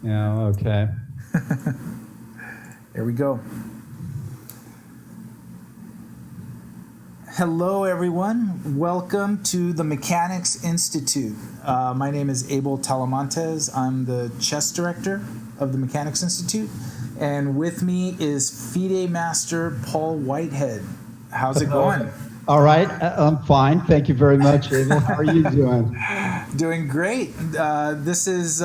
Yeah, okay. There we go. Hello, everyone. Welcome to the Mechanics Institute. My name is Abel Talamantes. I'm the chess director of the Mechanics Institute. And with me is FIDE Master Paul Whitehead. How's it going? All right, I'm fine. Thank you very much, Abel. How are you doing? Doing great. This is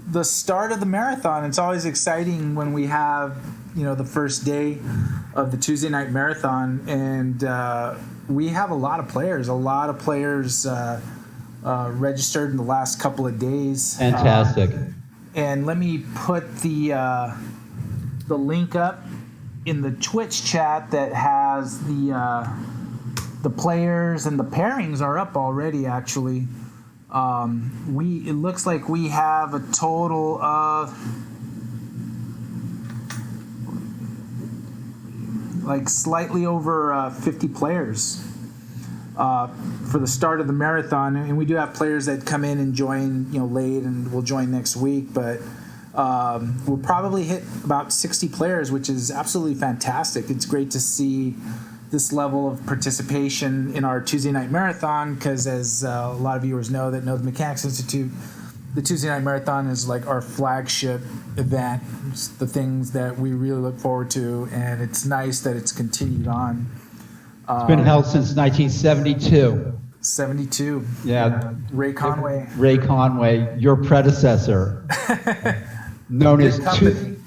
the start of the marathon. It's always exciting when we have, the first day of the Tuesday night marathon, and we have a lot of players. Registered in the last couple of days. Fantastic. And let me put the link up in the Twitch chat that has the players, and the pairings are up already. Actually, it looks like we have a total of like slightly over 50 players for the start of the marathon, and we do have players that come in and join late and will join next week, but we'll probably hit about 60 players, which is absolutely fantastic. It's great to see this level of participation in our Tuesday night marathon, because as a lot of viewers know that know the Mechanics Institute, the Tuesday night marathon is like our flagship event. It's the things that we really look forward to, and it's nice that it's continued on. It's been held since 1972. 72. Yeah. Ray Conway. Ray Conway, your predecessor, known as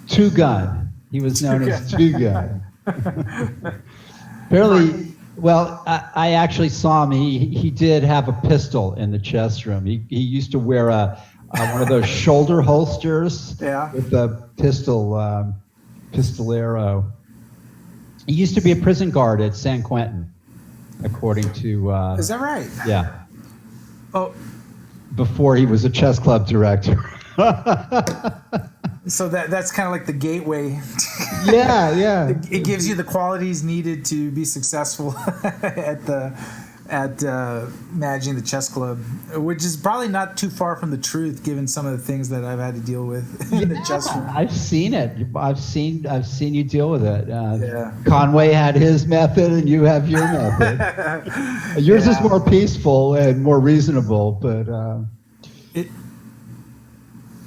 Two Gun. He was known as Two Gun. Apparently, well, I actually saw him. He did have a pistol in the chest room. He used to wear one of those shoulder holsters with a pistolero. He used to be a prison guard at San Quentin, according to... Is that right? Yeah. Oh. Before he was a chess club director. So that's kind of like the gateway. Yeah. It gives you the qualities needed to be successful at managing the chess club, which is probably not too far from the truth, given some of the things that I've had to deal with in the chess room. I've seen it. I've seen you deal with it. Conway had his method, and you have your method. Yours is more peaceful and more reasonable, but.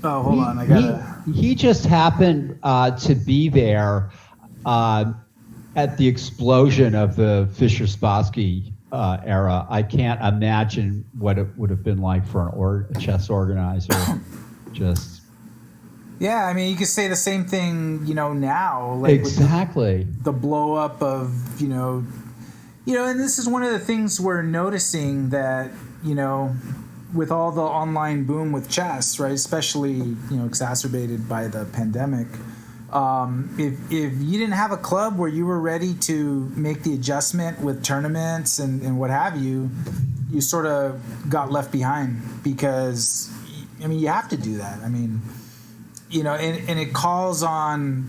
Oh, hold on! I gotta. He just happened to be there at the explosion of the Fischer-Spassky era. I can't imagine what it would have been like for a chess organizer. Just. Yeah, I mean, you could say the same thing, now. Like exactly. The blow up of, and this is one of the things we're noticing that, with all the online boom with chess, right, especially exacerbated by the pandemic, if you didn't have a club where you were ready to make the adjustment with tournaments and what have you, you sort of got left behind, because you have to do that. And it calls on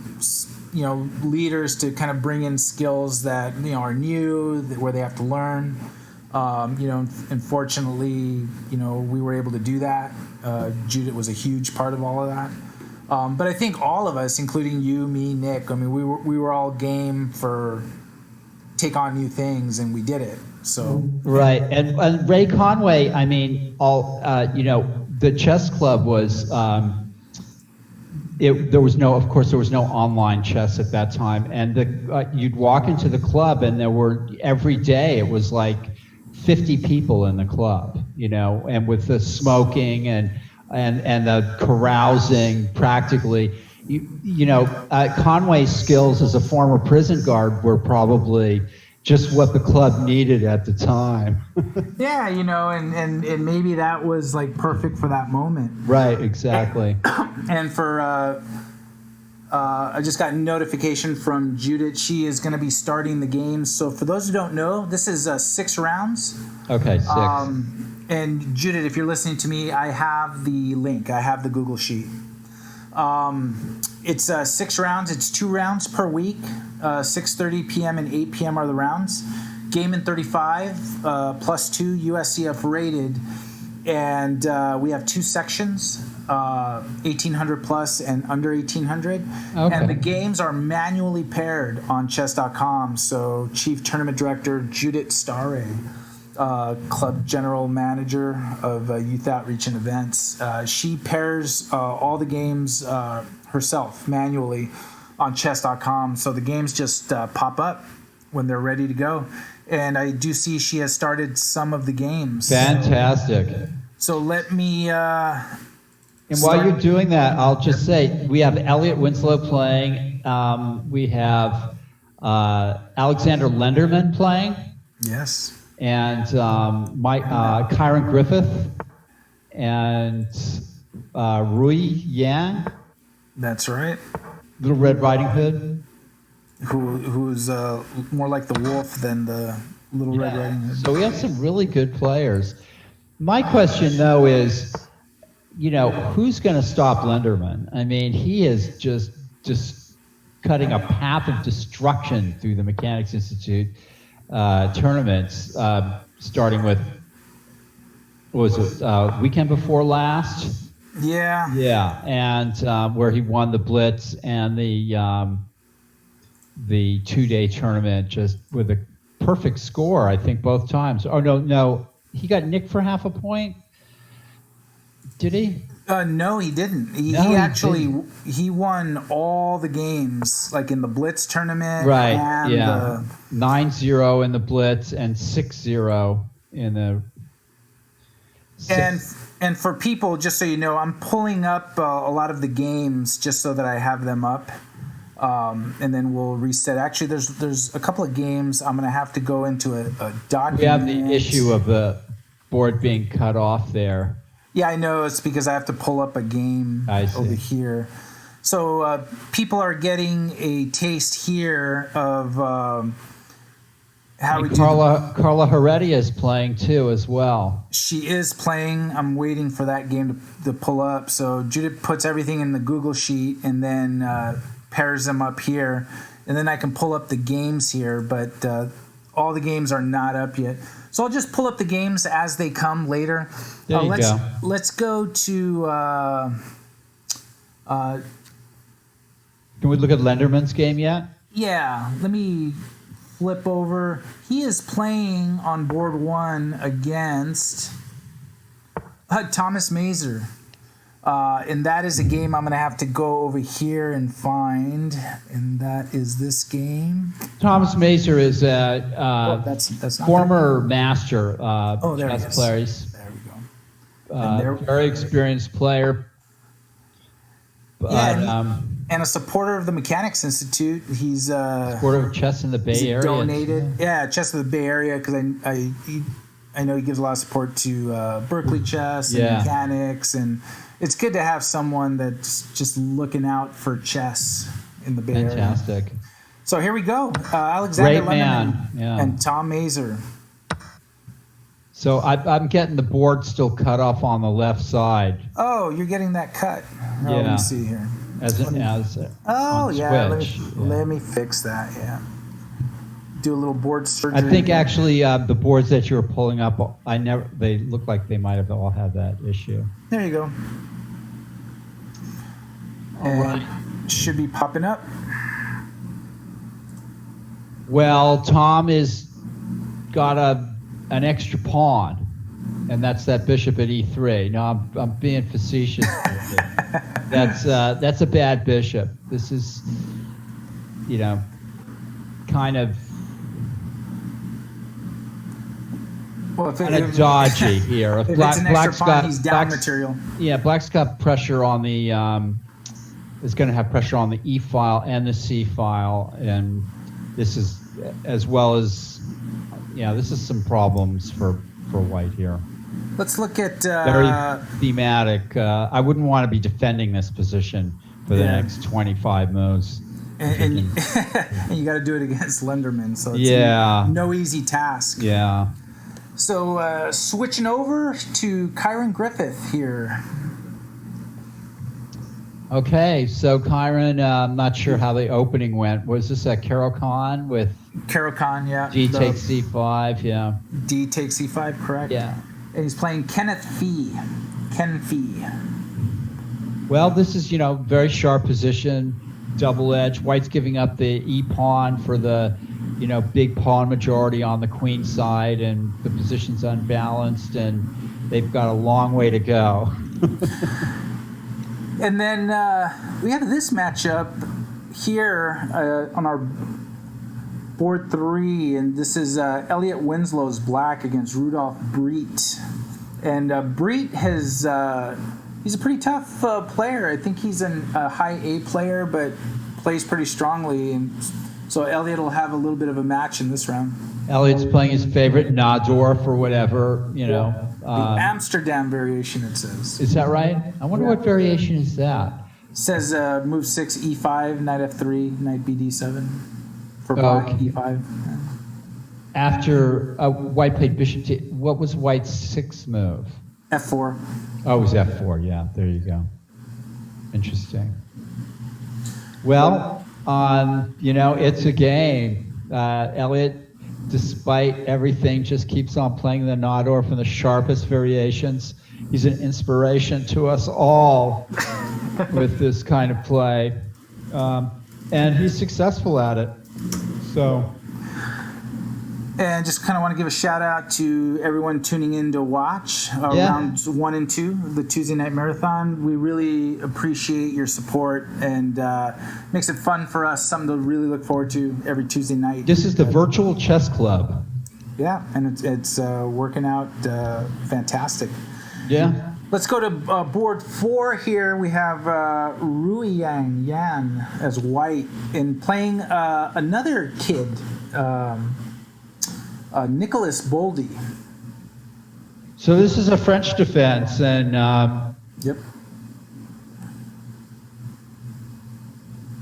leaders to kind of bring in skills that are new, where they have to learn. Unfortunately, we were able to do that. Judith was a huge part of all of that. But I think all of us, including you, me, Nick, we were all game for take on new things, and we did it. So right, and Ray Conway, the chess club was. There was no online chess at that time, and you'd walk into the club, and there were every day it was like 50 people in the club, and with the smoking and the carousing, practically, Conway's skills as a former prison guard were probably just what the club needed at the time. Yeah, and maybe that was like perfect for that moment. Right, exactly. And for I just got notification from Judith. She is going to be starting the game. So for those who don't know, this is 6 rounds. Okay, 6. And Judith, if you're listening to me, I have the link. I have the Google Sheet. It's 6 rounds. It's 2 rounds per week. 6:30 p.m. and 8 p.m. are the rounds. Game in 35, +2 USCF rated. And we have 2 sections. 1800 plus and under 1800. Okay. And the games are manually paired on chess.com. So Chief Tournament Director Judith Stare, Club General Manager of Youth Outreach and Events, she pairs all the games herself manually on chess.com. So the games just pop up when they're ready to go. And I do see she has started some of the games. Fantastic. So let me... And while you're doing that, I'll just say we have Elliot Winslow playing. We have Alexander Lenderman playing. Yes. And Kyron Griffith and Rui Yang. That's right. Little Red Riding Hood. Who's more like the wolf than the Little Red Riding Hood. So we have some really good players. My question, though, is, who's going to stop Lenderman? I mean, he is just cutting a path of destruction through the Mechanics Institute tournaments, starting with, what was it, weekend before last? Yeah. Yeah, and where he won the Blitz and the two-day tournament just with a perfect score, I think, both times. Oh, no, he got nicked for half a point. Did he? No, he didn't. He won all the games, like in the Blitz tournament. Right, and yeah. 9-0 in the Blitz and 6-0 in the... And for people, just so you know, I'm pulling up a lot of the games just so that I have them up. And then we'll reset. Actually, there's a couple of games I'm going to have to go into a document. We have the issue of the board being cut off there. Yeah, I know. It's because I have to pull up a game over here. So people are getting a taste here of how we do. Carla Heredia is playing too as well. She is playing. I'm waiting for that game to pull up. So Judith puts everything in the Google sheet and then pairs them up here. And then I can pull up the games here, but all the games are not up yet. So I'll just pull up the games as they come later. There you go. Let's go to... Can we look at Lenderman's game yet? Yeah, let me flip over. He is playing on board one against Thomas Mazer. And that is a game I'm going to have to go over here and find. And that is this game. Thomas Mazer is a that's not former master there chess player. There we go. Very experienced player. But, and a supporter of the Mechanics Institute. He's supporter of chess in the Bay Area. Donated, chess in the Bay Area, because I know he gives a lot of support to Berkeley Chess and Mechanics, and it's good to have someone that's just looking out for chess in the Bay Area. Fantastic. So here we go, Alexander Lenderman and Tom Mazer. So I'm getting the board still cut off on the left side. Oh, you're getting that cut. Oh, let me see here. Let me fix that. Yeah. Do a little board surgery. I think actually the boards that you were pulling up, they look like they might have all had that issue. There you go. All right. Should be popping up. Well, Tom is got an extra pawn, and that's that bishop at e3. No, I'm being facetious. That's a bad bishop. This is, kind of dodgy here. If it's an extra pawn, he's down material. Yeah, Black's got pressure on the is going to have pressure on the e file and the c file, and this is as well as this is some problems for white here. Let's look at very thematic. I wouldn't want to be defending this position for the next 25 moves. And you got to do it against Lenderman, so it's no easy task. Yeah. So switching over to Kyron Griffith here. Okay, so Kyron, I'm not sure how the opening went. Was this at Caro-Kann with Caro-Kann, yeah. D takes c5, yeah. D takes c5, correct. Yeah. And he's playing Ken Fee. Well, this is, very sharp position, double edge. White's giving up the E pawn for the, big pawn majority on the queen side, and the position's unbalanced, and they've got a long way to go. And then we have this matchup here on our board 3, and this is Elliot Winslow's black against Rudolf Breet. And Breet has he's a pretty tough player. I think he's a high A player, but plays pretty strongly, and so Elliot will have a little bit of a match in this round. Elliot's playing his favorite Nadorf or whatever, The Amsterdam variation, it says. Is that right? I wonder what variation is that. It says move 6 E5, knight F3, knight BD7 for black. Okay. E5. After White played bishop what was White's 6th move? F4. Oh, it was F4. Yeah, there you go. Interesting. Well, it's a game. Elliot, despite everything, just keeps on playing the Nadorf in the sharpest variations. He's an inspiration to us all with this kind of play. And he's successful at it. So. And just kind of want to give a shout out to everyone tuning in to watch rounds 1 and 2 of the Tuesday Night Marathon. We really appreciate your support, and makes it fun for us, something to really look forward to every Tuesday night. This is the Virtual Chess Club. Yeah, and it's working out fantastic. Yeah. Let's go to board 4 here. We have Rui Yan as White, and playing another kid, Nicholas Boldy. So this is a French defense, and Yep.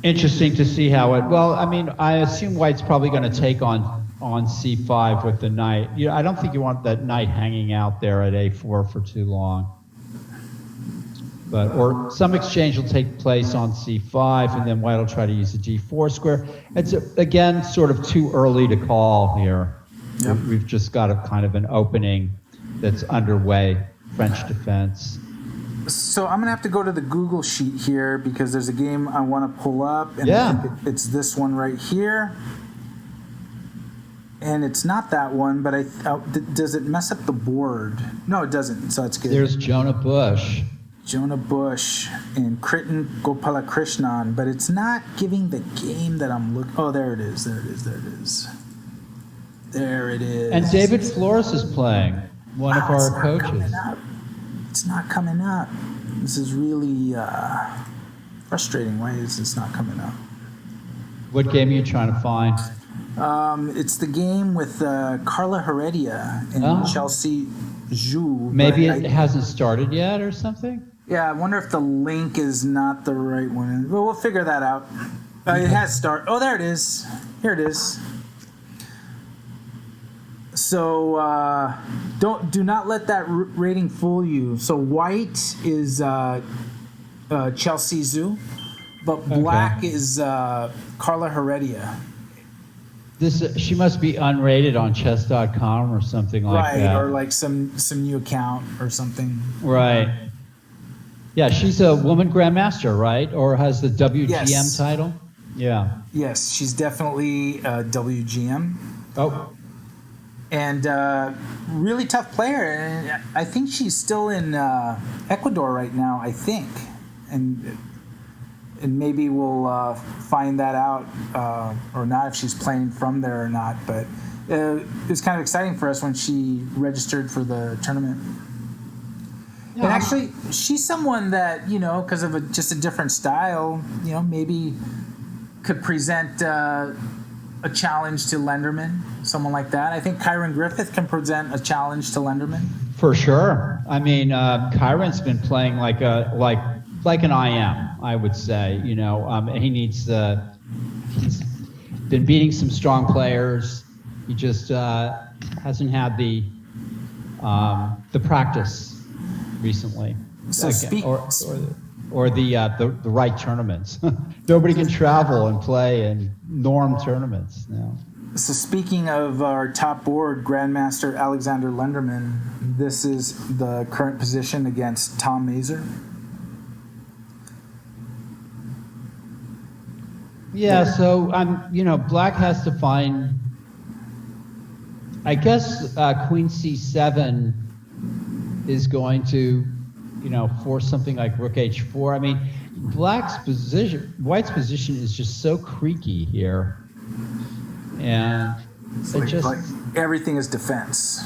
interesting to see how it. Well, I assume White's probably going to take on C5 with the knight. I don't think you want that knight hanging out there at A4 for too long. Or some exchange will take place on C5, and then White will try to use the G4 square. It's again sort of too early to call here. Yep. We've just got a kind of an opening that's underway, French defense. So I'm gonna have to go to the Google sheet here because there's a game I want to pull up, and Yeah. I think it's this one right here. And it's not that one, but does it mess up the board? No, it doesn't. So it's good. There's Jonah Bush. Jonah Bush and Kritin Gopalakrishnan, but it's not giving the game that I'm looking. Oh, there it is. There it is. There it is. There it is. And David Flores is playing, one of It's our not coaches. coming up. It's not coming up. This is really frustrating. Why is this not coming up? What game are you trying to find? It's the game with Carla Heredia and Chelsea Zhu. Maybe it hasn't started yet or something? Yeah, I wonder if the link is not the right one. Well, we'll figure that out. It has started. Oh, there it is. Here it is. So do not let that rating fool you. So white is Chelsea Zhu, but black is Carla Heredia. She must be unrated on chess.com or something like that. Right, or like some new account or something. Right. Yeah, she's a woman grandmaster, right? Or has the WGM title? Yeah. Yes, she's definitely WGM. Oh. And really tough player. And I think she's still in Ecuador right now, I think. And maybe we'll find that out or not, if she's playing from there or not. But it was kind of exciting for us when she registered for the tournament. Yeah. And actually, she's someone that, because of just a different style, maybe could present a challenge to Lenderman, someone like that. I think Kyron Griffith can present a challenge to Lenderman. For sure. Kyron's been playing like an IM, I would say. He needs he's been beating some strong players. He just hasn't had the practice recently. So or the right tournaments. Nobody can travel and play in norm tournaments now. So speaking of our top board, Grandmaster Alexander Lenderman, this is the current position against Tom Mazer. Yeah, so Black has to find. I guess Queen C7 is going to, force something like Rook H4. I mean, White's position is just so creaky here, and it just. Like everything is defense,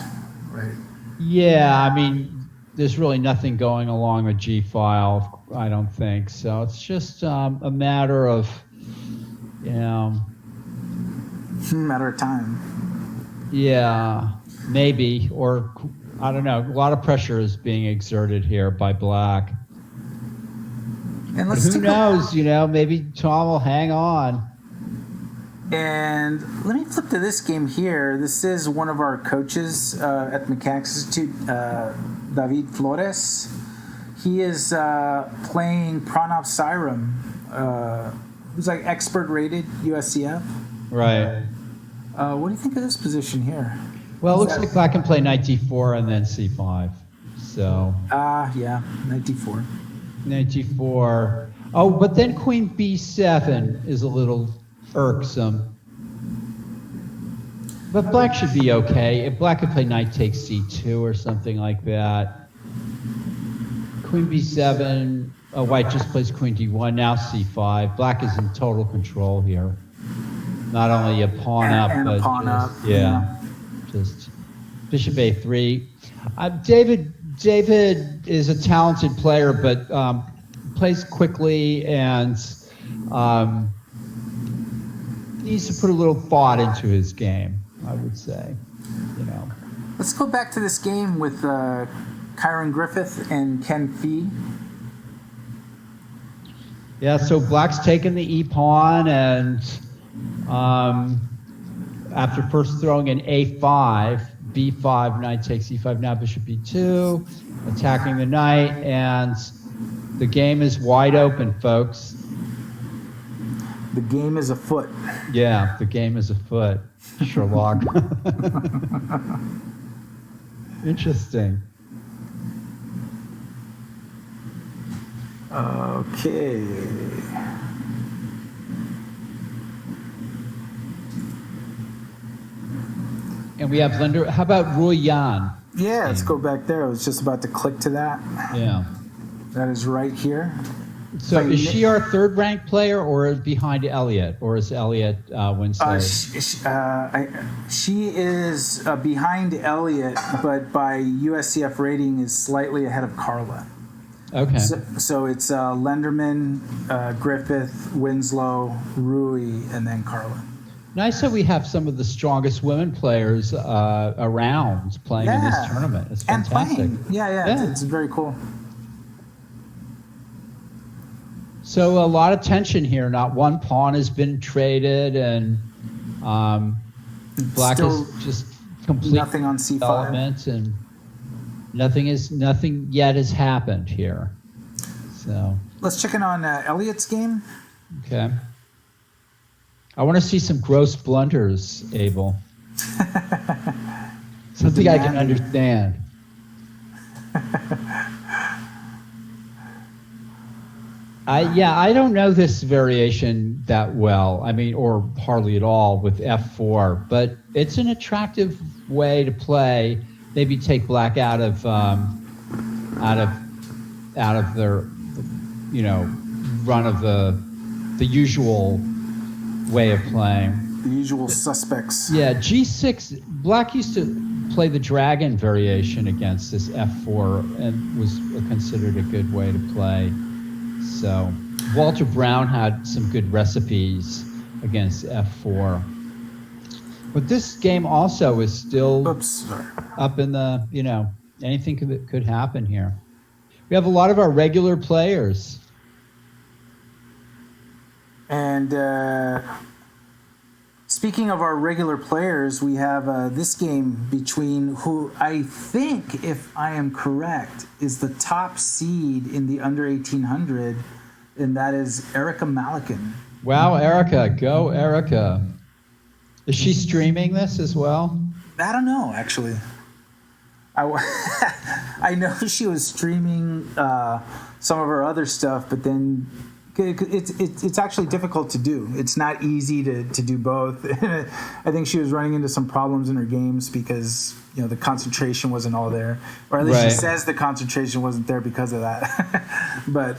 right? Yeah, I mean, there's really nothing going along with G file. I don't think so. It's just a matter of, matter of time. Yeah, maybe, or I don't know. A lot of pressure is being exerted here by Black. And But who knows? Maybe Tom will hang on. And let me flip to this game here. This is one of our coaches at the Mechanics Institute, David Flores. He is playing Pranab Sairam, who's like expert rated USCF. Right. What do you think of this position here? Well, it looks like Black can play knight d4 and then c5. So. Yeah, knight d4. Knight g4. Oh, but then queen b7 is a little irksome. But Black should be okay. If Black could play knight takes c2 or something like that. Queen b7. Oh, White just plays queen d1. Now c5. Black is in total control here. Not only a pawn up, but a pawn up. Yeah, just bishop a3. David is a talented player, but plays quickly and needs to put a little thought into his game, I would say. Let's go back to this game with Kyron Griffith and Ken Fee. Yeah, so Black's taken the e-pawn, and after first throwing an a5, b5, knight takes e5, now bishop b2, attacking the knight, and the game is wide open, folks. The game is afoot. Yeah, the game is afoot. Sherlock. Interesting. Okay. And we have Linder. How about Rui Yan? Yeah, let's go back there. I was just about to click to that. Yeah. That is right here. So is she our third-ranked player, or behind Elliot, or is Elliot Winslow? She is behind Elliot, but by USCF rating is slightly ahead of Carla. Okay. So it's Lenderman, Griffith, Winslow, Rui, and then Carla. Nice that we have some of the strongest women players around playing in this tournament. It's fantastic. And playing. Yeah. It's very cool. So a lot of tension here. Not one pawn has been traded, and Black is just complete nothing on c5, development, and nothing yet has happened here. So let's check in on Elliot's game. Okay. I want to see some gross blunders, Abel. Something I can understand. I don't know this variation that well. I mean, or hardly at all with f4, but it's an attractive way to play. Maybe take Black out of their, run of the usual way of playing. The usual suspects. Yeah, g6. Black used to play the dragon variation against this f4 and was considered a good way to play. So Walter Brown had some good recipes against f4. But this game also is still up in the, anything could happen here. We have a lot of our regular players. And speaking of our regular players, we have this game between who I think, if I am correct, is the top seed in the under 1800, and that is Erica Malikan. Wow, Erica. Go, Erica. Is she streaming this as well? I don't know, actually. I know she was streaming some of her other stuff, but then It's actually difficult to do. It's not easy to do both. I think she was running into some problems in her games because the concentration wasn't all there, or at least she says the concentration wasn't there because of that. but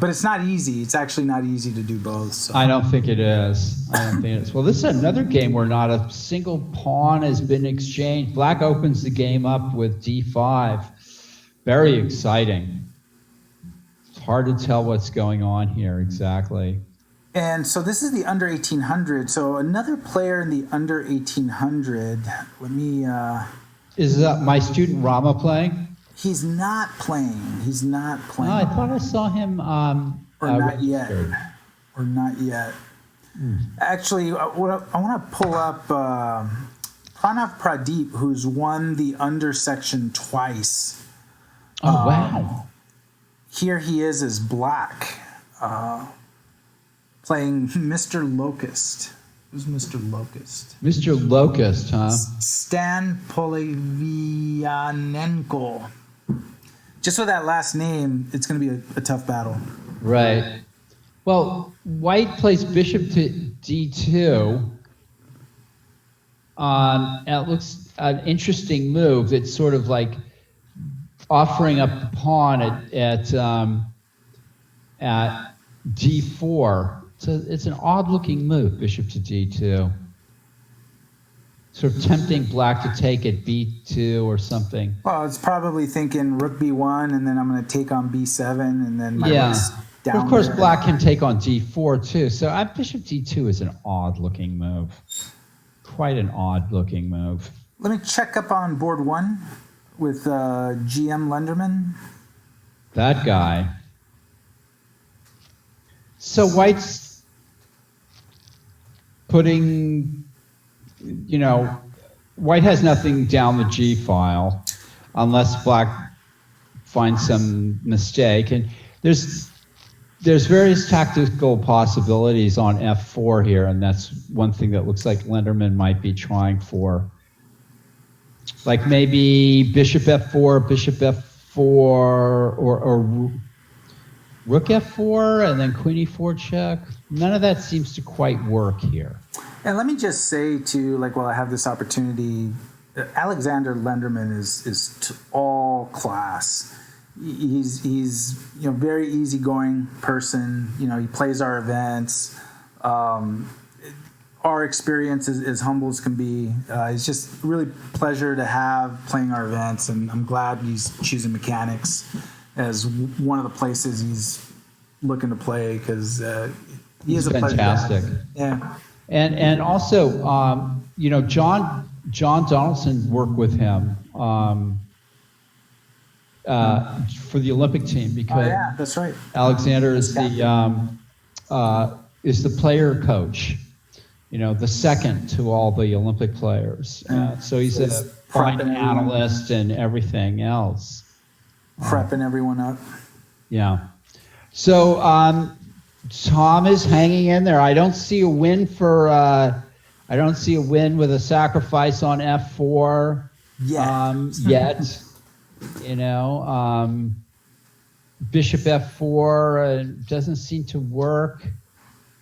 it's not easy. It's actually not easy to do both. So. I don't think it is. Well, this is another game where not a single pawn has been exchanged. Black opens the game up with d5. Very exciting. Hard to tell what's going on here exactly. And so this is the under 1800. So another player in the under 1800. Let me. Is my student Rama playing? He's not playing. Oh, I thought I saw him. Or not yet. Or not yet. Actually, I want to pull up Pranav Pradeep, who's won the under section twice. Oh wow. Here he is as Black, playing Mr. Locust. Who's Mr. Locust? Mr. Locust, huh? Stan Polivianenko. Just with that last name, it's going to be a tough battle. Right. Well, White plays bishop to d2. It looks an interesting move. It's sort of like offering up the pawn at d4. So it's an odd-looking move, bishop to d2. Sort of tempting Black to take at b2 or something. Well, it's probably thinking rook b1, and then I'm going to take on b7, and then my rook's down. Well, of course, there. Black can take on d4 too. So bishop d2 is an odd-looking move. Quite an odd-looking move. Let me check up on board one with GM Lenderman. That guy. So White's putting, White has nothing down the G file unless Black finds some mistake. And there's various tactical possibilities on f4 here, and that's one thing that looks like Lenderman might be trying for. Like maybe bishop f4, or rook f4, and then queen e4 check. None of that seems to quite work here. And let me just say too, while I have this opportunity, Alexander Lenderman is to all class. He's very easygoing person. He plays our events. Our experience is as humble as can be. It's just really pleasure to have playing our events, and I'm glad he's choosing mechanics as one of the places he's looking to play because he is a pleasure. Fantastic. Yeah. And also, John Donaldson worked with him for the Olympic team because that's right. Alexander is the player coach. The second to all the Olympic players. So he's a fine analyst and everything else. Prepping everyone up. Yeah. So Tom is hanging in there. I don't see a win with a sacrifice on f4 yet. Bishop f4 doesn't seem to work.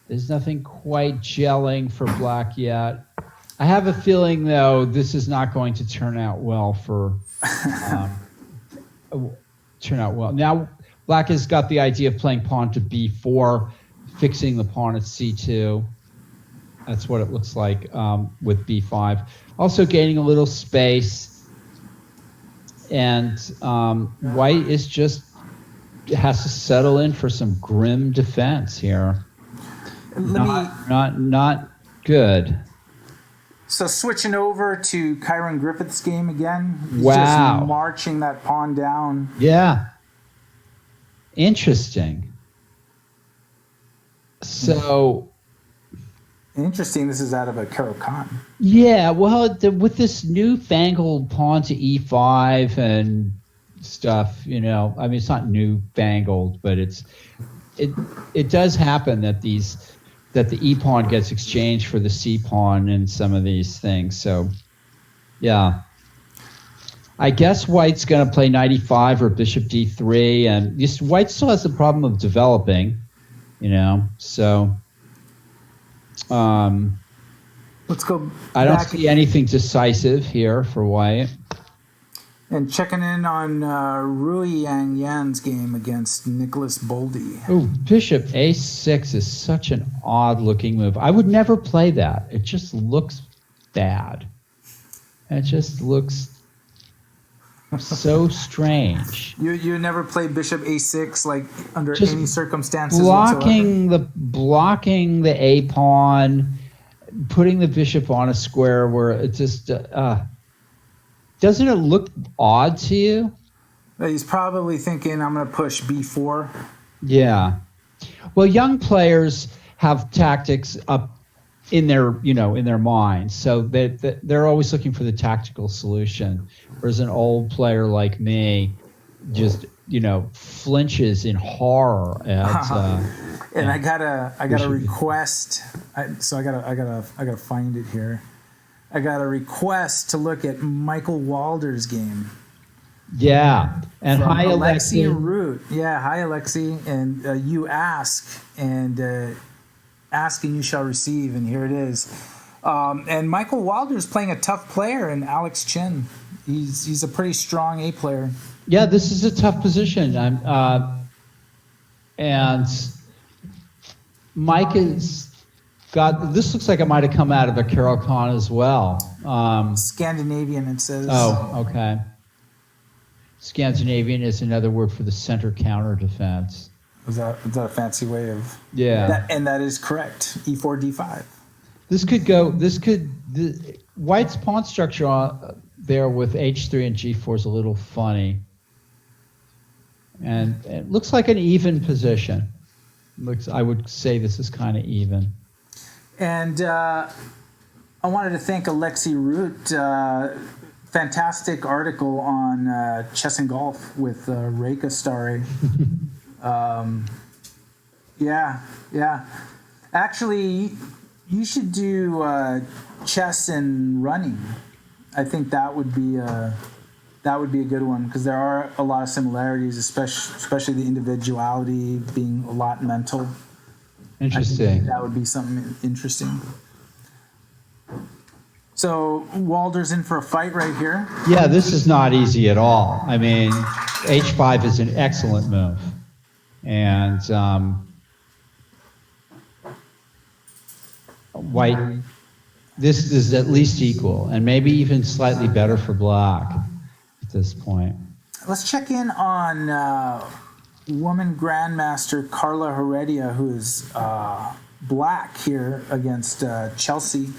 There's nothing quite gelling for Black yet. I have a feeling, though, this is not going to turn out well Now, Black has got the idea of playing pawn to b4, fixing the pawn at c2. That's what it looks like with b5. Also gaining a little space. And White has to settle in for some grim defense here. Not good. So switching over to Kyron Griffith's game again. He's wow. Just marching that pawn down. Yeah. Interesting. So. Interesting. This is out of a Caro-Kann. Yeah. Well, with this newfangled pawn to e5 and stuff, it's not newfangled, but it does happen that the e pawn gets exchanged for the c pawn in some of these things. So, yeah. I guess White's going to play knight e5 or bishop d3, and White still has the problem of developing. you know. So Let's go I don't back see anything decisive here for white. and checking in on Rui Yang Yan's game against Nicholas Boldy. Oh, bishop a6 is such an odd-looking move. I would never play that. It just looks bad. It just looks so strange. You never play bishop a6 like under Just any circumstances whatsoever? blocking the a pawn, putting the bishop on a square where it just doesn't it look odd to you? He's probably thinking I'm going to push b4. Yeah. Well, young players have tactics up in their minds, so they're always looking for the tactical solution. Whereas an old player like me just flinches in horror at. And I gotta request. So I gotta find it here. I got a request to look at Michael Walder's game. Yeah, and From hi Alexi Alexi. Root. Yeah, hi Alexi, and you ask and ask and you shall receive, and here it is. And Michael Walder's playing a tough player, and Alex Chin. He's a pretty strong A player. Yeah, this is a tough position. And Mike has got. This looks like it might have come out of a Carol Khan as well. Scandinavian, it says. Oh, okay. Scandinavian is another word for the center counter defense. Is that a fancy way of? Yeah. And that is correct. E4, D5. White's pawn structure there with H3 and G4 is a little funny. And it looks like an even position. I would say this is kind of even. And I wanted to thank Alexi Root. Fantastic article on chess and golf with Reika Stare. Yeah. Actually, you should do chess and running. I think that would be a good one because there are a lot of similarities, especially the individuality being a lot mental. Interesting. That would be something interesting. So Walder's in for a fight right here. Yeah, this is not easy at all. I mean, H5 is an excellent move. And White, this is at least equal, and maybe even slightly better for Black at this point. Let's check in on woman grandmaster Carla Heredia, who is Black here against Chelsea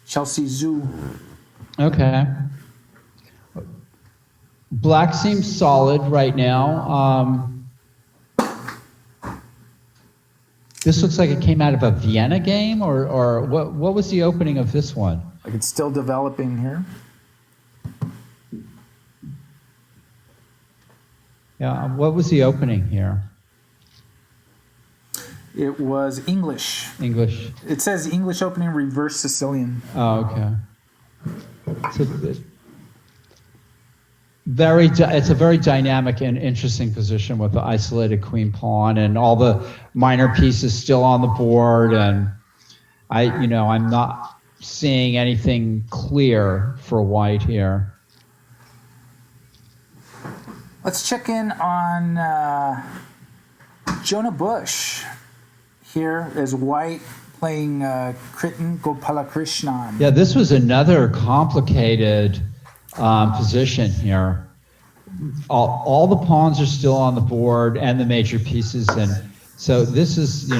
Zhu. Okay. Black seems solid right now. This looks like it came out of a Vienna game, or what was the opening of this one? Like it's still developing here. Yeah, what was the opening here? It was English. English. It says English opening reverse Sicilian. Oh, okay. So it's a very dynamic and interesting position with the isolated queen pawn and all the minor pieces still on the board, and I'm not seeing anything clear for White here. Let's check in on Jonah Bush. Here is White playing Kritin Gopalakrishnan. Yeah, this was another complicated position here. All the pawns are still on the board and the major pieces, and so this is,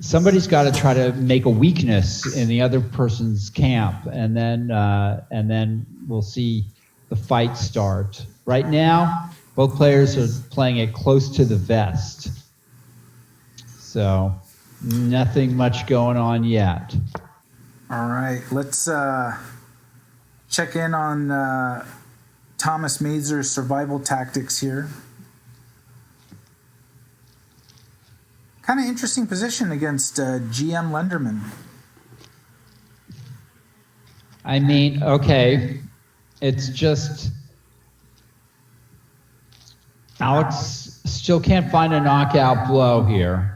somebody's got to try to make a weakness in the other person's camp, and then we'll see the fight start. Right now, both players are playing it close to the vest, so nothing much going on yet. All right, let's check in on Thomas Mazur's survival tactics here. Kind of interesting position against GM Lenderman. I mean, okay, it's just Alex still can't find a knockout blow here.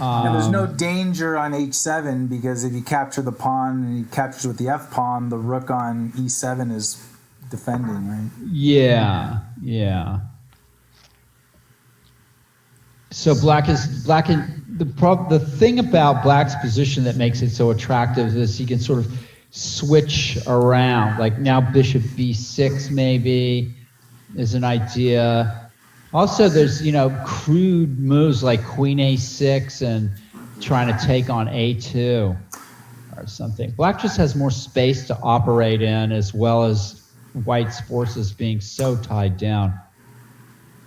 And there's no danger on h7 because if you capture the pawn and he captures with the f pawn, the rook on e7 is defending, right? Yeah, yeah. So black and the thing about black's position that makes it so attractive is he can sort of switch around. Like now bishop b6 maybe is an idea. Also there's, crude moves like queen a6 and trying to take on a2 or something. Black just has more space to operate in, as well as white's forces being so tied down.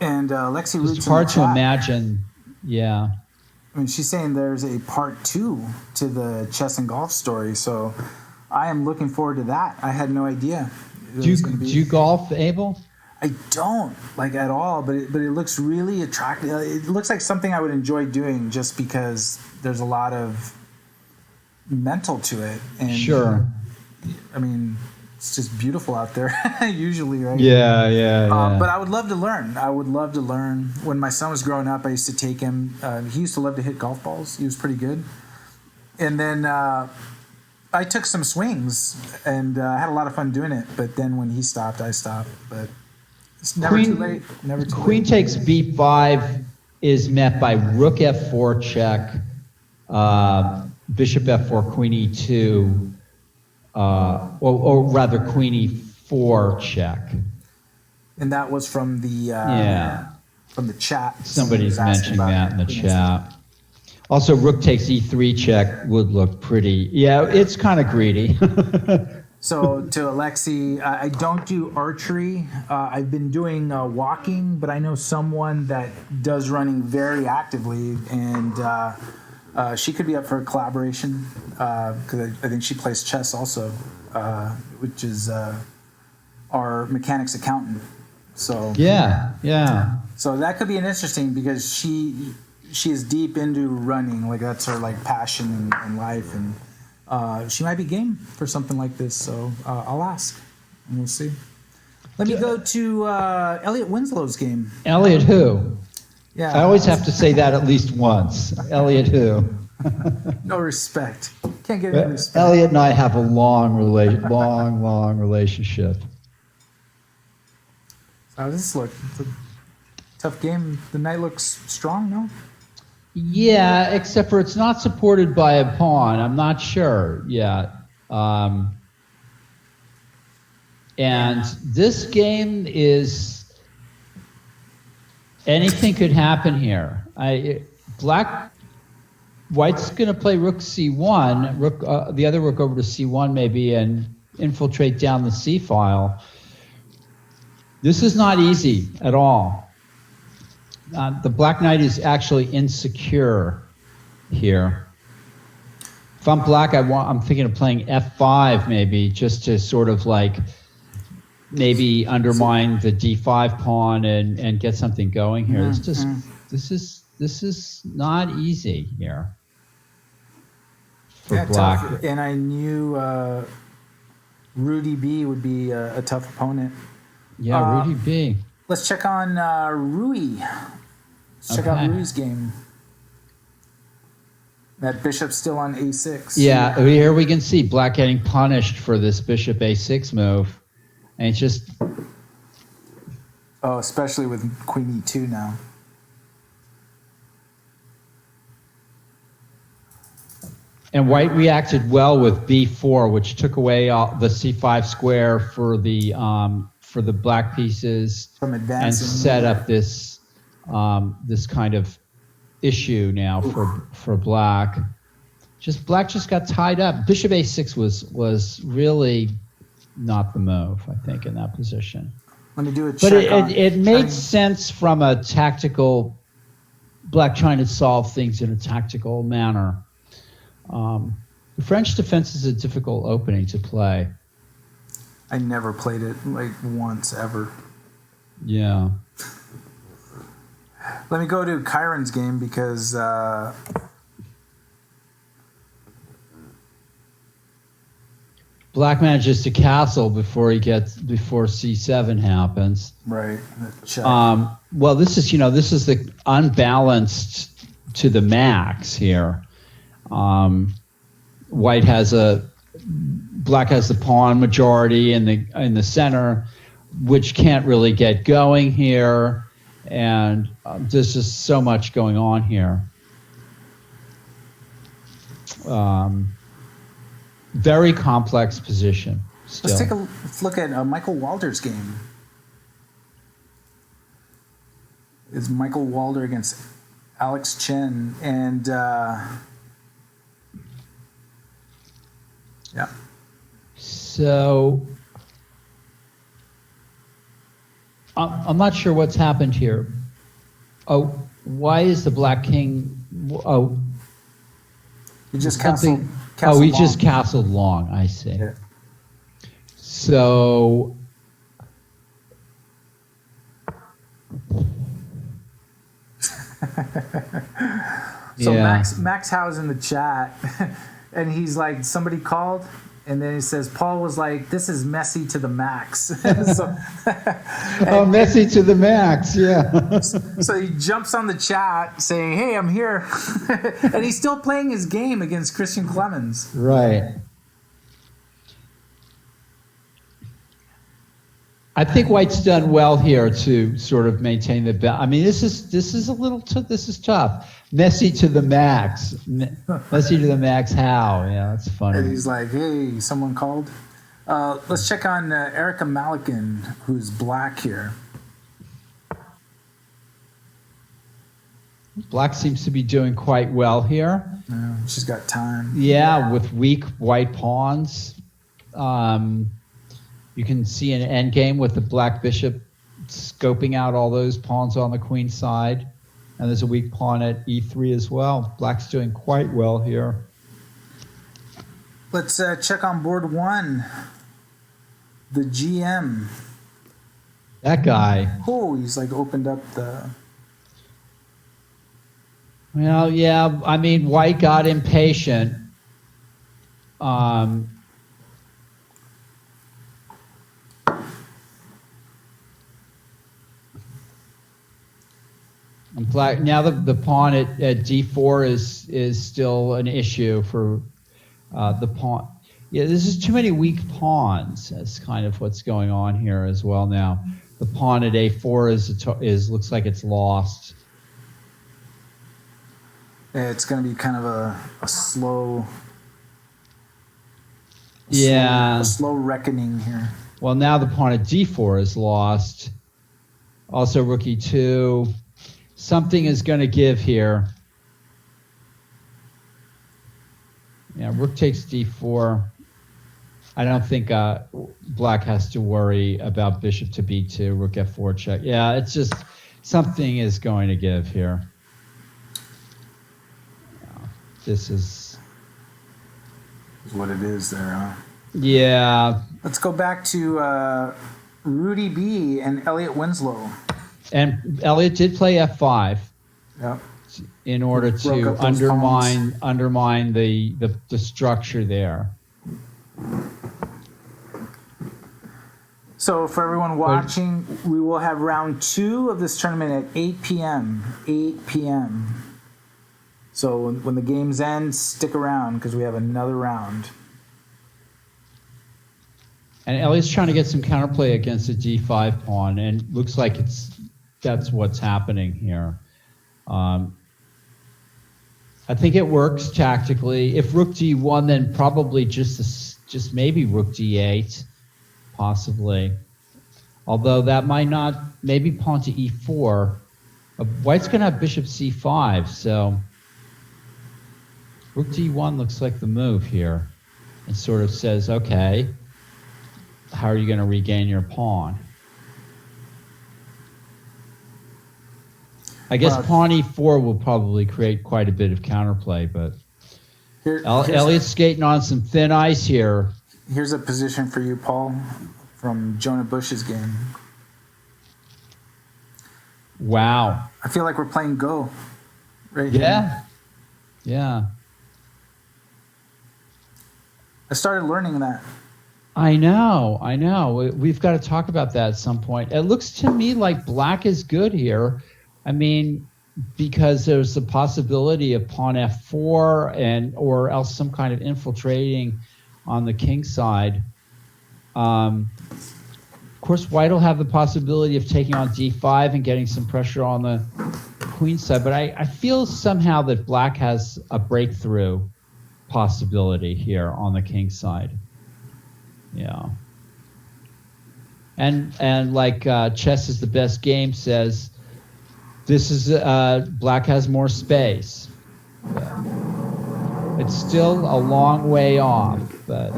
And Lexi Roots it's hard to imagine. Yeah. I mean, she's saying there's a part 2 to the chess and golf story, so I am looking forward to that. I had no idea. Do you golf, Abel? I don't like at all, but it looks really attractive. It looks like something I would enjoy doing just because there's a lot of mental to it. And sure. I mean, it's just beautiful out there usually, right? Yeah. But I would love to learn. When my son was growing up, I used to take him. He used to love to hit golf balls. He was pretty good. And then I took some swings and had a lot of fun doing it. But then when he stopped, I stopped. But it's never too late. Never too Queen late. takes b5 is met by rook f4 check, bishop f4, queen e2. Or rather, queen e4 check. And that was from the from the chat. Somebody's mentioning that in the chat. Also, rook takes e3 check would look pretty. Yeah, it's kind of greedy. So to Alexi, I don't do archery. I've been doing walking, but I know someone that does running very actively, and she could be up for a collaboration because I think she plays chess also, which is our mechanics accountant. So yeah. So that could be an interesting because she is deep into running, like that's her like passion in life, and she might be game for something like this. So I'll ask, and we'll see. Let me go to Elliot Winslow's game. Elliot who? Yeah, I always have to say that at least once. Elliot who? No respect. Can't get any respect. Elliot and I have a long relationship. How does this look? It's a tough game. The knight looks strong, no? Yeah, except for it's not supported by a pawn. I'm not sure yet. And this game is anything could happen here. White's going to play rook c1, the other rook over to c1 maybe, and infiltrate down the c file. This is not easy at all. The black knight is actually insecure here. If I'm black, I'm thinking of playing f5 maybe, just to sort of like maybe undermine the d5 pawn and get something going here. This is not easy here for black. Tough. And I knew Rudy B would be a tough opponent. Yeah, Rudy B. Let's check on Rui. Let's check out Rui's game. That bishop's still on a6. Yeah, here we can see black getting punished for this bishop a6 move. And it's just... Oh, especially with queen e2 now. And white reacted well with b4, which took away the c5 square for the black pieces From advancing. and set up this this kind of issue now for black. Black just got tied up. Bishop a6 was really not the move, I think, in that position. Let me do a check. But it made sense from a tactical, black trying to solve things in a tactical manner. The French defense is a difficult opening to play. I never played it like once ever. Yeah. Let me go to Kyron's game because Black manages to castle before C7 happens. Right. Check. Well, this is the unbalanced to the max here. Black has the pawn majority in the center, which can't really get going here, and there's just so much going on here. Very complex position. Still. Let's take a look at Michael Walder's game. It's Michael Walder against Alex Chen, and yeah. So I'm not sure what's happened here. Oh, why is the Black King? Oh, he just something. castled He long. just castled long. I see. Yeah. So. So Yeah. Max Howe's in the chat, and he's like, somebody called, and then he says, Paul was like, this is messy to the max. So, Oh, messy to the max, yeah. so he jumps on the chat saying, hey, I'm here. And he's still playing his game against Christian Clemens. Right. I think White's done well here to sort of maintain the balance. I mean, this is a little this is tough. Messy to the max. Messy to the max. How? Yeah, that's funny. And he's like, hey, someone called. Let's check on Erica Malikin, who's black here. Black seems to be doing quite well here. She's got time. Yeah, with weak white pawns. You can see an endgame with the black bishop scoping out all those pawns on the queen side. And there's a weak pawn at e3 as well. Black's doing quite well here. Let's check on board one. The GM. That guy. Oh, he's like opened up the... Well, yeah, I mean, White got impatient. And Black, now the pawn at d4 is still an issue for the pawn. Yeah, this is too many weak pawns. That's kind of what's going on here as well now. The pawn at a4 is looks like it's lost. It's going to be kind of a slow... Yeah. A slow reckoning here. Well, now the pawn at d4 is lost. Also rook e2. Something is going to give here. Yeah, rook takes d4. I don't think Black has to worry about bishop to b2, rook f4 check. Yeah, it's just something is going to give here. This is what it is there, huh? Yeah. Let's go back to Rudy B and Elliot Winslow. And Elliot did play f5. Yep. In order to undermine the structure there. So for everyone watching, we will have round 2 of this tournament at 8 p.m. 8 p.m. So when the games end, stick around because we have another round. And Elliot's trying to get some counterplay against the d5 pawn, and looks like that's what's happening here. I think it works tactically. If rook d1, then probably just maybe rook d8, possibly. Although that might not. Maybe pawn to e4. White's going to have bishop c5, so rook d1 looks like the move here. It sort of says, okay, how are you going to regain your pawn? I guess pawn e4 will probably create quite a bit of counterplay, but Elliot's skating on some thin ice here. Here's a position for you, Paul, from Jonah Bush's game. Wow. I feel like we're playing Go right here. Yeah. Yeah. I started learning that I know, I know. We've got to talk about that at some point. It looks to me like black is good here. I mean, because there's the possibility of pawn f4 and or else some kind of infiltrating on the king side. Of course, white will have the possibility of taking on d5 and getting some pressure on the queen side, but I feel somehow that black has a breakthrough possibility here on the king side. Yeah. And like Chess is the Best Game says, this is black has more space. It's still a long way off, but.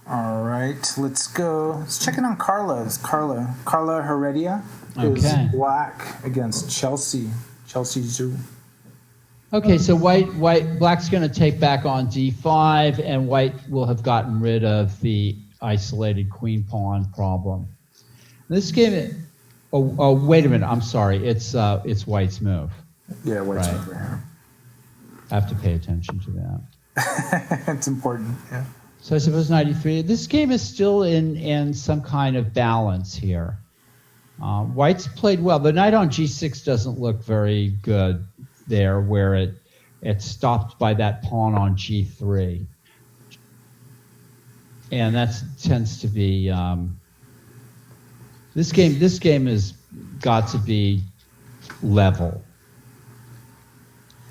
All right, let's go. Let's check in on Carla's. Carla Heredia is black against Chelsea Zhu. Okay, so black's going to take back on d5, and white will have gotten rid of the isolated queen pawn problem. This game, wait a minute, I'm sorry, it's white's move. Yeah, white's move right here. I have to pay attention to that. It's important, yeah. So I suppose 93. This game is still in some kind of balance here. White's played well. The knight on g6 doesn't look very good there, where it's stopped by that pawn on g3, and that tends to be this game has got to be level,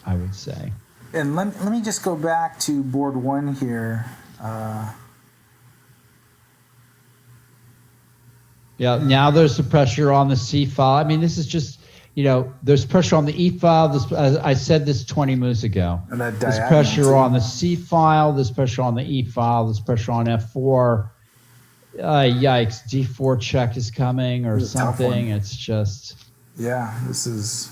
I would say. And let me just go back to board one here. Yeah, now there's the pressure on the c file. I mean, this is just, there's pressure on the e file. I said this 20 moves ago. And that there's pressure on the c file. There's pressure on the e file. There's pressure on f4. Yikes! D4 check is coming or something. It's just. Yeah, this is.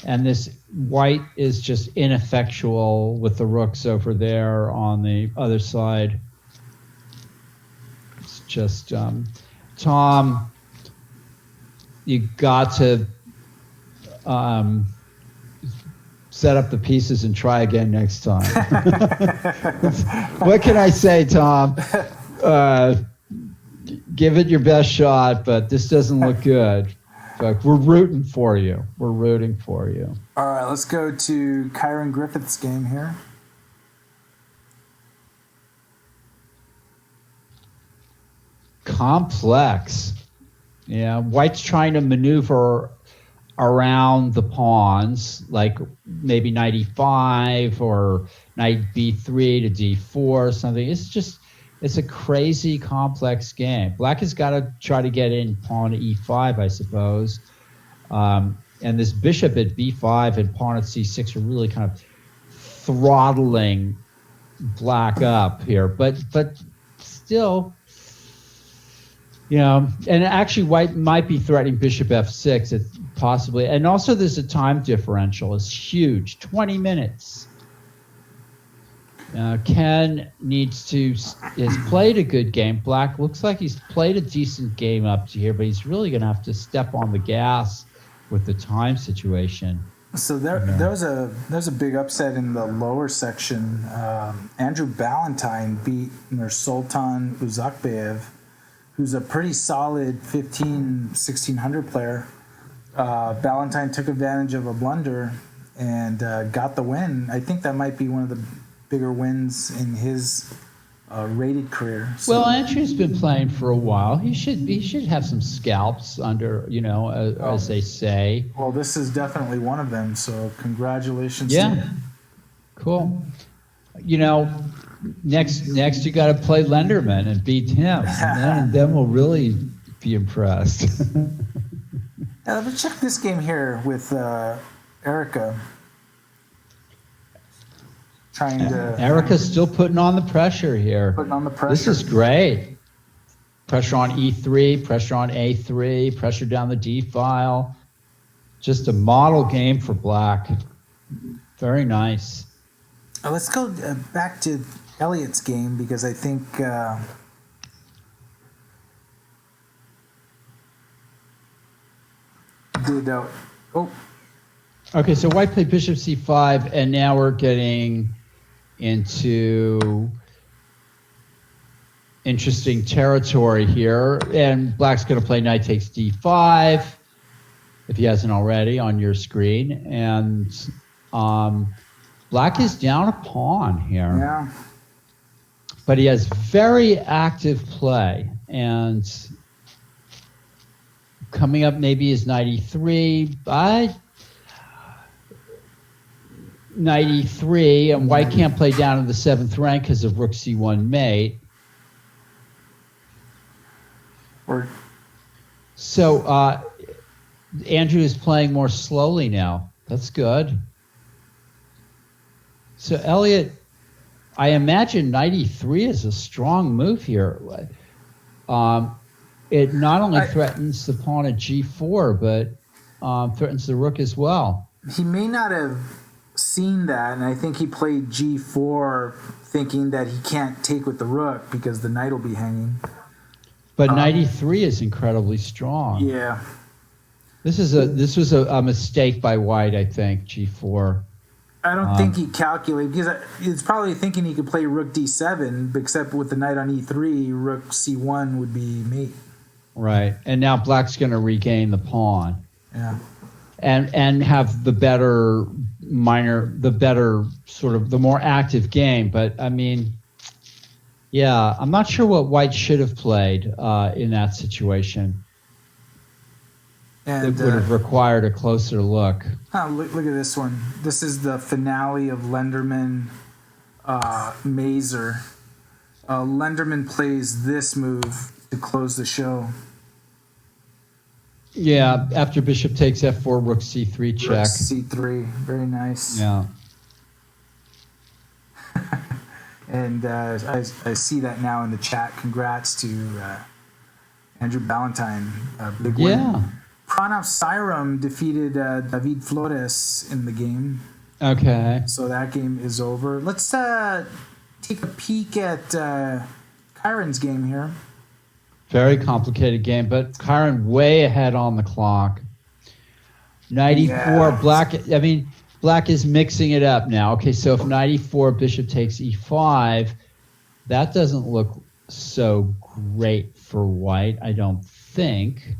And this white is just ineffectual with the rooks over there on the other side. It's just, Tom, you got to set up the pieces and try again next time. What can I say, Tom? Give it your best shot, but this doesn't look good. We're rooting for you. We're rooting for you. All right, let's go to Kyron Griffith's game here. Complex. Yeah, white's trying to maneuver around the pawns, like maybe knight e5 or knight b3 to d4 or something. It's a crazy complex game. Black has got to try to get in pawn to e5, I suppose. And this bishop at b5 and pawn at c6 are really kind of throttling black up here. But still, and actually white might be threatening bishop f6 possibly. And also there's a time differential. It's huge, 20 minutes. Ken has played a good game. Black looks like he's played a decent game up to here, but he's really going to have to step on the gas with the time situation. So there was a big upset in the lower section. Andrew Ballantyne beat Nursultan Uzakbayev, who's a pretty solid 1600 player. Ballantyne took advantage of a blunder and got the win. I think that might be one of the bigger wins in his rated career. So. Well, Andrew's been playing for a while. He should have some scalps under, as they say. Well, this is definitely one of them. So congratulations. Yeah, to him. Cool. Next you got to play Lenderman and beat him, and then we'll really be impressed. Let's check this game here with Erica. Erica's still putting on the pressure here. Putting on the pressure. This is great. Pressure on E3, pressure on A3, pressure down the D file. Just a model game for black. Very nice. Let's go back to Elliot's game because I think Okay, so white played bishop c5, and now we're getting into interesting territory here. And black's going to play knight takes d5, if he hasn't already, on your screen. And black is down a pawn here. Yeah. But he has very active play. And coming up maybe is knight e3. Knight e3, and white can't play down in the 7th rank because of rook c1 mate. So Andrew is playing more slowly now. That's good. So Elliot, I imagine knight e3 is a strong move here. It not only threatens the pawn at g4, but threatens the rook as well. He may not have seen that, and I think he played g4 thinking that he can't take with the rook because the knight will be hanging. But knight e3 is incredibly strong. Yeah. This was a mistake by white, I think, g4. I don't think he calculated, because he's probably thinking he could play rook d7, except with the knight on e3, rook c1 would be mate. Right. And now black's going to regain the pawn. Yeah. And have the better sort of the more active game. But I mean, yeah, I'm not sure what white should have played in that situation. And it would have required a closer look. Look at this one. This is the finale of Lenderman Mazer. Lenderman plays this move to close the show. Yeah, after bishop takes f4, rook c3 check. Rook c3, very nice. Yeah. And I see that now in the chat. Congrats to Andrew Ballantyne. Big win. Yeah. Pranav Sairam defeated David Flores in the game. Okay. So that game is over. Let's take a peek at Kyron's game here. Very complicated game, but Kyron way ahead on the clock. Knight e4, black is mixing it up now. Okay, so if knight e4, bishop takes e5, that doesn't look so great for white, I don't think.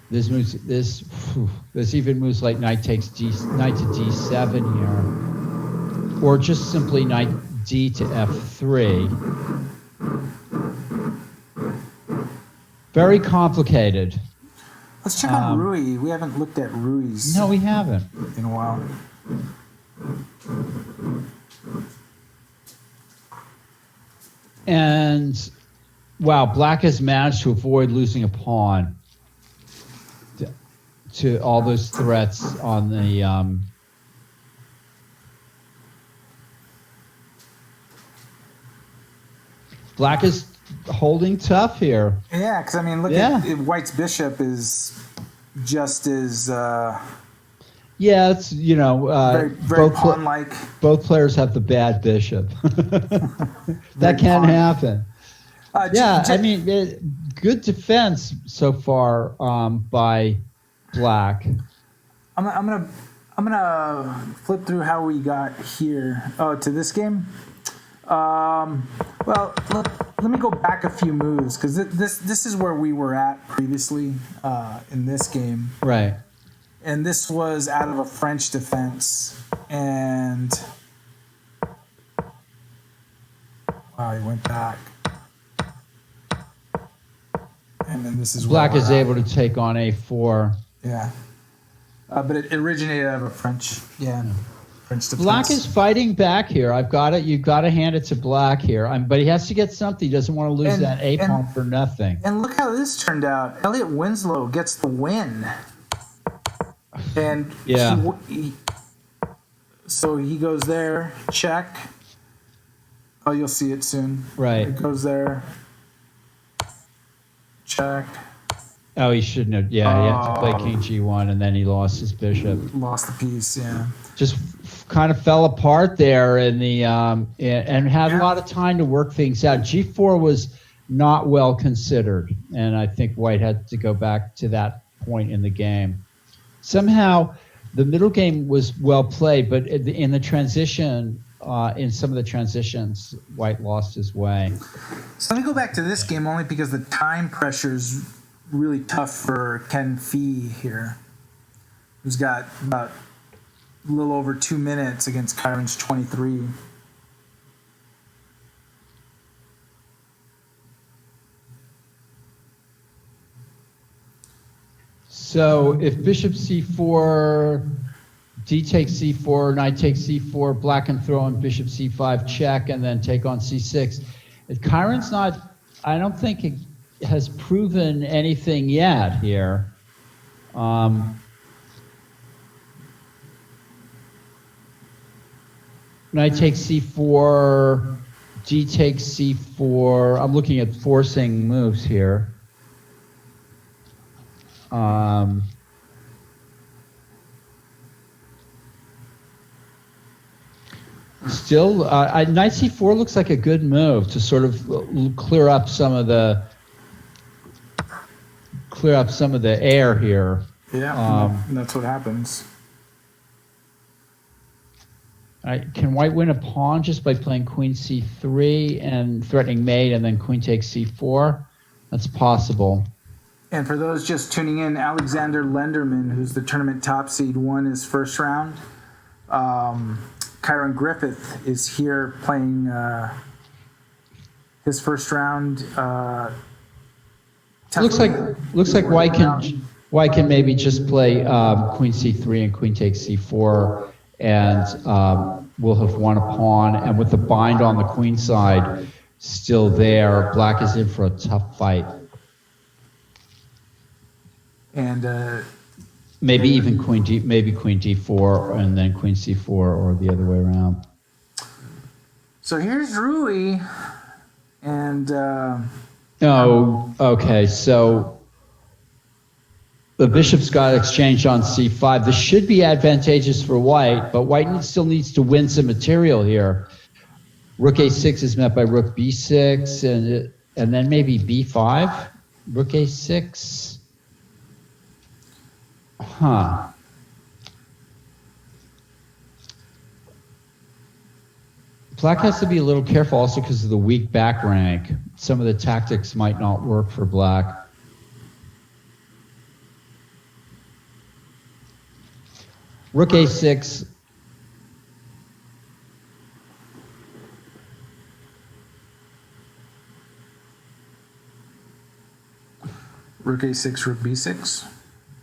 This even moves like knight to d7 here, or just simply knight d to f3. Very complicated. Let's check on Rui. We haven't looked at Rui's. No, we haven't in a while. And wow, black has managed to avoid losing a pawn to all those threats on the black is holding tough here. Yeah, because I mean, look at white's bishop is just as yeah, it's very pawn-like. Both players have the bad bishop. That can happen. I mean, good defense so far by black. I'm gonna flip through how we got here. Oh, to this game. Well, let me go back a few moves because this is where we were at previously in this game. Right. And this was out of a French defense, and wow, he went back. And then this is black is able to take on a4. Yeah, but it originated out of a French defense. Black is fighting back here. I've got it. You've got to hand it to black here. But he has to get something. He doesn't want to lose that a pawn for nothing. And look how this turned out. Elliot Winslow gets the win. And so he goes there, check. Oh, you'll see it soon. Right. It goes there, check. Oh, he shouldn't have. Yeah, he had to play king g1, and then he lost his bishop. Lost the piece, yeah. Just kind of fell apart there in the and had a lot of time to work things out. G4 was not well considered, and I think white had to go back to that point in the game. Somehow, the middle game was well played, but in the transition, in some of the transitions, white lost his way. So let me go back to this game only because the time pressure's really tough for Ken Fee here, who's got about a little over 2 minutes against Kyron's 23. So if bishop c4, d takes c4, knight takes c4, black can throw in bishop c5 check and then take on c6. Kyron's not, I don't think it has proven anything yet here. Knight takes c4, d takes c4. I'm looking at forcing moves here. Still, knight c4 looks like a good move to sort of clear up some of the air here. Yeah, that's what happens. Can white win a pawn just by playing queen c3 and threatening mate, and then queen takes c4? That's possible. And for those just tuning in, Alexander Lenderman, who's the tournament top seed, won his first round. Kyron Griffith is here playing his first round. Looks like white can maybe just play queen c3 and queen takes c4, and we'll have won a pawn. And with the bind on the queen side still there, black is in for a tough fight. And maybe even queen d4 and then queen c4, or the other way around. So here's Rui, and okay. So the bishop's got exchanged on c5. This should be advantageous for white, but white still needs to win some material here. Rook a6 is met by rook b6, and then maybe b5. Rook a6. Huh. Black has to be a little careful also because of the weak back rank. Some of the tactics might not work for black. Rook a6. Rook a6, rook b6.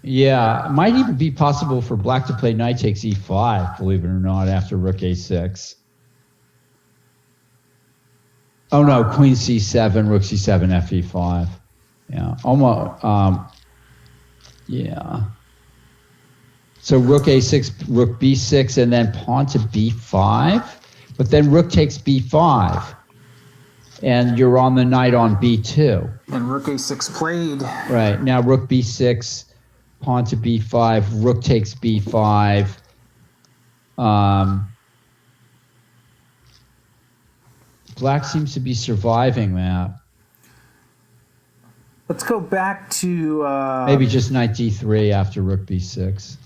Yeah, it might even be possible for black to play knight takes e5, believe it or not, after rook a6. Oh no, queen c7, rook c7, fe5. Yeah, almost. Yeah. So rook a6, rook b6, and then pawn to b5. But then rook takes b5. And you're on the knight on b2. And rook a6 played. Right, now rook b6. Pawn to b5, rook takes b5. Black seems to be surviving that. Let's go back to maybe just knight d3 after rook b6.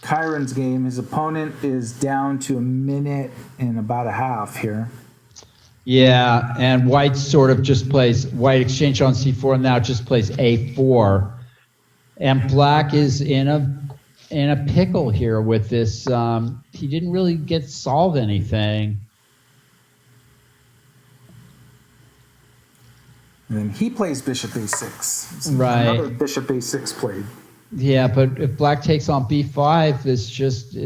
Kyron's game. His opponent is down to a minute and about a half here. Yeah, and white sort of just plays, white exchange on c4 and now just plays a4. And black is in a pickle here with this. He didn't really solve anything. And then he plays bishop a6. Right. Another bishop a6 played. Yeah, but if black takes on b5, it's just,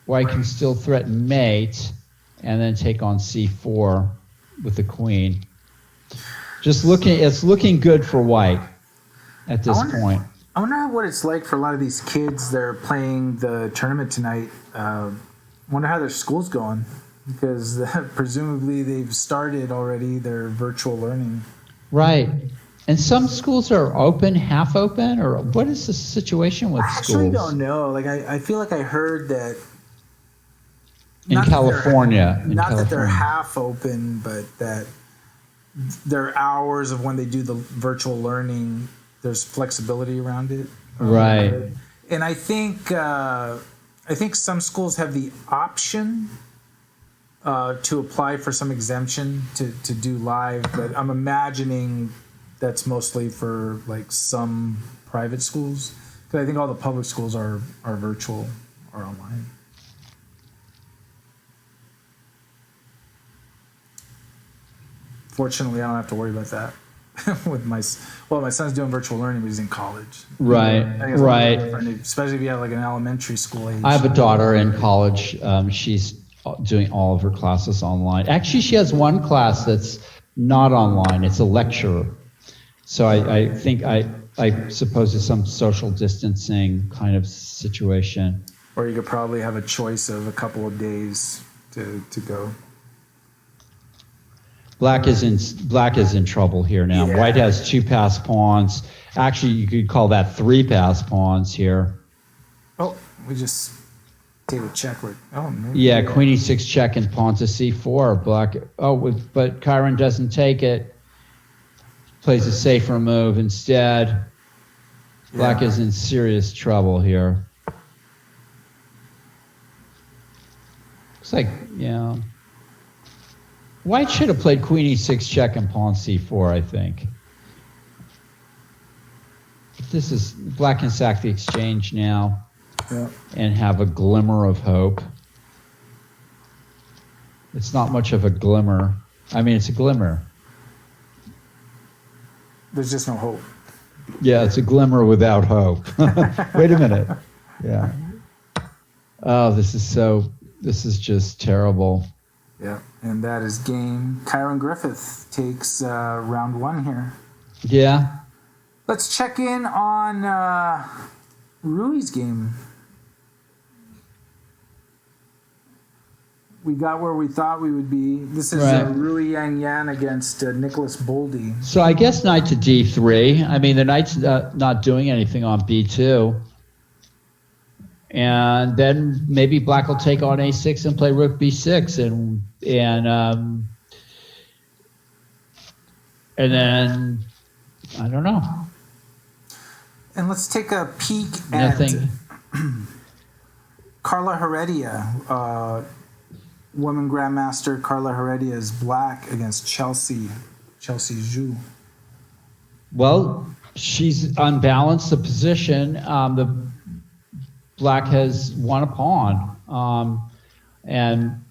white can still threaten mate and then take on c4 with the queen. It's looking good for white at this point. I wonder what it's like for a lot of these kids that are playing the tournament tonight. Wonder how their school's going, because presumably they've started already their virtual learning. Right. And some schools are open, half open, or what is the situation with schools? I actually don't know. Like I feel like I heard that In California. Not that they're half open, but that their hours of when they do the virtual learning, there's flexibility around it. Right. And I think some schools have the option to apply for some exemption to do live, but I'm imagining that's mostly for like some private schools, because I think all the public schools are virtual or online. Fortunately, I don't have to worry about that with my son's doing virtual learning, but he's in college. Right, right. Especially if you have like an elementary school age. I have a daughter in college. She's doing all of her classes online. Actually, she has one class that's not online. It's a lecture. So I think I suppose it's some social distancing kind of situation. Or you could probably have a choice of a couple of days to go. Black is in trouble here now. Yeah. White has 2 passed pawns. Actually, you could call that 3 passed pawns here. Oh, we just take a check. Maybe. Yeah, queen e6 check and pawn to c4. Black. But Chiron doesn't take it. Plays a safer move instead. Black is in serious trouble here. Looks like, yeah. White should have played queen e6 check and pawn c4, I think. This is, black can sack the exchange now and have a glimmer of hope. It's not much of a glimmer. I mean, it's a glimmer. There's just no hope. Yeah, it's a glimmer without hope. Wait a minute. Yeah. Oh, this is just terrible. Yeah, and that is game. Chiron Griffith takes round 1 here. Yeah. Let's check in on Rui's game. We got where we thought we would be. This is Rui Yang Yan against Nicholas Boldy. So I guess knight to d3. I mean, the knight's not doing anything on b2. And then maybe black will take on a6 and play rook b6, and then I don't know. And let's take a peek Nothing. at Carla Heredia, women grandmaster Carla Heredia is black against Chelsea Zhu. Well, she's unbalanced the position. The black has won a pawn, and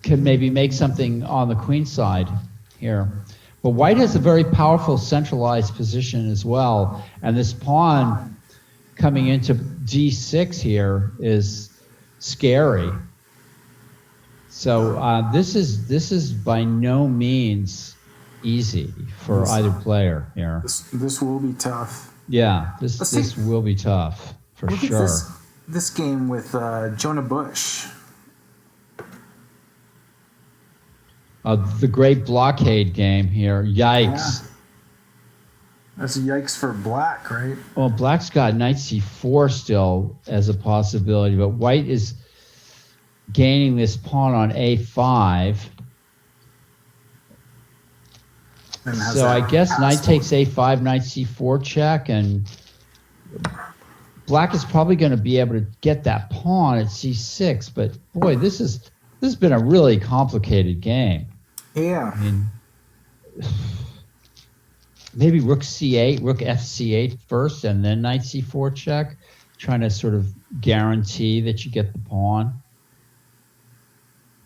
can maybe make something on the queen side here. But white has a very powerful centralized position as well, and this pawn coming into d6 here is scary. So this is by no means easy for either player here. This will be tough. Yeah, this will be tough for sure. Look at this game with Jonah Bush. The great blockade game here. Yikes. Yeah. That's a yikes for black, right? Well, black's got knight c4 still as a possibility, but white is gaining this pawn on a5. So I guess knight takes a5, knight c4 check, and black is probably going to be able to get that pawn at c6. But boy, this has been a really complicated game. Yeah. I mean, maybe rook c8, rook fc8 first, and then knight c4 check, trying to sort of guarantee that you get the pawn.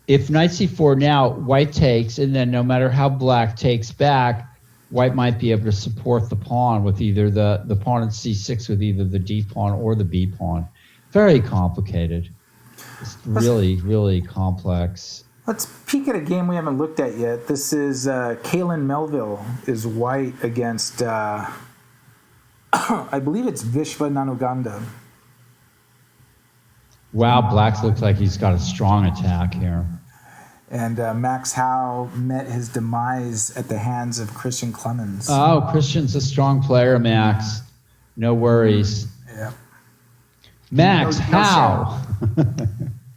If knight c4 now, white takes, and then no matter how black takes back, white might be able to support the pawn with either the pawn at c6 with either the d pawn or the b pawn. Very complicated. It's really, really complex. Let's peek at a game we haven't looked at yet. This is Kaylin Melville is white against, I believe it's Vishva Nanuganda. Wow, black looks like he's got a strong attack here. And Max Howe met his demise at the hands of Christian Clemens. Oh, Christian's a strong player, Max. No worries. Yeah. Max Howe.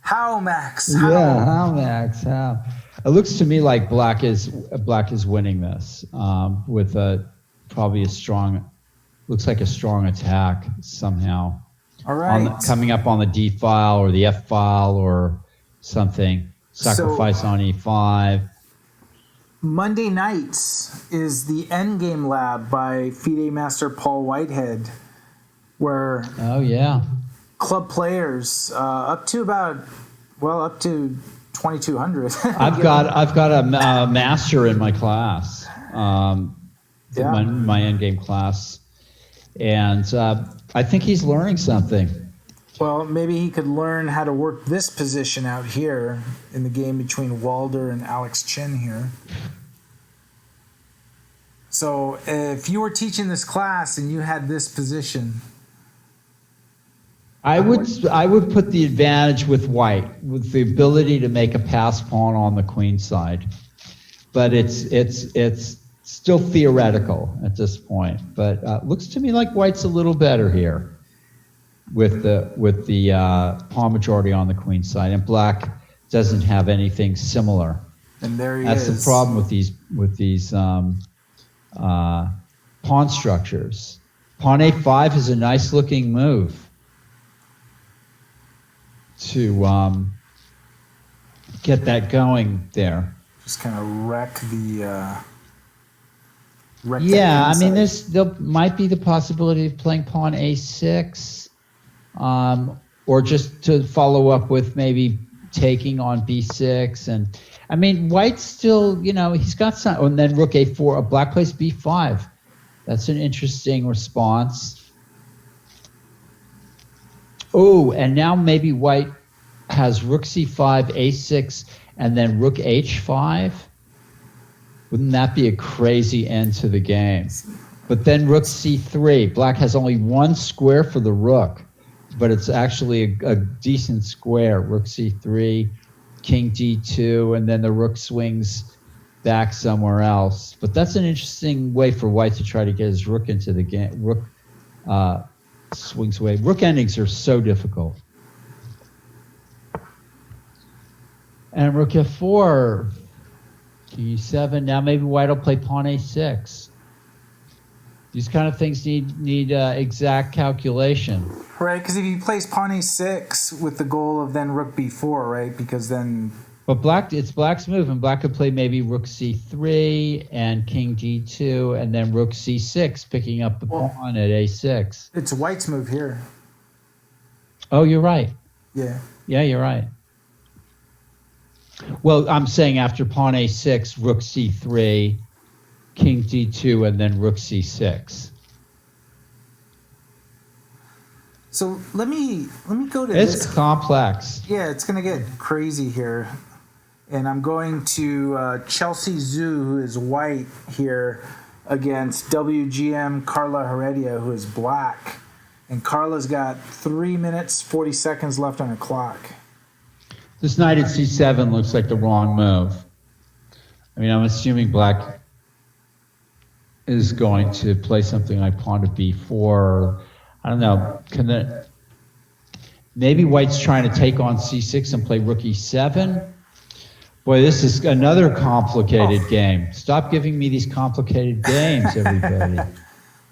How, Max? How? Yeah, how, Max? How? It looks to me like black is winning this with probably a strong. Looks like a strong attack somehow. All right. Coming up on the D file or the F file or something. Sacrifice on E5. Monday nights is the Endgame Lab by FIDE Master Paul Whitehead, where club players up to 2,200. I've got a master in my class, my Endgame class, and I think he's learning something. Well, maybe he could learn how to work this position out here in the game between Walder and Alex Chin here. So if you were teaching this class and you had this position, I would put the advantage with white, with the ability to make a pass pawn on the queen side, but it's still theoretical at this point. But looks to me like white's a little better here with the pawn majority on the queen side, and black doesn't have anything similar. And there he is. That's the problem with these pawn structures. Pawn A5 is a nice looking move to get that going there. Just kind of wreck the. I mean, there might be the possibility of playing pawn A6, or just to follow up with maybe taking on B6, and I mean, white's still, he's got some, and then rook A4, a black plays B5. That's an interesting response. Oh, and now maybe white has rook C5, A6, and then rook H5. Wouldn't that be a crazy end to the game? But then rook C3. Black has only one square for the rook, but it's actually a decent square. Rook C3, king D2, and then the rook swings back somewhere else. But that's an interesting way for white to try to get his rook into the game. Rook swings away. Rook endings are so difficult. And rook F4, king E7. Now maybe white will play pawn A6. These kind of things need exact calculation. Right, because if he plays pawn A6 with the goal of then rook B4, right? Because then. But it's black's move, and black could play maybe rook C3 and king D2, and then rook C6, picking up the pawn at A6. It's white's move here. Oh, you're right. Yeah. Yeah, you're right. Well, I'm saying after pawn A6, rook C3, king D2, and then rook C6. So let me go to this. It's complex. Yeah, it's gonna get crazy here, and I'm going to Chelsea Zhu, who is white here, against WGM Carla Heredia, who is black, and Carla's got 3 minutes 40 seconds left on her clock. This knight at C7 looks like the wrong move. I mean, I'm assuming black is going to play something like pawn to B4. I don't know. Maybe white's trying to take on C6 and play rook E7. Boy, this is another complicated game. Stop giving me these complicated games, everybody.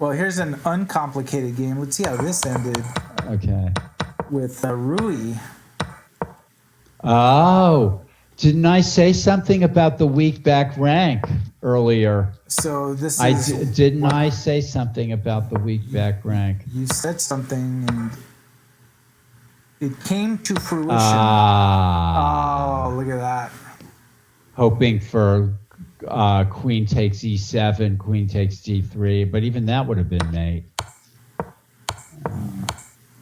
Well, here's an uncomplicated game. Let's see how this ended. Okay. With Rui. Oh, didn't I say something about the weak back rank earlier? So this is... Didn't I say something about the weak back rank? You said something and it came to fruition. Ah. Oh, look at that. Hoping for queen takes E7, queen takes D3, but even that would have been mate.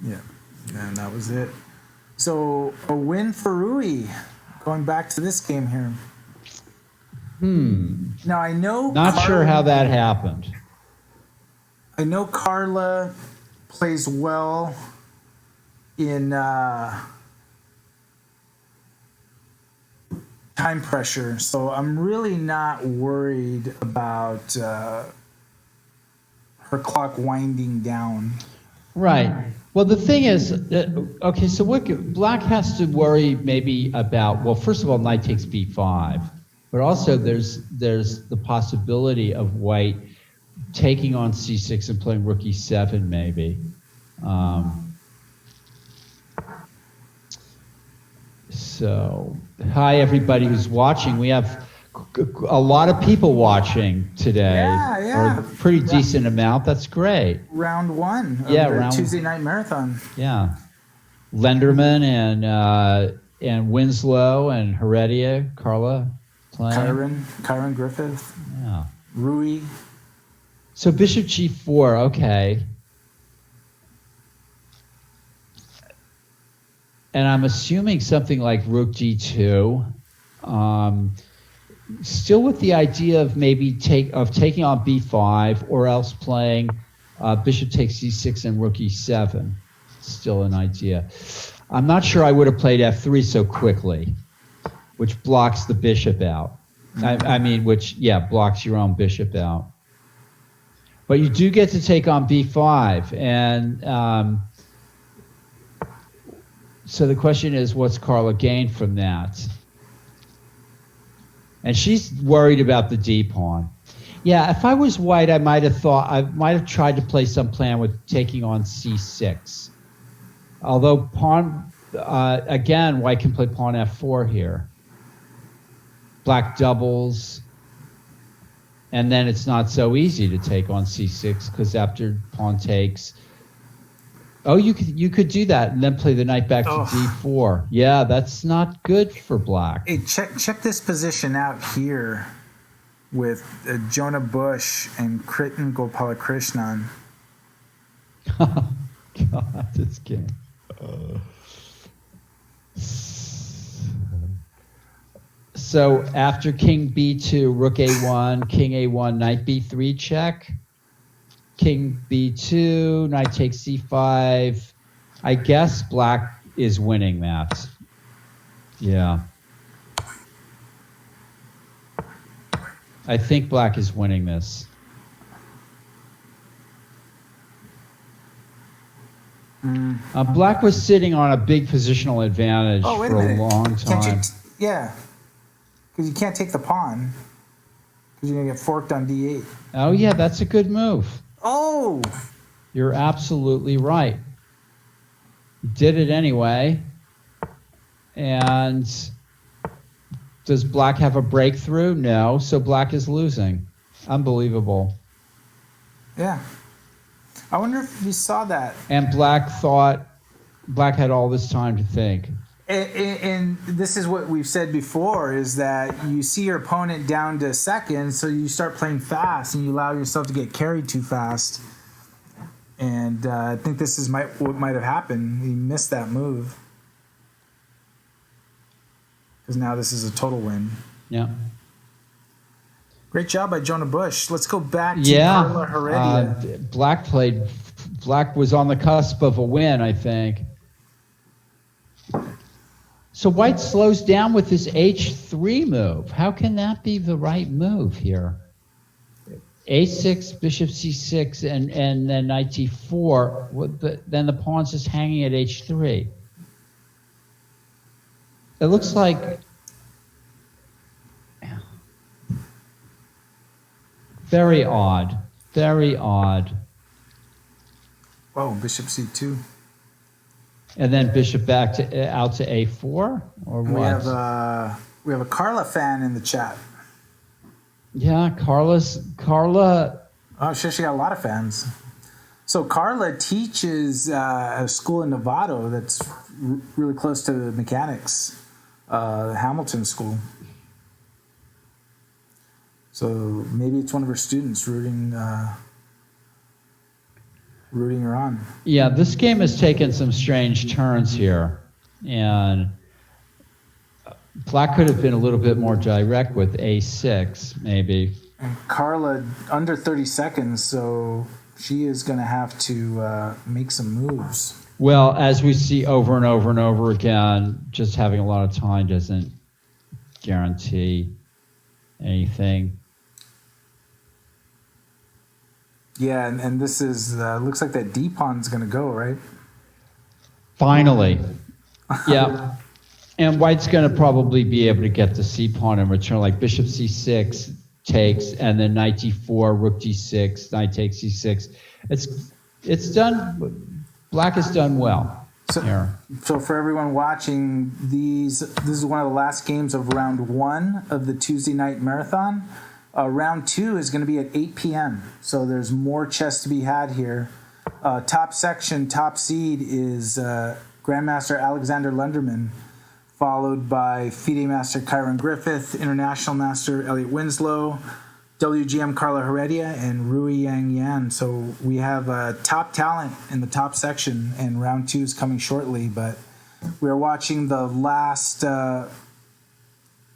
Yeah, and that was it. So a win for Rui. Going back to this game here. Now I know. Not sure how that happened. I know Carla plays well in time pressure, so I'm really not worried about her clock winding down. Right. Well, the thing is, okay, so what black has to worry maybe about, well, first of all, knight takes b5, but also there's the possibility of white taking on c6 and playing rook e7 maybe. So, hi everybody who's watching. We have a lot of people watching today. Yeah. Or a pretty decent amount. That's great. Round one of Yeah, the Tuesday night marathon. Yeah. Lenderman and Winslow and Heredia, Carla playing. Kyron Griffith. Yeah. Rui. So bishop g4, okay. And I'm assuming something like rook g2. Still with the idea of maybe taking on b5 or else playing bishop takes c6 and rook e7. Still an idea. I'm not sure I would have played f3 so quickly, which blocks the bishop out. I mean, blocks your own bishop out. But you do get to take on b5, and so the question is, what's Carla gained from that? And she's worried about the d pawn. Yeah, if I was white, I might have tried to play some plan with taking on c6. Although pawn, again, white can play pawn f4 here. Black doubles, and then it's not so easy to take on c6 because after pawn takes. Oh, you could do that and then play the knight back to d4. Yeah, that's not good for black. Hey, check this position out here with Jonah Bush and Kritin Gopalakrishnan. God, this game. So after king b2, rook a1, king a1, knight b3 check. King b2, knight takes c5. I guess black is winning that. Yeah. I think black is winning this. Black was sitting on a big positional advantage for a long time. Because you can't take the pawn. Because you're going to get forked on d8. Oh, yeah, that's a good move. Oh! You're absolutely right. You did it anyway. And does black have a breakthrough? No, so black is losing. Unbelievable. Yeah. I wonder if you saw that. And black had all this time to think. And this is what we've said before, is that you see your opponent down to second, so you start playing fast and you allow yourself to get carried too fast. And I think this is what might have happened. He missed that move. Because now this is a total win. Yeah. Great job by Jonah Bush. Let's go back to Carla Heredia. Black was on the cusp of a win, I think. So white slows down with this h3 move. How can that be the right move here? a6, bishop c6, and then knight d4. Then the pawn's just hanging at h3. It looks like very odd. Very odd. Whoa, bishop c2. And then bishop out to a4, or what? We have a Carla fan in the chat. Yeah, Carla. Oh, she got a lot of fans. So Carla teaches a school in Novato that's really close to the mechanics, Hamilton School. So maybe it's one of her students rooting her on. Yeah, this game has taken some strange turns here, and black could have been a little bit more direct with a6, maybe. And Carla under 30 seconds, so she is going to have to make some moves. Well, as we see over and over and over again, just having a lot of time doesn't guarantee anything. Yeah, and this is looks like that D pawn's going to go, right? Finally. Yeah. And white's going to probably be able to get the c pawn in return, like bishop c6 takes, and then knight d4, rook d6, knight takes c6. It's done. Black has done well here. So for everyone watching, this is one of the last games of round 1 of the Tuesday night marathon. Round 2 is going to be at 8 p.m. So there's more chess to be had here. Top section, top seed is Grandmaster Alexander Lunderman, followed by FIDE Master Kyron Griffith, International Master Elliot Winslow, WGM Carla Heredia, and Rui Yang Yan. So we have top talent in the top section, and round 2 is coming shortly. But we're watching the last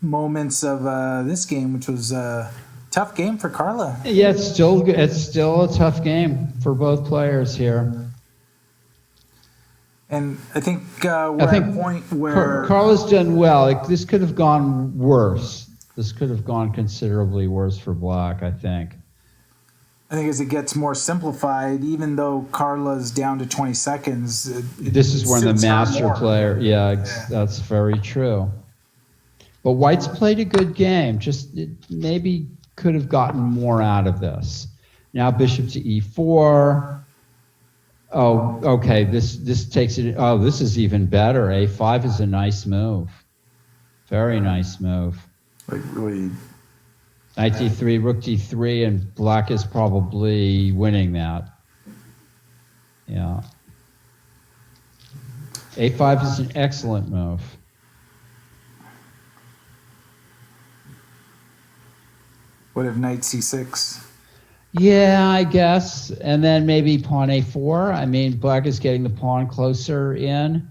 moments of this game, which was a tough game for Carla. Yeah, it's still a tough game for both players here. And I think we're at a point where Carla's done well. This could have gone worse. This could have gone considerably worse for Black, I think. I think as it gets more simplified, even though Carla's down to 20 seconds, this is when the master player. Yeah, that's very true. But White's played a good game. Just maybe could have gotten more out of this. Now bishop to e4. Oh, okay. This takes it. Oh, this is even better. A5 is a nice move. Very nice move. Like really. Knight d3, rook d3, and Black is probably winning that. Yeah. A5 is an excellent move. What if knight c6? Yeah, I guess. And then maybe pawn a4. I mean, Black is getting the pawn closer in.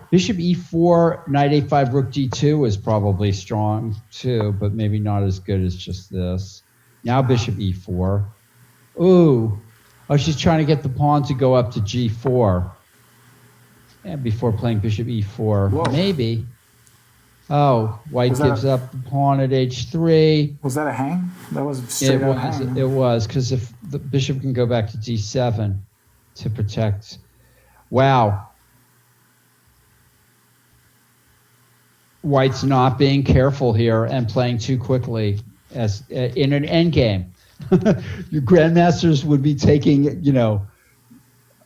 Bishop e4, knight a5, rook d2 is probably strong too, but maybe not as good as just this. Now bishop e4. Ooh. Oh, she's trying to get the pawn to go up to g4. And before playing bishop e4. Whoa. Maybe. Oh, White gives up the pawn at h3. Was that a hang? That was straight up hang. It was, because if the bishop can go back to d7 to protect. Wow. White's not being careful here and playing too quickly as in an endgame. Your grandmasters would be taking,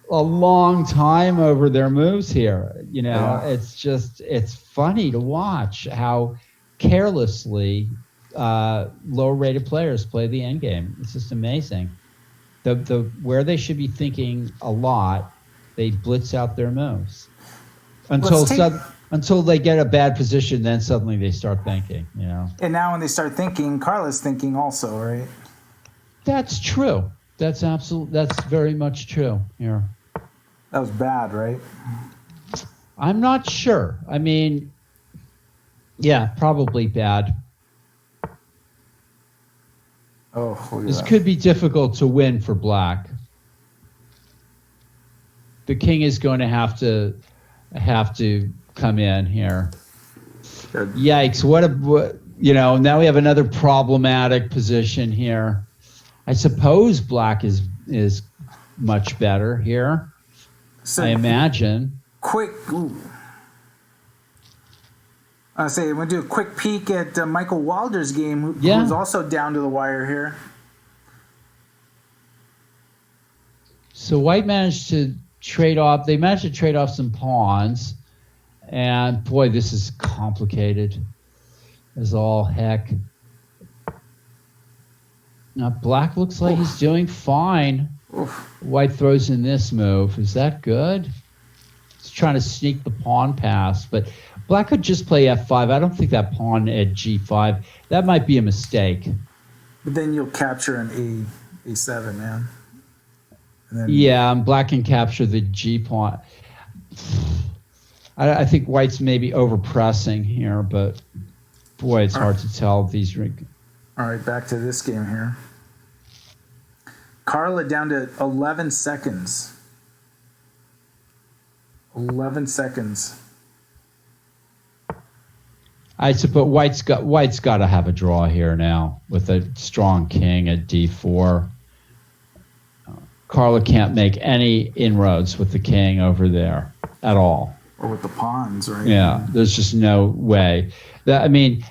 a long time over their moves here. It's funny to watch how carelessly lower rated players play the endgame. It's just amazing. Where they should be thinking a lot, they blitz out their moves until they get a bad position. Then suddenly they start thinking. And now when they start thinking, Carla's thinking also, right? That's true. That's very much true here. That was bad, right? I'm not sure. I mean, yeah, probably bad. Oh, look at this that. Could be difficult to win for Black. The king is going to have to come in here. Good. Yikes! Now we have another problematic position here. I suppose Black is much better here. So I imagine. Quick. I say, we'll do a quick peek at Michael Wilder's game, who's also down to the wire here. So White managed to trade off. They managed to trade off some pawns, and boy, this is complicated as all heck. Now Black looks like he's doing fine. Oof. White throws in this move. Is that good? He's trying to sneak the pawn pass, but Black could just play f5. I don't think that pawn at g5. That might be a mistake. But then you'll capture an a7, man. And then And Black can capture the g pawn. I think White's maybe over-pressing here, but boy, it's hard to tell these. All right, back to this game here. Carla down to 11 seconds. 11 seconds. I suppose White's got to have a draw here now with a strong king at d4. Carla can't make any inroads with the king over there. at all. Or with the pawns, right? Yeah, there's just no way. I mean,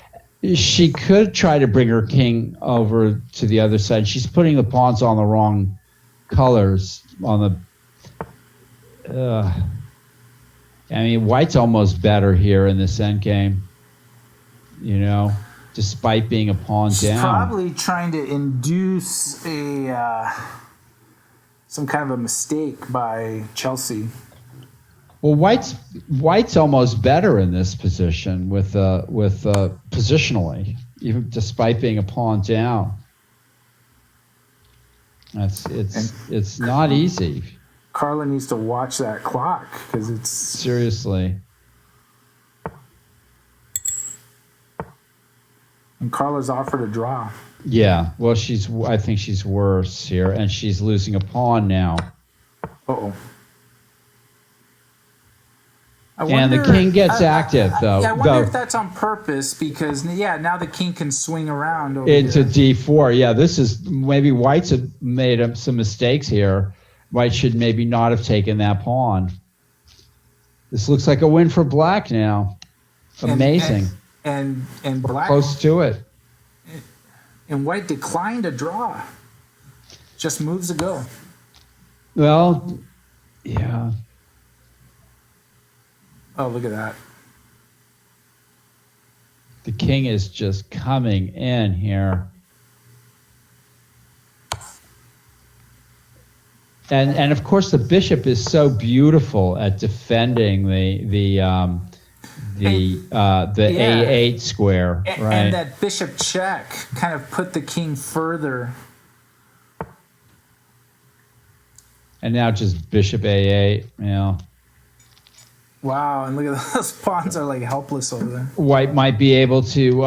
she could try to bring her king over to the other side. She's putting the pawns on the wrong colors on the. I mean, white's almost better here in this endgame. You know, despite being a pawn She's down. probably trying to induce a some kind of a mistake by Chelsea. Well, white's almost better in this position with positionally, even despite being a pawn down. It's not easy. Carla needs to watch that clock because it's seriously. And Carla's offered a draw. Yeah, well, I think she's worse here, and she's losing a pawn now. Uh-oh. And the king gets active, though. Yeah, I wonder if that's on purpose because, now the king can swing around over into here. d4. Yeah, this is maybe White's have made some mistakes here. White should maybe not have taken that pawn. This looks like a win for Black now. Amazing. And Black close to it. And White declined a draw. Just moves to go. Well, yeah. Oh, look at that. The king is just coming in here. And of course the bishop is so beautiful at defending the A8 square, right? And that bishop check kind of put the king further. And now just bishop A8, Wow, and look at those pawns are like helpless over there. White might be able to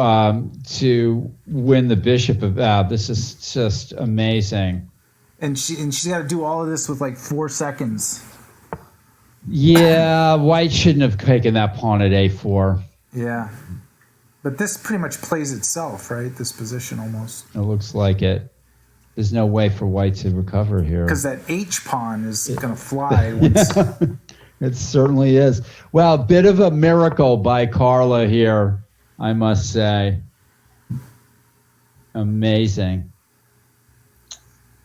win the bishop. This is just amazing. And she's got to do all of this with like 4 seconds. Yeah, White shouldn't have taken that pawn at A4. Yeah, but this pretty much plays itself, right? This position almost. It looks like it. There's no way for White to recover here. Because that H pawn is going to fly. Once. It certainly is. Well, a bit of a miracle by Carla here, I must say. Amazing.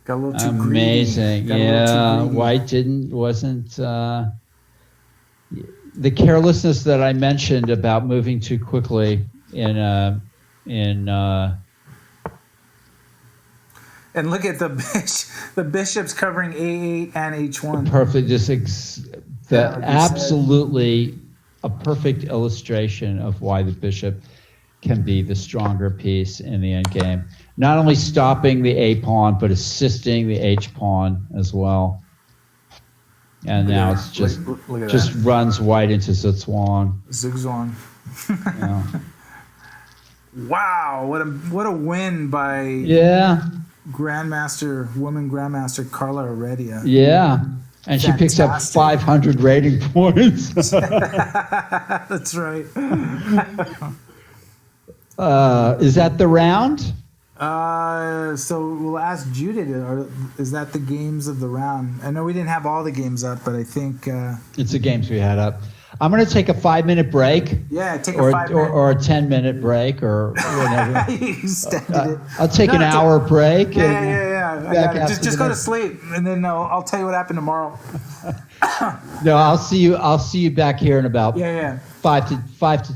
Got a little too amazing. greedy. Yeah, White wasn't the carelessness that I mentioned about moving too quickly in and look at the bishop's covering A8 and H1. Perfect, absolutely a perfect illustration of why the bishop can be the stronger piece in the endgame. Not only stopping the A pawn, but assisting the H pawn as well. And now it's just runs White into Zugzwang. Zugzwang. Wow, what a win by woman Grandmaster Carla Heredia. Yeah. And she picks up 500 rating points. That's right. Is that the round? So we'll ask Judith, is that the games of the round? I know we didn't have all the games up, but I think... it's the games we had up. I'm going to take a 5-minute break. Yeah, take a 5-minute... Or a 10-minute break or whatever. You extended it. I'll take an hour break. Yeah. I got it. Just go to sleep, and then I'll tell you what happened tomorrow. No, I'll see you back here in about 5 to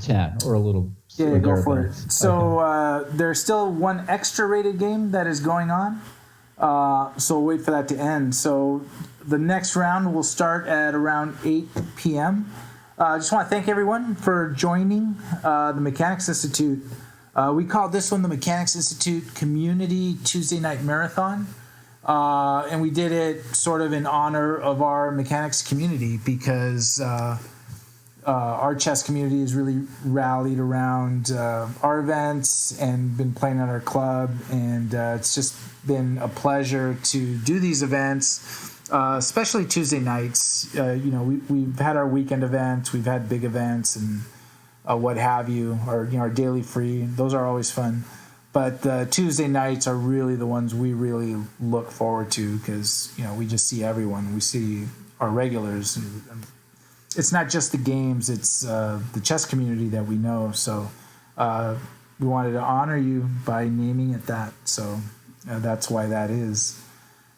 10 or a little... Yeah, go for it. So there's still one extra rated game that is going on. So we'll wait for that to end. So the next round will start at around 8 p.m. I just want to thank everyone for joining the Mechanics Institute. We called this one the Mechanics Institute Community Tuesday Night Marathon. And we did it sort of in honor of our mechanics community because... our chess community has really rallied around our events and been playing at our club, and it's just been a pleasure to do these events, especially Tuesday nights. We've had our weekend events, we've had big events, and what have you, or our daily free. Those are always fun, but Tuesday nights are really the ones we really look forward to because we just see everyone. We see our regulars. And it's not just the games; it's the chess community that we know. So we wanted to honor you by naming it that. So that's why that is.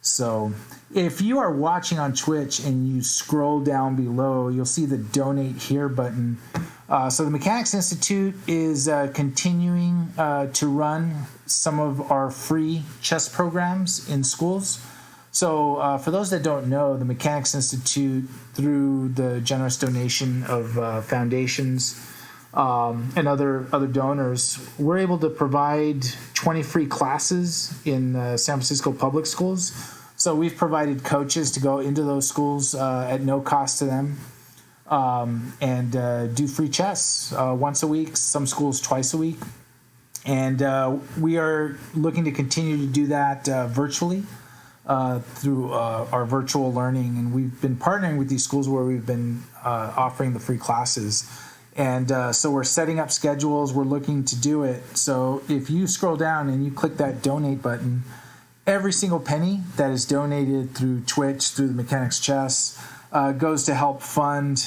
So if you are watching on Twitch and you scroll down below, you'll see the Donate Here button. So the Mechanics Institute is continuing to run some of our free chess programs in schools. So for those that don't know, the Mechanics Institute, through the generous donation of foundations and other donors, we're able to provide 20 free classes in San Francisco public schools. So we've provided coaches to go into those schools at no cost to them and do free chess once a week, some schools twice a week. And we are looking to continue to do that virtually through our virtual learning. And we've been partnering with these schools where we've been offering the free classes. And so we're setting up schedules. We're looking to do it. So if you scroll down and you click that donate button, every single penny that is donated through Twitch, through the Mechanics Chess, goes to help fund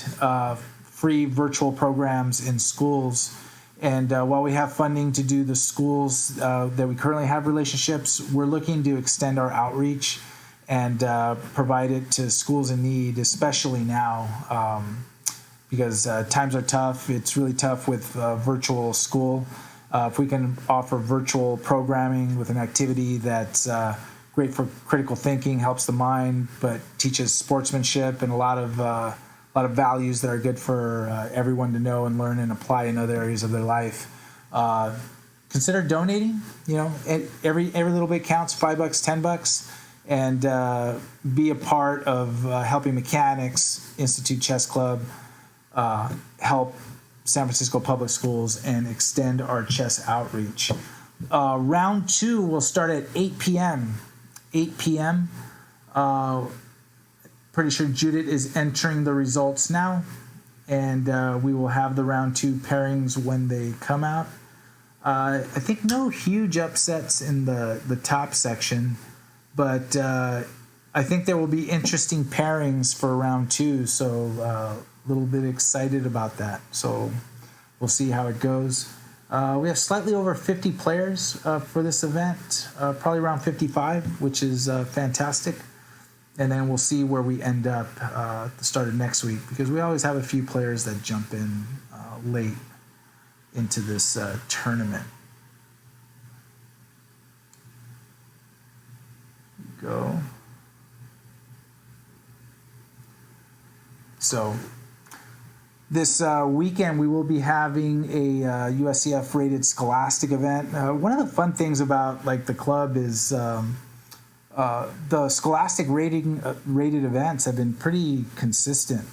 free virtual programs in schools. And while we have funding to do the schools that we currently have relationships, we're looking to extend our outreach and provide it to schools in need, especially now, because times are tough. It's really tough with virtual school. If we can offer virtual programming with an activity that's great for critical thinking, helps the mind, but teaches sportsmanship and a lot of values that are good for everyone to know and learn and apply in other areas of their life. Consider donating. You know, every little bit counts. $5, $10, and be a part of helping Mechanics Institute Chess Club help San Francisco Public Schools and extend our chess outreach. Round 2 will start at 8 p.m. 8 p.m. Pretty sure Judith is entering the results now, and we will have the round 2 pairings when they come out. I think no huge upsets in the top section, but I think there will be interesting pairings for round 2, so a little bit excited about that. So we'll see how it goes. We have slightly over 50 players for this event, probably around 55, which is fantastic. And then we'll see where we end up at the start of next week, because we always have a few players that jump in late into this tournament. Go. So this weekend we will be having a USCF rated Scholastic event. One of the fun things about like the club is the Scholastic rated events have been pretty consistent.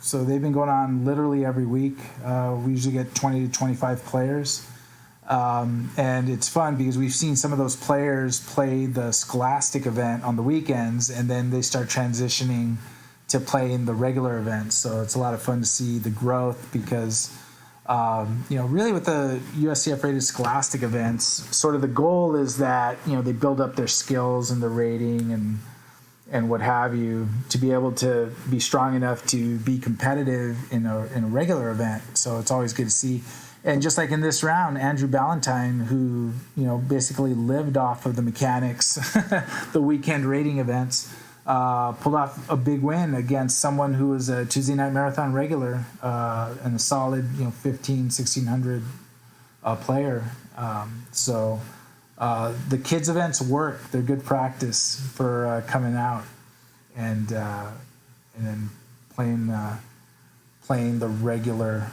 So they've been going on literally every week. We usually get 20 to 25 players. And it's fun because we've seen some of those players play the Scholastic event on the weekends, and then they start transitioning to play in the regular events. So it's a lot of fun to see the growth because, really with the USCF rated Scholastic events, sort of the goal is that, they build up their skills and the rating and what have you to be able to be strong enough to be competitive in a regular event. So it's always good to see. And just like in this round, Andrew Ballantyne, who, basically lived off of the Mechanics, the weekend rating events, pulled off a big win against someone who was a Tuesday night marathon regular and a solid, 1600 player. So the kids events work. They're good practice for coming out and then playing the regular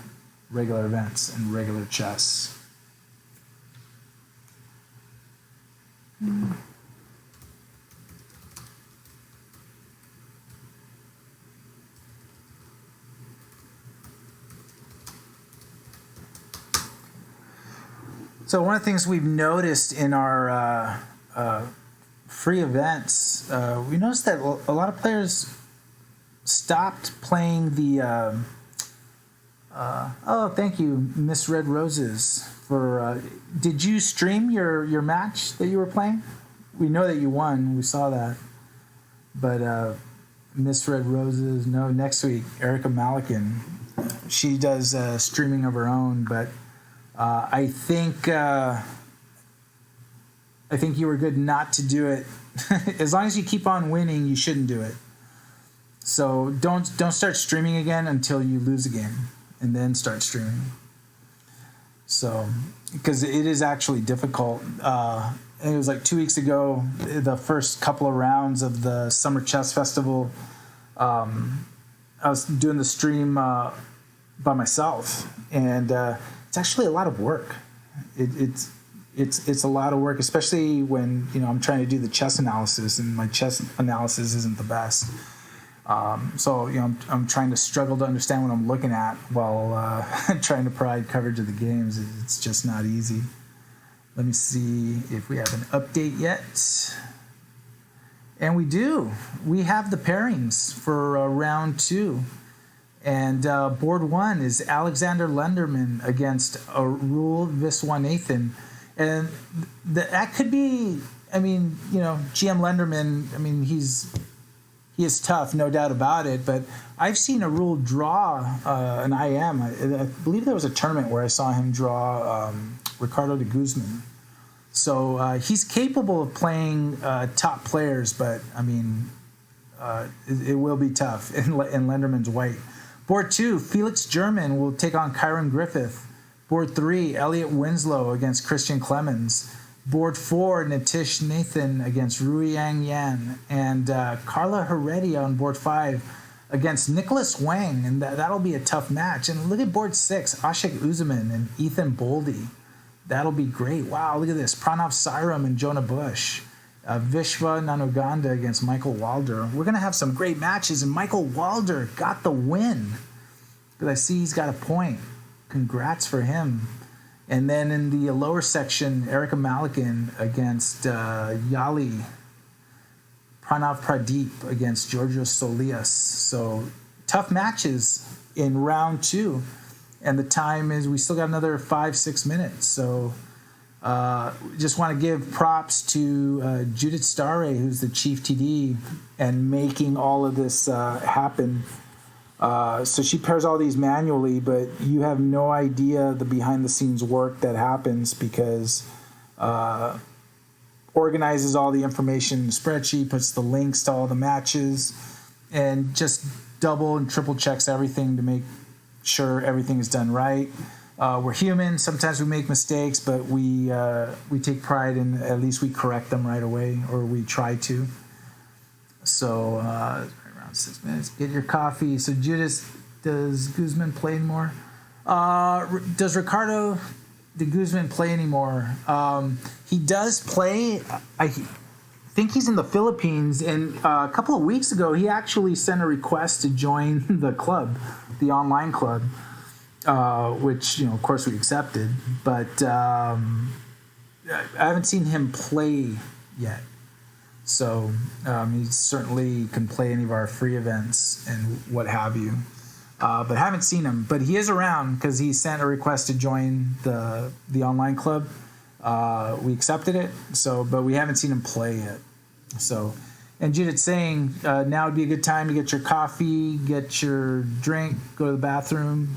events and regular chess. So one of the things we've noticed in our free events, we noticed that a lot of players stopped playing the thank you, Miss Red Roses. Did you stream your match that you were playing? We know that you won. We saw that. But Misread Roses. No, next week, Erica Malikan. She does streaming of her own, but I think you were good not to do it. As long as you keep on winning, you shouldn't do it. So don't start streaming again until you lose a game, and then start streaming. So, because it is actually difficult. It was like 2 weeks ago, the first couple of rounds of the Summer Chess Festival. I was doing the stream by myself, and it's actually a lot of work. It's a lot of work, especially when I'm trying to do the chess analysis, and my chess analysis isn't the best. So I'm trying to struggle to understand what I'm looking at while trying to provide coverage of the games. It's just not easy. Let me see if we have an update yet. And we do. We have the pairings for round 2. And board 1 is Alexander Lenderman against Arul Viswanathan. And that could be, GM Lenderman, he is tough, no doubt about it. But I've seen Arul draw an IM. I believe there was a tournament where I saw him draw Ricardo de Guzman. So he's capable of playing top players, but it will be tough in Lenderman's white. Board 2, Felix German will take on Kyron Griffith. Board 3, Elliot Winslow against Christian Clemens. Board 4, Nitish Nathan against Ruiyang Yan. And Carla Heredia on board 5 against Nicholas Wang. And that'll be a tough match. And look at board 6, Ashik Uzaman and Ethan Boldy. That'll be great. Wow, look at this. Pranav Sairam and Jonah Bush. Vishwa Nanuganda against Michael Walder. We're going to have some great matches, and Michael Walder got the win. Because I see he's got a point. Congrats for him. And then in the lower section, Erica Malikan against Yali. Pranav Pradeep against Georgios Solias. So tough matches in round 2. And the time is, we still got another 5-6 minutes. So just want to give props to Judith Starre, who's the chief TD, and making all of this happen. So she pairs all these manually, but you have no idea the behind-the-scenes work that happens, because organizes all the information in the spreadsheet, puts the links to all the matches, and just double and triple checks everything to make sure everything is done right. We're human. Sometimes we make mistakes, but we take pride in at least we correct them right away, or we try to. So around 6 minutes. Get your coffee. So Judas, does Guzman play anymore? Does Ricardo de Guzman play anymore? He does play. I think he's in the Philippines, and a couple of weeks ago he actually sent a request to join the club, the online club, which of course we accepted, but I haven't seen him play yet. So he certainly can play any of our free events and what have you, but haven't seen him. But he is around because he sent a request to join the online club. We accepted it, but we haven't seen him play yet. So, and Judith's saying now would be a good time to get your coffee, get your drink, go to the bathroom,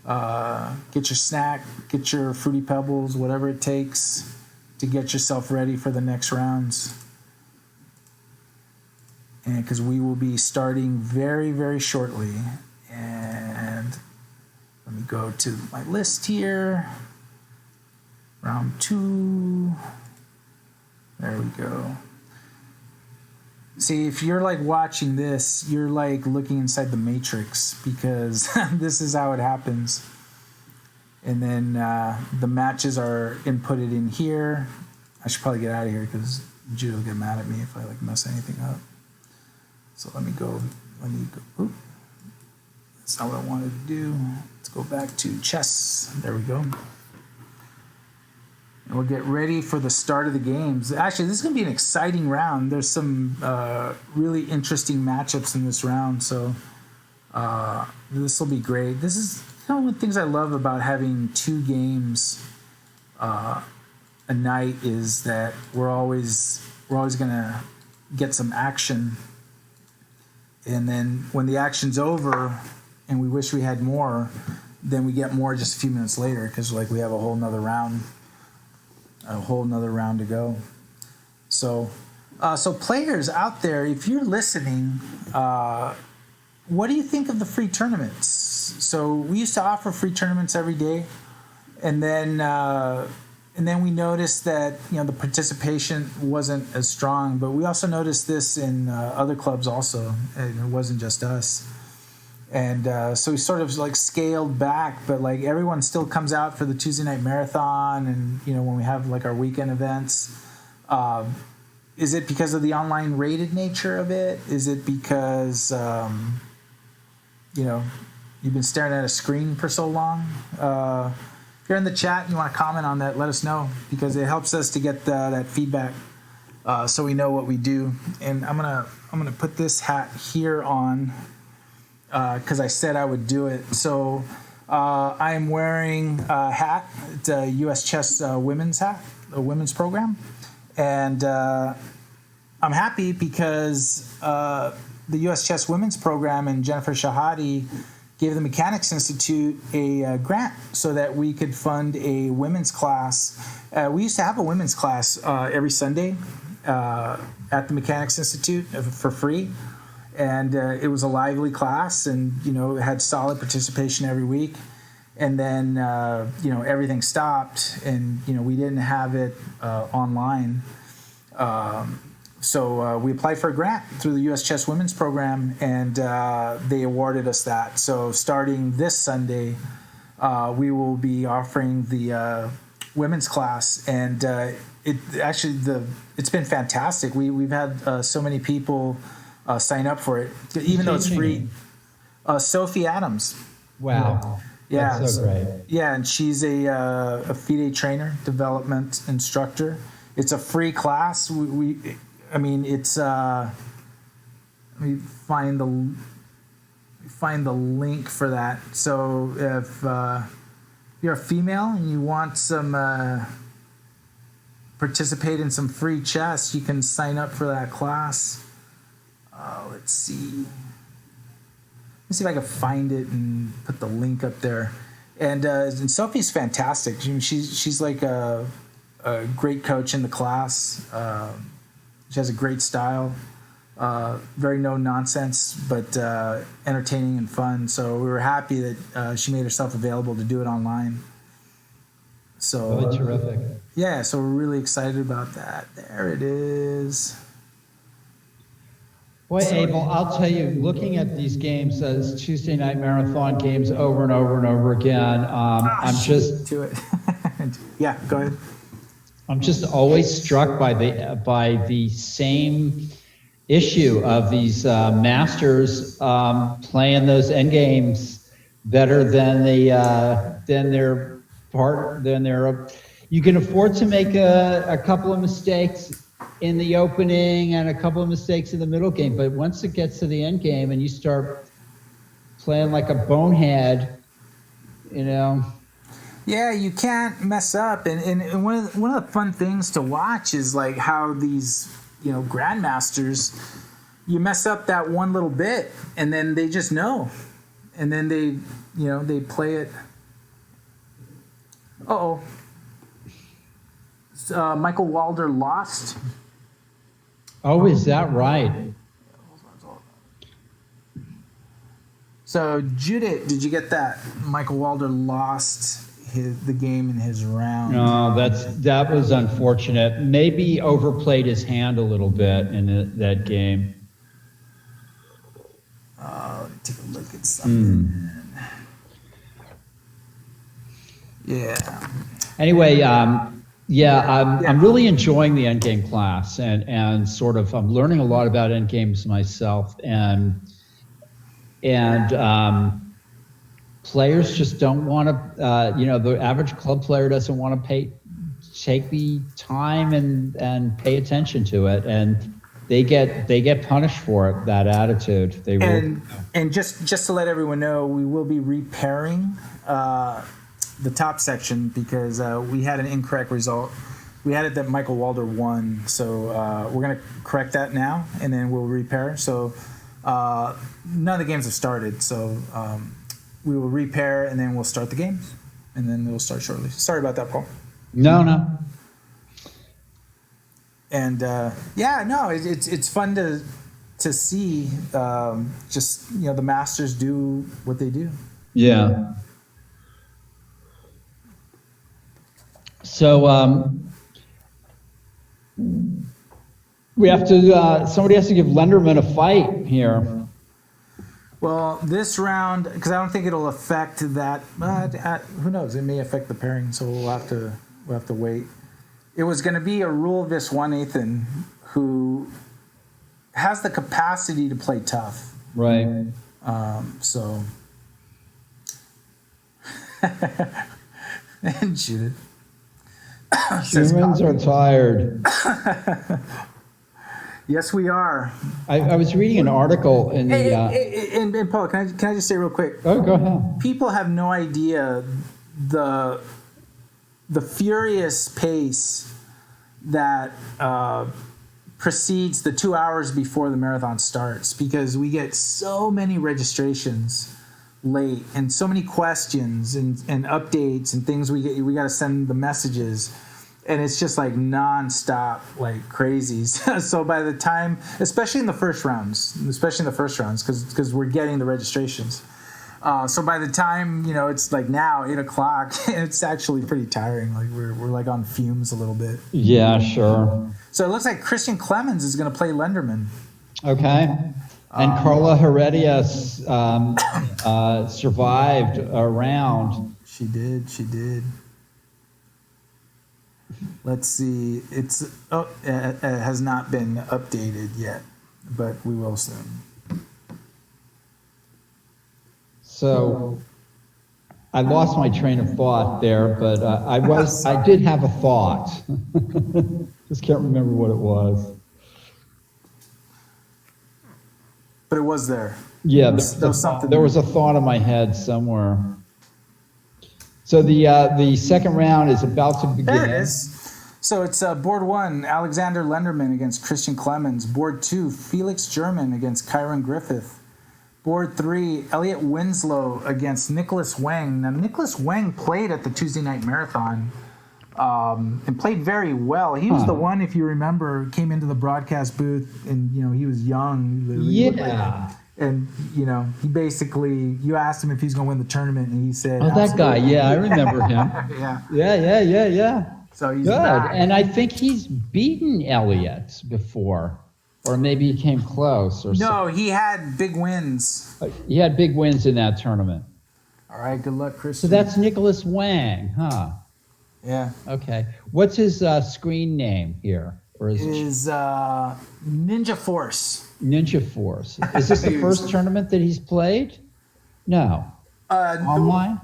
get your snack, get your Fruity Pebbles, whatever it takes to get yourself ready for the next rounds. And because we will be starting very, very shortly. And let me go to my list here. Round 2. There we go. See, if you're like watching this, you're like looking inside the Matrix, because this is how it happens. And then the matches are inputted in here. I should probably get out of here because Jude will get mad at me if I like mess anything up. So let me go. Oop. That's not what I wanted to do. Let's go back to chess. There we go. And we'll get ready for the start of the games. Actually, this is going to be an exciting round. There's some really interesting matchups in this round, so this will be great. This is one of the things I love about having 2 games a night, is that we're always going to get some action. and then when the action's over, and we wish we had more, then we get more just a few minutes later because like we have a whole nother round to go. So players out there, if you're listening, what do you think of the free tournaments? So we used to offer free tournaments every day, and then we noticed that the participation wasn't as strong. But we also noticed this in other clubs also, and it wasn't just us. And so we sort of like scaled back, but like everyone still comes out for the Tuesday night marathon, and when we have like our weekend events. Is it because of the online rated nature of it? Is it because you've been staring at a screen for so long? If you're in the chat and you want to comment on that, let us know, because it helps us to get that feedback, so we know what we do. And I'm gonna put this hat here on because I said I would do it. So I'm wearing a hat. It's a U.S. Chess women's hat, a women's program, and I'm happy because the U.S. Chess women's program and Jennifer Shahadi gave the Mechanics Institute a grant so that we could fund a women's class. We used to have a women's class every Sunday at the Mechanics Institute for free. And it was a lively class, and it had solid participation every week. And then everything stopped, and we didn't have it online. So we applied for a grant through the U.S. Chess Women's Program, and they awarded us that. So starting this Sunday, we will be offering the women's class, and it's been fantastic. We've had so many people sign up for it, even though it's free. Sophie Adams. Wow. Yeah. That's so great. Yeah, and she's a FIDE trainer, development instructor. It's a free class. It's let me find the link for that. So if you're a female and you want some participate in some free chess, you can sign up for that class. Let's see. Let's see if I can find it and put the link up there. And Sophie's fantastic. She's like a great coach in the class. She has a great style. Very no nonsense, but entertaining and fun. So we were happy that she made herself available to do it online. So really terrific. Yeah, so we're really excited about that. There it is. Boy, Abel, I'll tell you, looking at these games as Tuesday night marathon games over and over and over again, I'm just to it. Yeah, go ahead. I'm just always struck by the same issue of these masters playing those end games better than their. You can afford to make a couple of mistakes in the opening and a couple of mistakes in the middle game, but once it gets to the end game and you start playing like a bonehead, Yeah, you can't mess up, and one of the fun things to watch is like how these grandmasters, you mess up that one little bit and then they just know, and then they play it. Michael Walder lost. Oh, is that right? So Judith, did you get that? Michael Walder lost the game in his round. No, that was unfortunate. Maybe overplayed his hand a little bit in that game. Let me take a look at something. Yeah. Anyway, I'm really enjoying the endgame class, and sort of I'm learning a lot about endgames myself, and players just don't want to, the average club player doesn't want to take the time and pay attention to it, and they get punished for it. That attitude. And just to let everyone know, we will be repairing the top section because we had an incorrect result. We had it that Michael Walder won, so we're going to correct that now, and then we'll repair. So None of the games have started, so we will repair and then we'll start the games, and then we'll start shortly. Sorry about that, Paul. No. And it's fun to see just the masters do what they do. Yeah. So we have to. Somebody has to give Lenderman a fight here. Well, this round, because I don't think it'll affect that. But who knows? It may affect the pairing, so we'll have to wait. It was going to be a Rule Vis 1 Nathan who has the capacity to play tough. Right. So. And Judith. Humans are tired. Yes, we are. I was reading an article in the. And Paul, can I just say real quick? Oh, go ahead. People have no idea the furious pace that precedes the 2 hours before the marathon starts, because we get so many registrations late and so many questions and updates and things we got to send the messages, and it's just like nonstop, like crazy. So by the time, especially in the first rounds, because we're getting the registrations. So by the time it's like now 8:00, it's actually pretty tiring. Like we're like on fumes a little bit. Yeah, sure. So it looks like Christian Clemens is going to play Lenderman. Okay. And Carla Heredia survived a round. She did. Let's see. It has not been updated yet, but we will soon. So I lost my train of thought there, but I did have a thought. Just can't remember what it was. But it was there. Yeah, there was something. There was a thought in my head somewhere. So the second round is about to begin. There it is. So it's board 1, Alexander Lenderman against Christian Clemens. Board 2, Felix German against Kyron Griffith. Board 3, Elliot Winslow against Nicholas Wang. Now, Nicholas Wang played at the Tuesday Night Marathon and played very well. He was the one, if you remember, came into the broadcast booth and, he was young. Yeah. And, he basically, you asked him if he's going to win the tournament, and he said, "Oh, that guy, yeah, I remember him." Yeah. Yeah. So he's good. back. And I think he's beaten Elliott before. Or maybe he came close. No, he had big wins. He had big wins in that tournament. All right, good luck, Christian. So that's Nicholas Wang, huh? Yeah. Okay. What's his screen name here? Or is it Ninja Force. Ninja Force. Is this the first tournament that he's played? No. Online?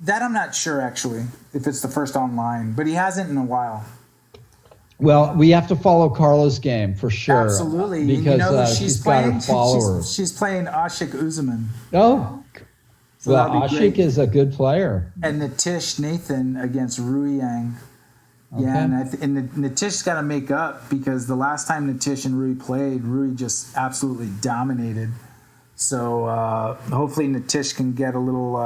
That I'm not sure, actually, if it's the first online, but he hasn't in a while. Well, we have to follow Carla's game for sure. Absolutely. Because she's got playing, her followers. She's playing Ashik Uzman. Oh. So well, Ashik is a good player. And Nitish Nathan against Rui Yang. Okay. Yeah, and Nitish's got to make up, because the last time Nitish and Rui played, Rui just absolutely dominated. So hopefully Nitish can get a little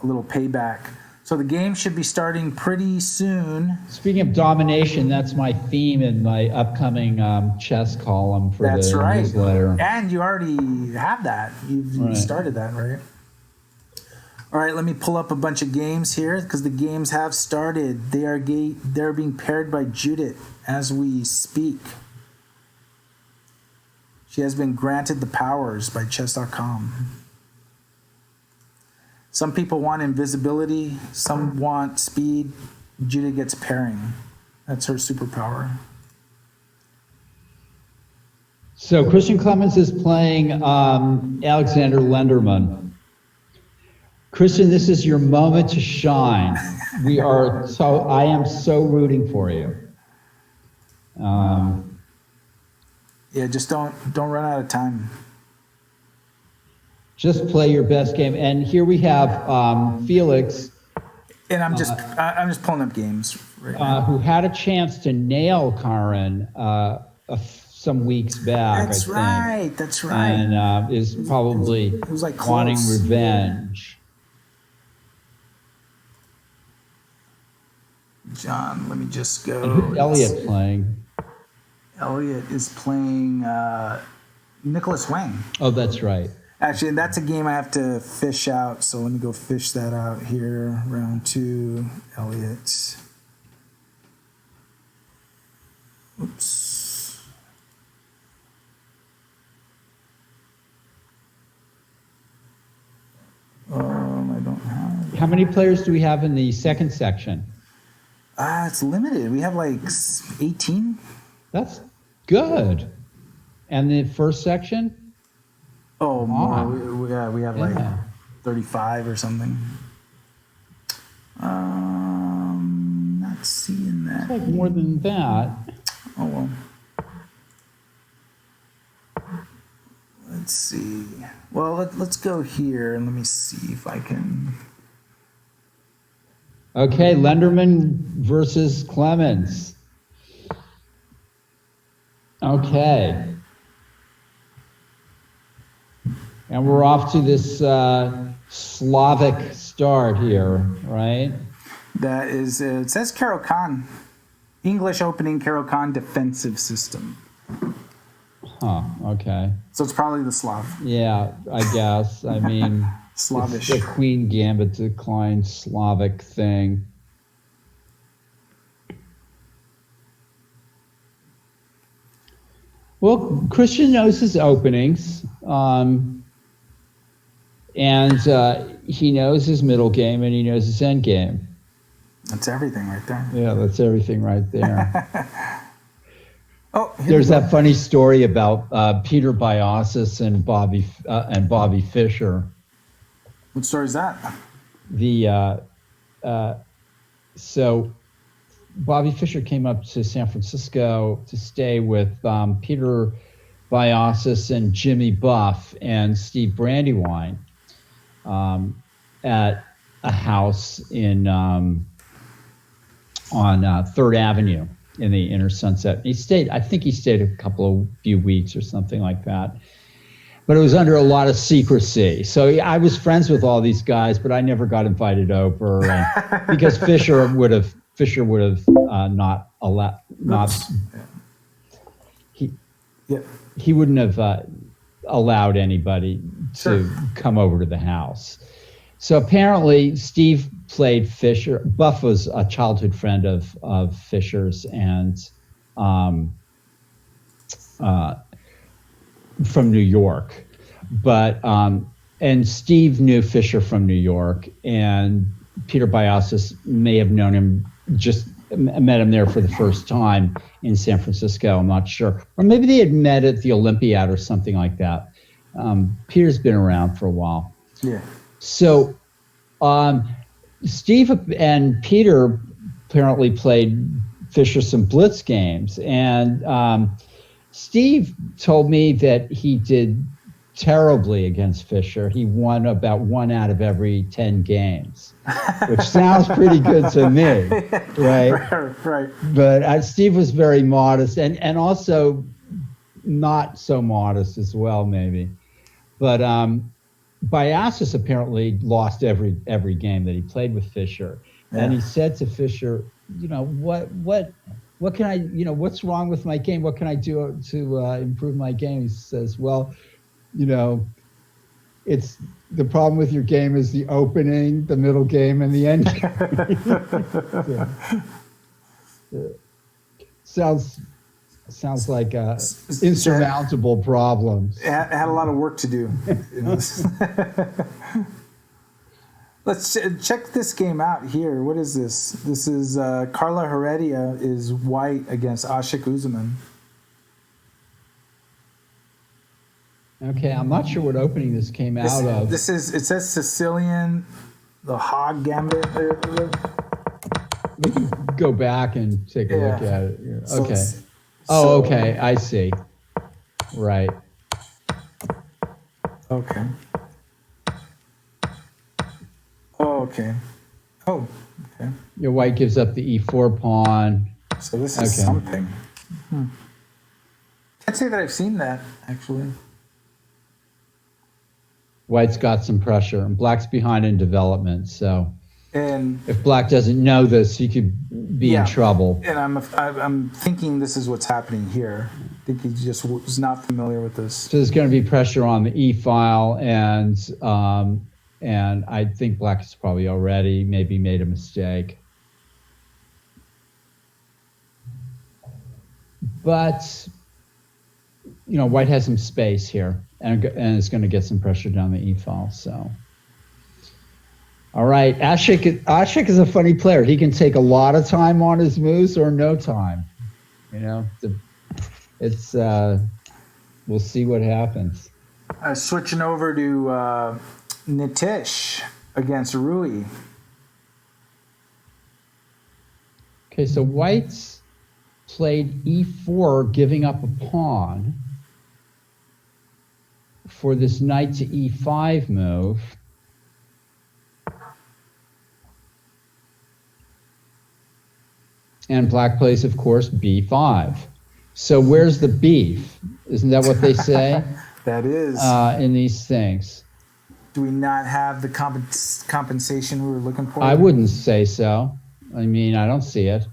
payback. So the game should be starting pretty soon. Speaking of domination, that's my theme in my upcoming chess column for the newsletter. And you already have that. You started that, right? All right, let me pull up a bunch of games here, because the games have started. They're being paired by Judith as we speak. She has been granted the powers by chess.com. Some people want invisibility, some want speed. Judith gets pairing. That's her superpower. So Christian Clemens is playing Alexander Lenderman. Christian, this is your moment to shine. I am so rooting for you. Yeah, just don't run out of time. Just play your best game. And here we have Felix. And I'm just pulling up games right now. Who had a chance to nail Karen some weeks back. That's I think. right. That's right. And is probably it was like wanting close. revenge. John, let me just go. And who's Elliot playing? Elliot is playing Nicholas Wang. Oh, that's right. Actually, that's a game I have to fish out. So let me go fish that out here. Round 2, Elliot. Oops. I don't have. How many players do we have in the second section? It's limited. We have like 18. That's good. And the first section? Oh, more. Wow. We have like 35 or something. Not seeing that. It's like more than that. Oh well. Let's see. Well, let's go here and let me see if I can. Okay, Lenderman versus Clemens. Okay. And we're off to this Slavic start here, right? That is, it says Caro-Kann. English opening Caro-Kann defensive system. Huh, okay. So it's probably the Slav. Yeah, I guess. I mean, Slavish. it's the Queen Gambit decline Slavic thing. Well, Christian knows his openings, and he knows his middle game, and he knows his end game. That's everything right there. Yeah, that's everything right there. Oh, There's that funny story about Peter Biosis and Bobby Fischer. What story is that? So Bobby Fischer came up to San Francisco to stay with Peter Biosis and Jimmy Buff and Steve Brandywine at a house on 3rd Avenue in the Inner Sunset. I think he stayed a few weeks or something like that. But it was under a lot of secrecy. So I was friends with all these guys, but I never got invited over because Fisher would have not allowed, he wouldn't have allowed anybody to come over to the house. So apparently Steve played Fisher. Buff was a childhood friend of Fisher's and from New York, but and Steve knew Fisher from New York, and Peter Biosis may have known him, just met him there for the first time in San Francisco. I'm not sure, or maybe they had met at the Olympiad or something like that. Peter's been around for a while. Yeah. So Steve and Peter apparently played Fisher some blitz games, and Steve told me that he did terribly against Fisher. He won about 1 out of every 10 games, which sounds pretty good to me, right? Right. But Steve was very modest and also not so modest as well, maybe. But Biosis apparently lost every game that he played with Fisher, and he said to Fisher, what can I, what's wrong with my game? What can I do to improve my game? He says, well, it's the problem with your game is the opening, the middle game, and the end game. Sounds like insurmountable problems. It had a lot of work to do. Let's check this game out here. What is this? This is Carla Heredia is white against Ashik Usman. Okay, I'm not sure what opening this came out of. It says Sicilian, the Hog Gambit. We can go back and take a look at it. Here. So Okay. Okay, I see. Right. Okay. Oh, okay. Oh, okay. Your white gives up the e4 pawn. So this is something. I'd say that I've seen that, actually. White's got some pressure, and black's behind in development. So And if black doesn't know this, he could be in trouble. And I'm thinking this is what's happening here. I think he just was not familiar with this. So there's going to be pressure on the E file, and I think black has probably already maybe made a mistake. But white has some space here, and it's going to get some pressure down the E file. So, all right, Ashik is a funny player. He can take a lot of time on his moves or no time. It's we'll see what happens. Switching over to Nitish against Rui. Okay, so white's played E4, giving up a pawn for this knight to E5 move. And black plays, of course, B5. So where's the beef? Isn't that what they say? That is. In these things. Do we not have the compensation we were looking for? I wouldn't say so. I mean, I don't see it.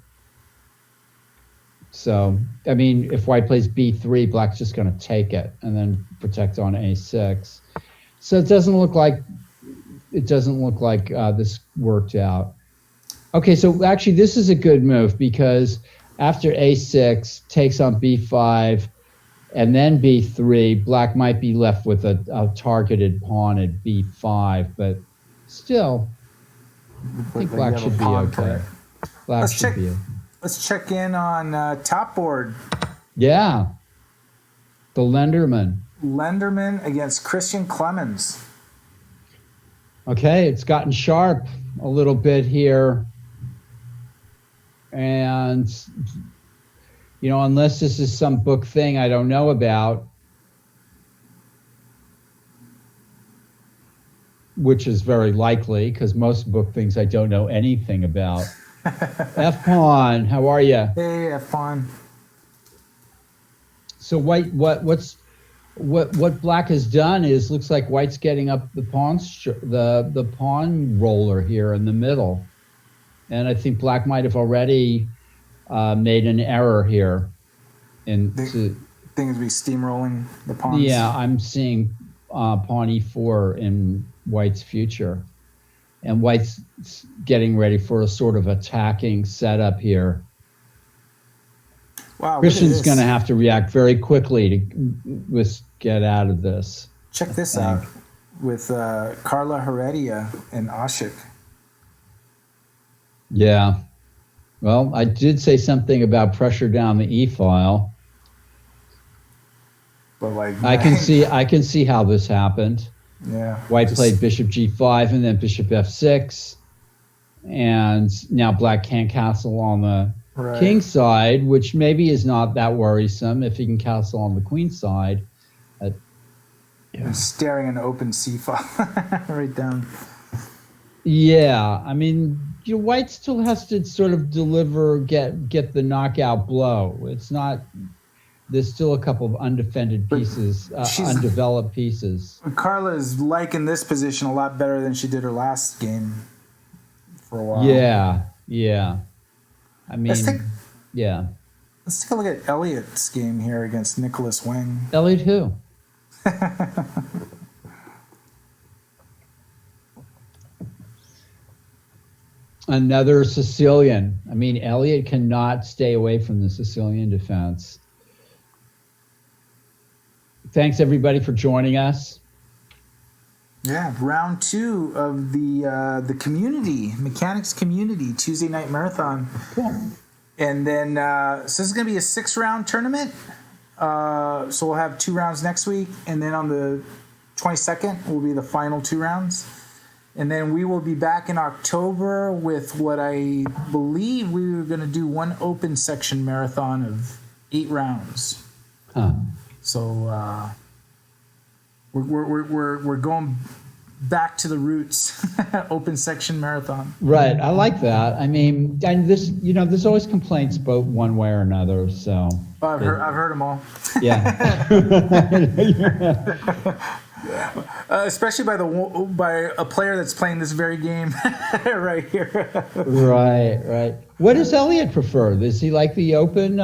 So, I mean, if white plays B3, black's just going to take it and then protect on A6. So it doesn't look like this worked out. Okay, so actually this is a good move because after A6 takes on B5 and then B3, black might be left with a targeted pawn at B5, but still, I think black should be okay. Black should be okay. Let's check in on top board. Yeah. The Lenderman. Lenderman against Christian Clemens. Okay, it's gotten sharp a little bit here. And, unless this is some book thing I don't know about, which is very likely because most book things I don't know anything about. F-Pawn, how are you? Hey, F-Pawn. So white, what black has done is looks like white's getting up the pawn roller here in the middle, and I think black might have already made an error here. Things be steamrolling the pawns. Yeah, I'm seeing pawn E4 in white's future. And white's getting ready for a sort of attacking setup here. Wow, Christian's going to have to react very quickly to get out of this. Check this out with Carla Heredia and Ashik. Yeah. Well, I did say something about pressure down the E file. But I can see how this happened. Yeah. White played bishop G5 and then bishop F6. And now black can't castle on the king side, which maybe is not that worrisome if he can castle on the queen side. I'm staring an open C file right down. Yeah, I mean, white still has to sort of get the knockout blow. It's not. There's still a couple of undefended pieces, undeveloped pieces. Carla is liking this position a lot better than she did her last game for a while. Yeah. I mean, Let's take a look at Elliot's game here against Nicholas Wang. Elliot who? Another Sicilian. I mean, Elliot cannot stay away from the Sicilian defense. Thanks, everybody, for joining us. Yeah, round 2 of the community, mechanics community, Tuesday night marathon. Cool. And then, so this is going to be a 6-round tournament. So we'll have 2 rounds next week. And then on the 22nd will be the final 2 rounds. And then we will be back in October with what I believe we were going to do one open section marathon of 8 rounds. Huh. So we're going back to the roots, open section marathon. Right. I like that. I mean, and this, there's always complaints about one way or another. So I've heard them all. Yeah. Especially by a player that's playing this very game right here. Right. What does Elliot prefer? Does he like the open?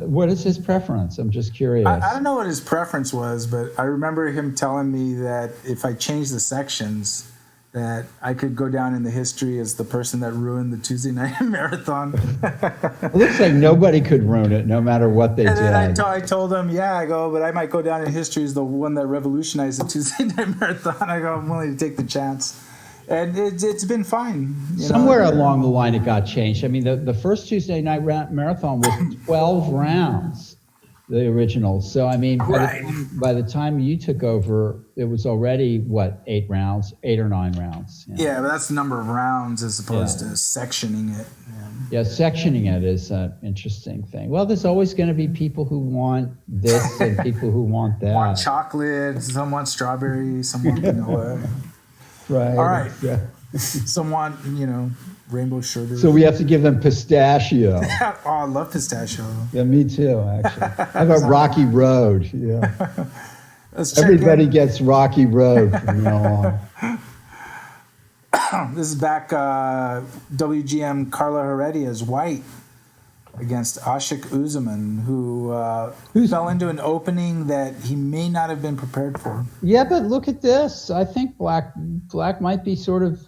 What is his preference? I'm just curious. I don't know what his preference was, but I remember him telling me that if I changed the sections, that I could go down in the history as the person that ruined the Tuesday night marathon. It looks like nobody could ruin it, no matter what they And did. then I told him, but I might go down in history as the one that revolutionized the Tuesday night marathon. I go, I'm willing to take the chance. And it's been fine. Somewhere along the line, it got changed. I mean, the first Tuesday night marathon was 12 rounds, the original. So, I mean, by the time you took over, it was already, 8 or 9 rounds? Yeah, but that's the number of rounds as opposed to sectioning it. Yeah, sectioning it is an interesting thing. Well, there's always going to be people who want this and people who want that. Want chocolate, some want strawberry, some want vanilla. Right. All right. Yeah. Some want, rainbow sherbet. So we have to give them pistachio. Oh, I love pistachio. Yeah, me too, actually. How about Rocky Road? Yeah. Everybody gets Rocky Road from now on. This is back WGM Carla Heredia's white against Ashik Uzuman, who fell into an opening that he may not have been prepared for. Yeah, but look at this. I think Black might be sort of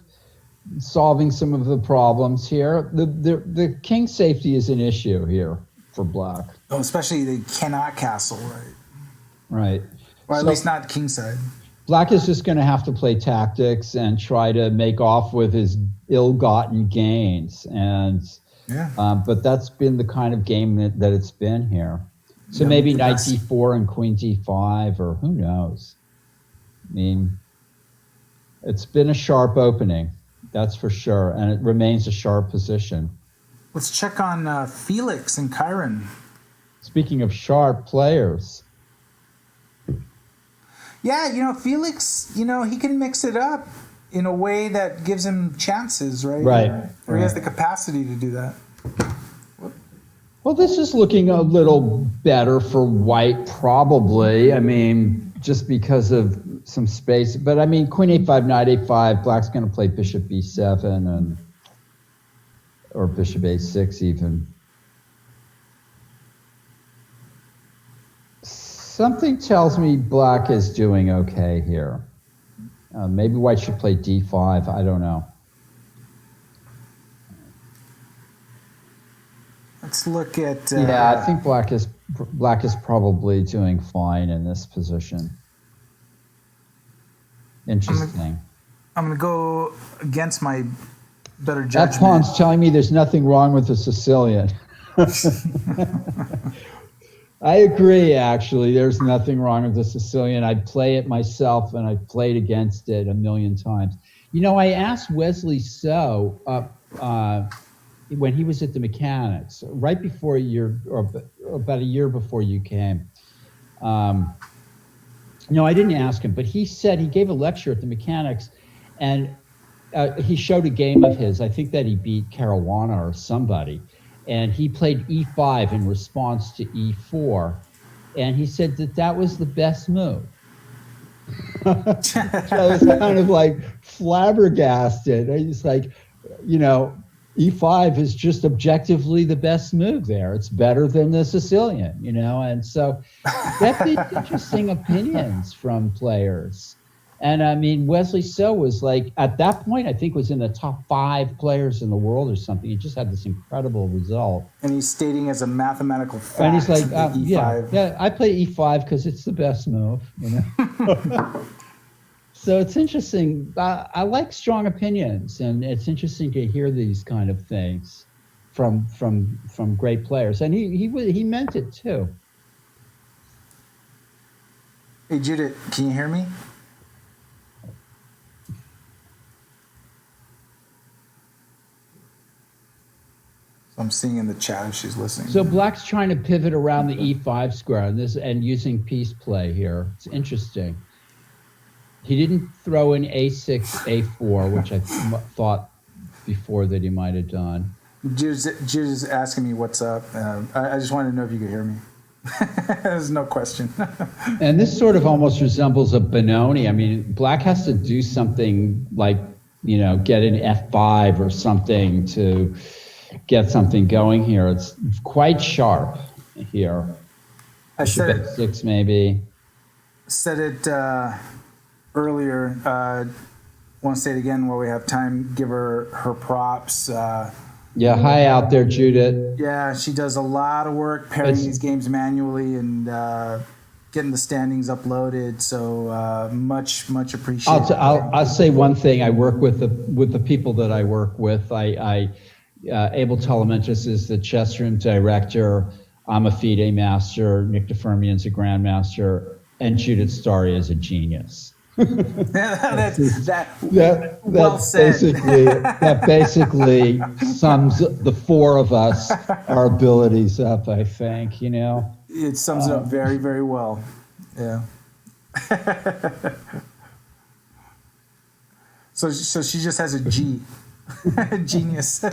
solving some of the problems here. The king safety is an issue here for Black. Oh, especially they cannot castle, right? Right. Or at least not kingside. Black is just going to have to play tactics and try to make off with his ill-gotten gains. And but that's been the kind of game that it's been here. So maybe knight d4 and queen d5, or who knows. I mean, it's been a sharp opening, that's for sure, and it remains a sharp position. Let's check on Felix and Kyron. Speaking of sharp players. Yeah, Felix, he can mix it up in a way that gives him chances, right? Right. Or he has the capacity to do that. Well, this is looking a little better for white, probably. I mean, just because of some space. But I mean, queen a5, knight a5, Black's going to play bishop b7 or bishop a6 even. Something tells me Black is doing okay here. Maybe white should play d5. I don't know. Let's look at. I think Black is probably doing fine in this position. Interesting. I'm gonna go against my better judgment. That pawn's telling me there's nothing wrong with the Sicilian. I agree, actually. There's nothing wrong with the Sicilian. I'd play it myself, and I've played against it a million times. I asked Wesley So when he was at the Mechanics, right before about a year before you came. No, I didn't ask him, but he said he gave a lecture at the Mechanics, and he showed a game of his. I think that he beat Caruana or somebody. And he played e5 in response to e4. And he said that was the best move. So I was kind of like flabbergasted. I was like, e5 is just objectively the best move there. It's better than the Sicilian, And so definitely interesting opinions from players. And I mean, Wesley So was like, at that point, I think was in the top 5 players in the world or something. He just had this incredible result. And he's stating as a mathematical fact. And he's like, E5. I play e5 because it's the best move, So it's interesting. I like strong opinions, and it's interesting to hear these kind of things from great players. And he meant it too. Hey Judith, can you hear me? I'm seeing in the chat if she's listening. So Black's trying to pivot around the e5 square and using piece play here. It's interesting. He didn't throw in A6, A4, which I thought before that he might have done. Jude's asking me what's up. I just wanted to know if you could hear me. There's no question. And this sort of almost resembles a Benoni. I mean, Black has to do something like, get an F5 or something to get something going here. It's quite sharp here. I said F6 maybe. Said it earlier. Want to say it again while we have time. Give her props. Yeah, hi out there, Judith. Yeah, she does a lot of work pairing these games manually and getting the standings uploaded. So much appreciated. I'll say one thing. I work with the people that I work with. Abel Telementis is the chess room director. I'm a FIDE master. Nick DeFermian's a grandmaster, and Judith Starry is a genius. that well said. That basically sums the four of us, our abilities up, I think, It sums it up very, very well. Yeah. So she just has a G. Genius.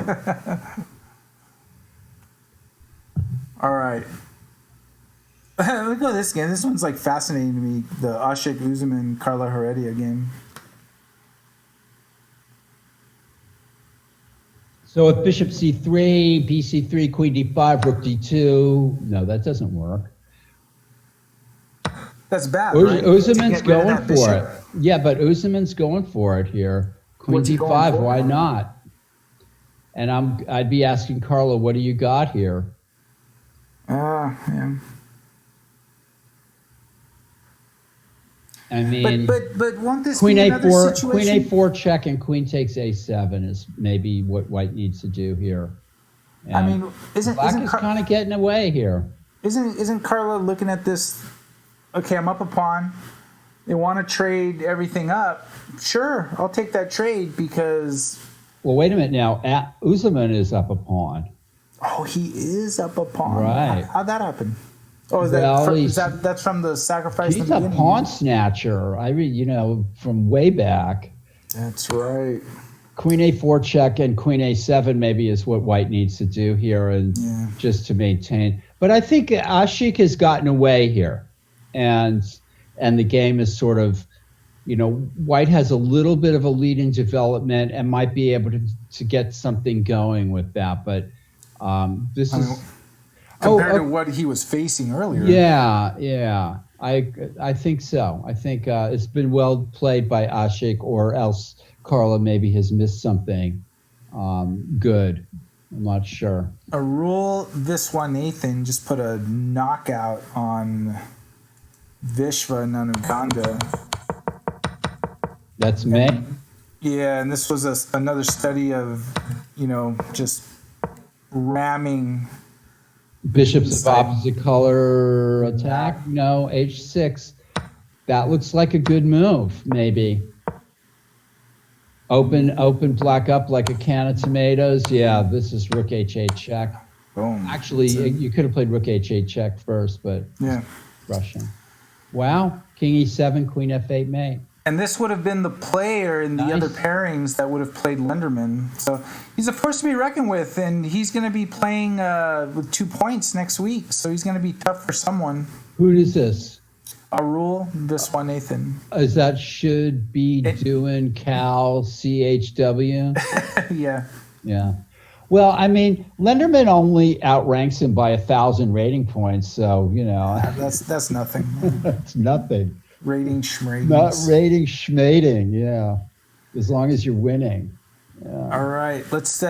All right. Look at this game. This one's like fascinating to me. The Ashik Uzman Carla Heredia game. So if Bishop C3, BC3, Queen D5, Rook D2. No, that doesn't work. That's bad. Right? Uzman's going for it. Yeah, but Uzman's going for it here. Queen D5. Why not? And I'd be asking Carla, what do you got here? Yeah. I mean, but won't this Queen be another A4, situation? Queen A4 check and Queen takes A7 is maybe what White needs to do here. And I mean, Black is kind of getting away here. Isn't Carla looking at this? Okay, I'm up a pawn. They want to trade everything up. Sure, I'll take that trade because. Well, wait a minute now. Uzman is up a pawn. Oh, he is up a pawn. Right. How'd that happen? Oh, that's from the sacrifice? He's a pawn snatcher. From way back. That's right. Queen A4 check and Queen A7 maybe is what White needs to do here, and just to maintain. But I think Ashik has gotten away here, and the game is sort of, White has a little bit of a lead in development and might be able to get something going with that. But this is. Compared to what he was facing earlier. Yeah. I think so. I think it's been well played by Ashik, or else Carla maybe has missed something good. I'm not sure. A rule, this one, Nathan, just put a knockout on Vishva Nanuganda. That's me? Yeah, and this was another study of, just ramming... Bishops of opposite color attack? No, H6. That looks like a good move, maybe. Open Black up like a can of tomatoes. Yeah, this is Rook H8 check. Boom. Actually, you could have played Rook H8 check first, but Russian. Wow, King E7, Queen F8 mate. And this would have been the player in the other pairings that would have played Lenderman. So he's a force to be reckoned with, and he's going to be playing with 2 points next week. So he's going to be tough for someone. Who is this? Arul Viswanathan. Is that should be doing Cal CHW? Yeah. Well, I mean, Lenderman only outranks him by 1,000 rating points, so that's nothing. That's nothing. Rating schmading. Not rating schmading, yeah. As long as you're winning. Yeah. All right, let's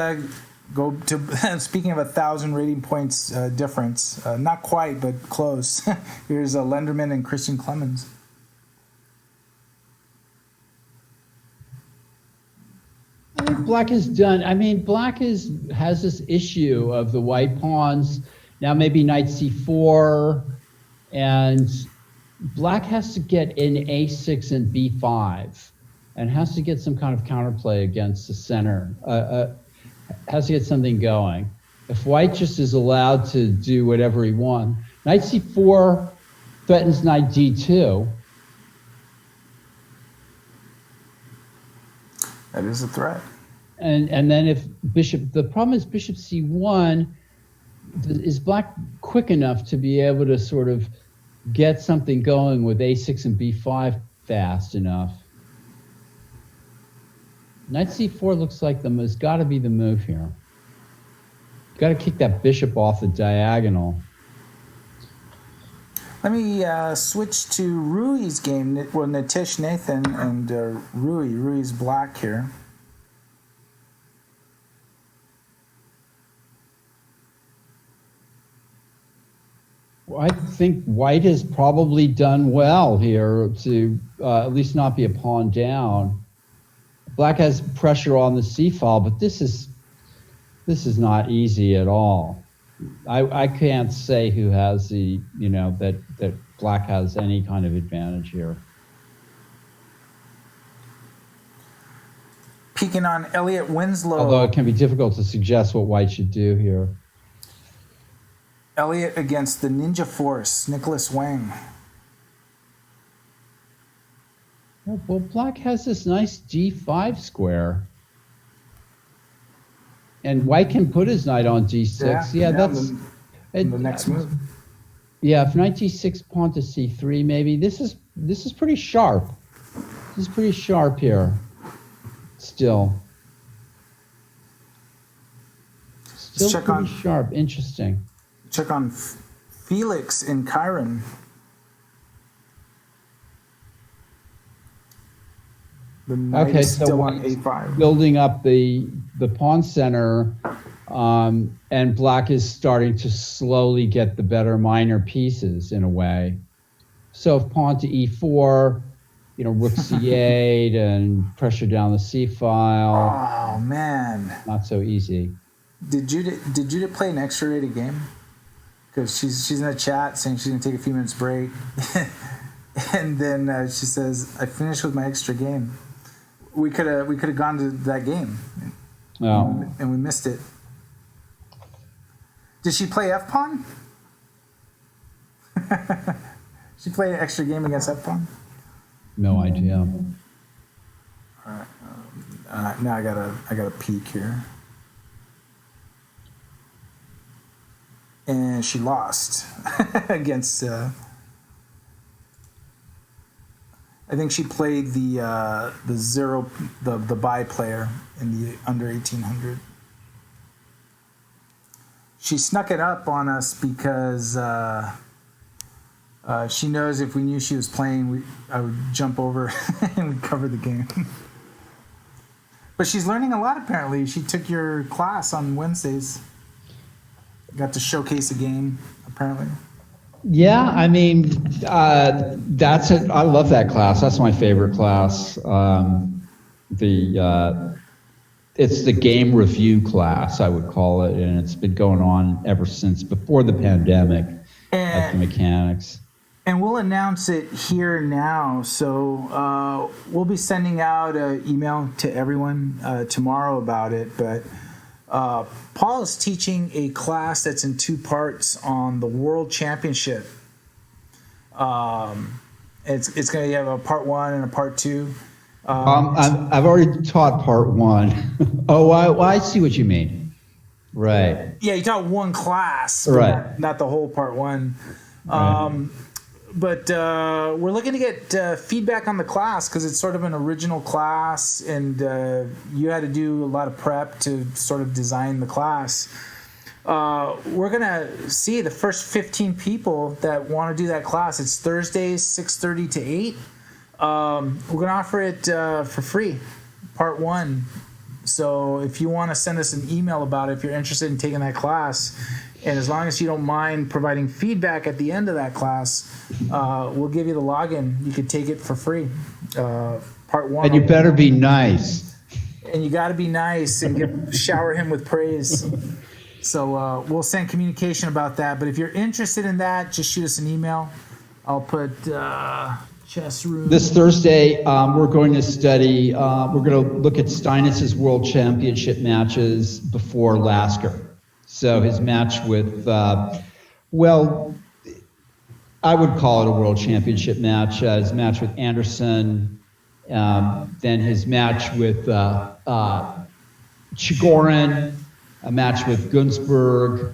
go to, speaking of 1,000 rating points difference, not quite, but close. Here's Lenderman and Christian Clemens. I think Black has has this issue of the white pawns. Now maybe knight c4, and Black has to get in a6 and b5, and has to get some kind of counterplay against the center. Has to get something going. If White just is allowed to do whatever he wants, knight c4 threatens knight d2. That is a threat. And then if the problem is bishop c1, is black quick enough to be able to sort of get something going with a6 and b5 fast enough? Knight c4 looks like has got to be the move here. Got to kick that bishop off the diagonal. Let me switch to Rui's game. Well, Nitish Nathan and Rui. Rui's black here. I think white has probably done well here to at least not be a pawn down. Black has pressure on the c file, but this is not easy at all. I can't say who has that black has any kind of advantage here. Peeking on Elliot Winslow. Although it can be difficult to suggest what white should do here. Elliot against the Ninja Force, Nicholas Wang. Well, black has this nice g5 square. And white can put his knight on g6. Yeah, that's the next move. Yeah, if knight g6, pawn to c3, maybe. This is pretty sharp. This is pretty sharp here. Still check pretty on sharp. Interesting. Check on Felix in Chiron. The knight is still on a5. Building up the pawn center, and black is starting to slowly get the better minor pieces in a way. So if pawn to e4, rook c8 and pressure down the c file. Oh man, not so easy. Did you play an extra rated game? Because she's in the chat saying she's gonna take a few minutes break, and then she says, "I finished with my extra game." We could have gone to that game, and we missed it. Did she play f pawn? She played an extra game against f pawn. No idea. All right. Now I gotta peek here. And she lost against. I think she played the buy player in the under 1800. She snuck it up on us because she knows if we knew she was playing, I would jump over and we'd cover the game. But she's learning a lot apparently. She took your class on Wednesdays. Got to showcase a game, apparently. Yeah, I mean, that's it. I love that class. That's my favorite class. It's the game review class, I would call it, and it's been going on ever since before the pandemic at the Mechanics. And we'll announce it here now. So we'll be sending out an email to everyone tomorrow about it, but. Paul is teaching a class that's in 2 parts on the World Championship. It's going to have a part 1 and a part 2. I've already taught part 1. Oh, I see what you mean. Right. Yeah, you taught 1 class, right? Not the whole part 1. Right. But we're looking to get feedback on the class because it's sort of an original class, and you had to do a lot of prep to sort of design the class. We're going to see the first 15 people that want to do that class. It's Thursdays, 6:30 to 8. We're going to offer it for free, part 1. So if you want to send us an email about it, if you're interested in taking that class, and as long as you don't mind providing feedback at the end of that class, we'll give you the login. You could take it for free. Part 1. And you better be nice. And you got to be nice and shower him with praise. So we'll send communication about that. But if you're interested in that, just shoot us an email. I'll put chess room. This Thursday, we're going to study, we're going to look at Steinitz' World Championship matches before Lasker. So his match with, well, I would call it a World Championship match. His match with Anderson, then his match with Chigorin, a match with Günzburg,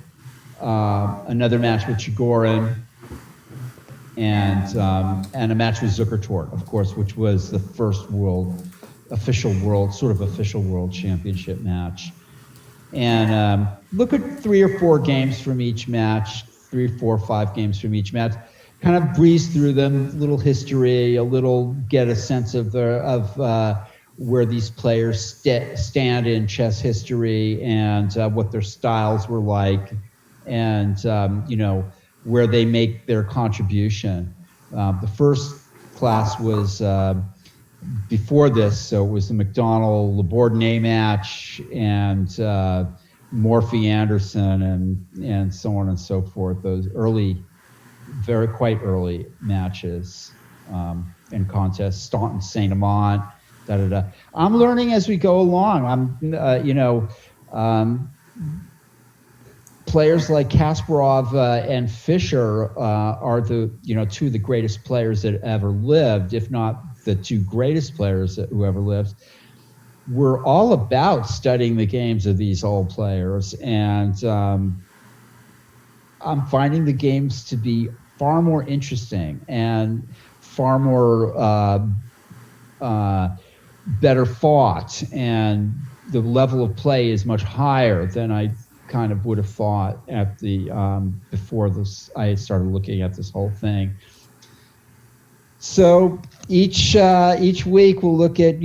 another match with Chigorin, and a match with Zukertort, of course, which was the first official world championship match. And look at 3 or 4 games from each match, 3, 4, 5 games from each match. Kind of breeze through them, little history, get a sense of where these players stand in chess history and what their styles were like, and where they make their contribution. The first class was before this, so it was the McDonald-Labordine match and Morphy Anderson and so on and so forth. Those quite early matches and contests. Staunton, Saint Amant, I'm learning as we go along. Players like Kasparov and Fischer are the 2 of the greatest players that ever lived, if not the 2 greatest players who ever lived. We're all about studying the games of these old players, and I'm finding the games to be far more interesting and far more better fought, and the level of play is much higher than I kind of would have thought at the before this. I started looking at this whole thing. So each week we'll look at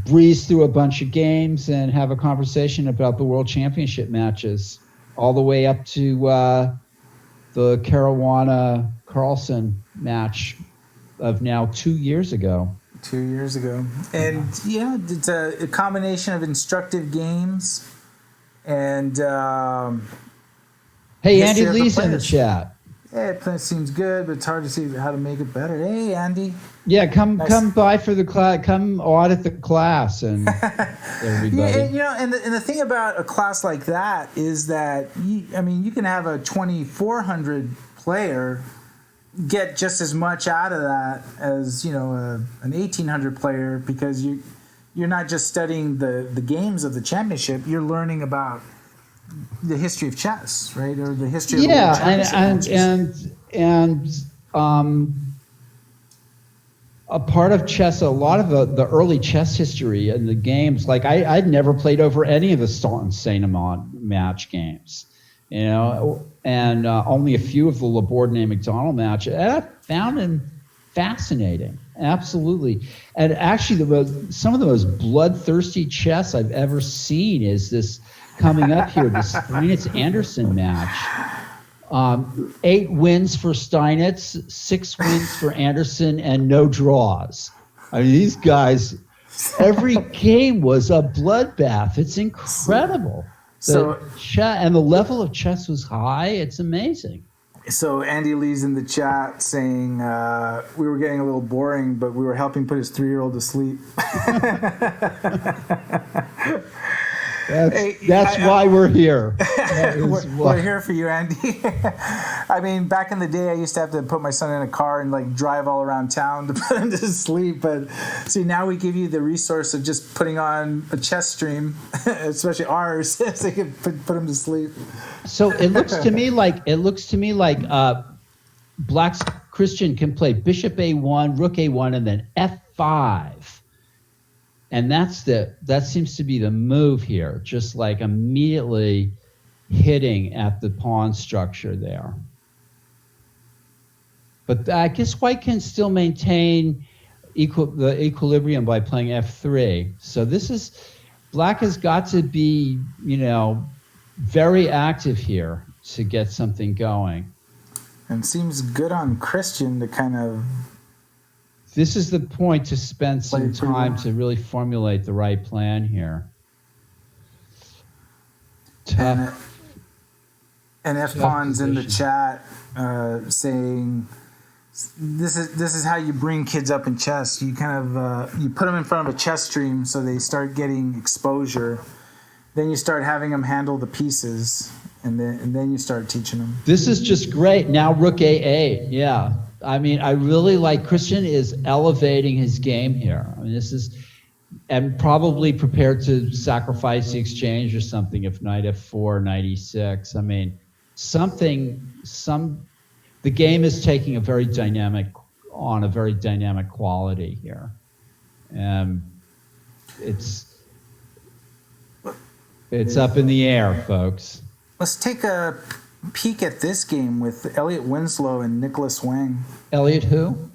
breeze through a bunch of games and have a conversation about the World Championship matches, all the way up to the Caruana Carlsen match of now 2 years ago. 2 years ago. And it's a combination of instructive games and hey, Andy Lee's in the chat. Hey, it seems good, but it's hard to see how to make it better. Hey, Andy. Yeah, come by for the class. Come audit the class and everybody. And the thing about a class like that is that you can have a 2,400 player get just as much out of that as an 1,800 player, because you're not just studying the games of the championship. You're learning about the history of chess, right, or the history of a part of chess, a lot of the early chess history and the games, like I'd never played over any of the Staunton Saint Amant match games, and only a few of the Labordine McDonald match. I found him fascinating, absolutely. And actually, some of the most bloodthirsty chess I've ever seen is this coming up here, the Steinitz-Anderson match. 8 wins for Steinitz, 6 wins for Anderson, and no draws. I mean, these guys, every game was a bloodbath. It's incredible. And the level of chess was high. It's amazing. So Andy Lee's in the chat saying we were getting a little boring, but we were helping put his 3-year-old to sleep. That's why we're here. We're here for you, Andy. I mean, back in the day, I used to have to put my son in a car and drive all around town to put him to sleep. But see, now we give you the resource of just putting on a chess stream, especially ours, so you can put him to sleep. So it looks to me like Black's Christian can play Bishop A1, Rook A1, and then F5. And that seems to be the move here, just like immediately hitting at the pawn structure there. But I guess White can still maintain the equilibrium by playing F3. So Black has got to be, very active here to get something going. And seems good on Christian to kind of... This is the point to spend some time to really formulate the right plan here. Tough. And F-Pawn's in the chat saying, this is how you bring kids up in chess. You kind of you put them in front of a chess stream so they start getting exposure. Then you start having them handle the pieces, and then you start teaching them. This is just great. Now Rook A8, yeah. I mean, I really like Christian is elevating his game here. I mean, this is, and probably prepared to sacrifice the exchange or something if knight f4, knight e6. I mean, the game is taking a very dynamic quality here. It's up in the air, folks. Let's take a peek at this game with Elliot Winslow and Nicholas Wang. Elliot who?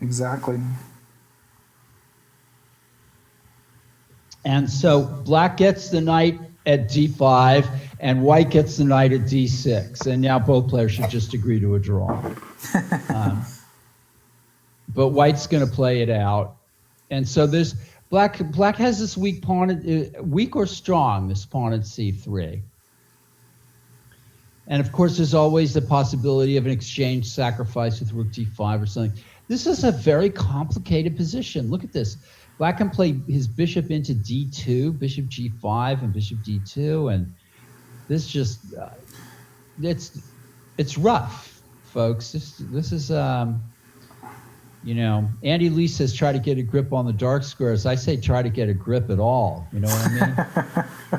Exactly. And so black gets the knight at d5, and white gets the knight at d6. And now both players should just agree to a draw. But white's going to play it out. And so there's black has this weak pawn, weak or strong, this pawn at c3. And of course, there's always the possibility of an exchange sacrifice with rook d5 or something. This is a very complicated position. Look at this. Black can play his bishop into d2, bishop g5, and bishop d2, and this just it's rough, folks. This is you know, Andy Lee says try to get a grip on the dark squares. I say try to get a grip at all. You know what I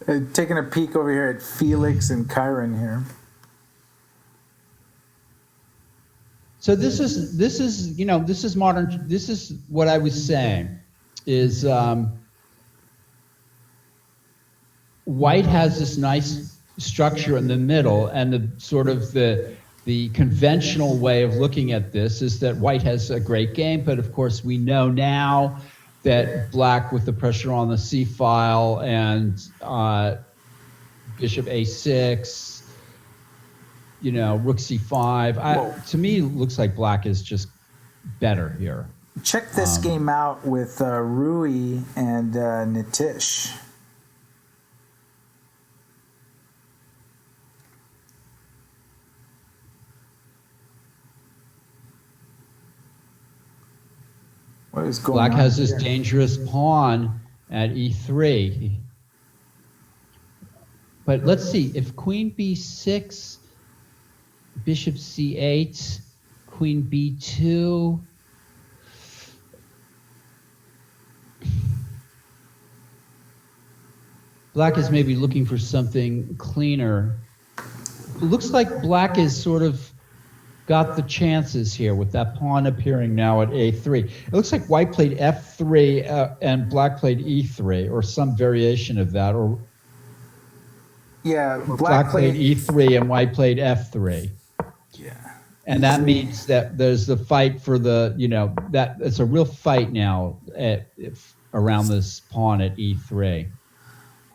mean? Taking a peek over here at Felix and Kyron here. So this is you know, this is modern. This is what I was saying is white has this nice structure in the middle, and the sort of the conventional way of looking at this is that white has a great game, but of course we know now that black, with the pressure on the c file and bishop a6, you know, rook c5, to me it looks like black is just better here. Check this game out with Rui and Nitish. What is going Black on has this here? dangerous pawn at e3. But let's see, if queen b6, bishop c8, queen b2. Black is maybe looking for something cleaner. It looks like black is sort of got the chances here with that pawn appearing now at a3. It looks like white played f3 and black played e3, or some variation of that. Or yeah, black played e3 and white played f3. Yeah. And that means that there's the fight for the, you know, that it's a real fight now around this pawn at e3.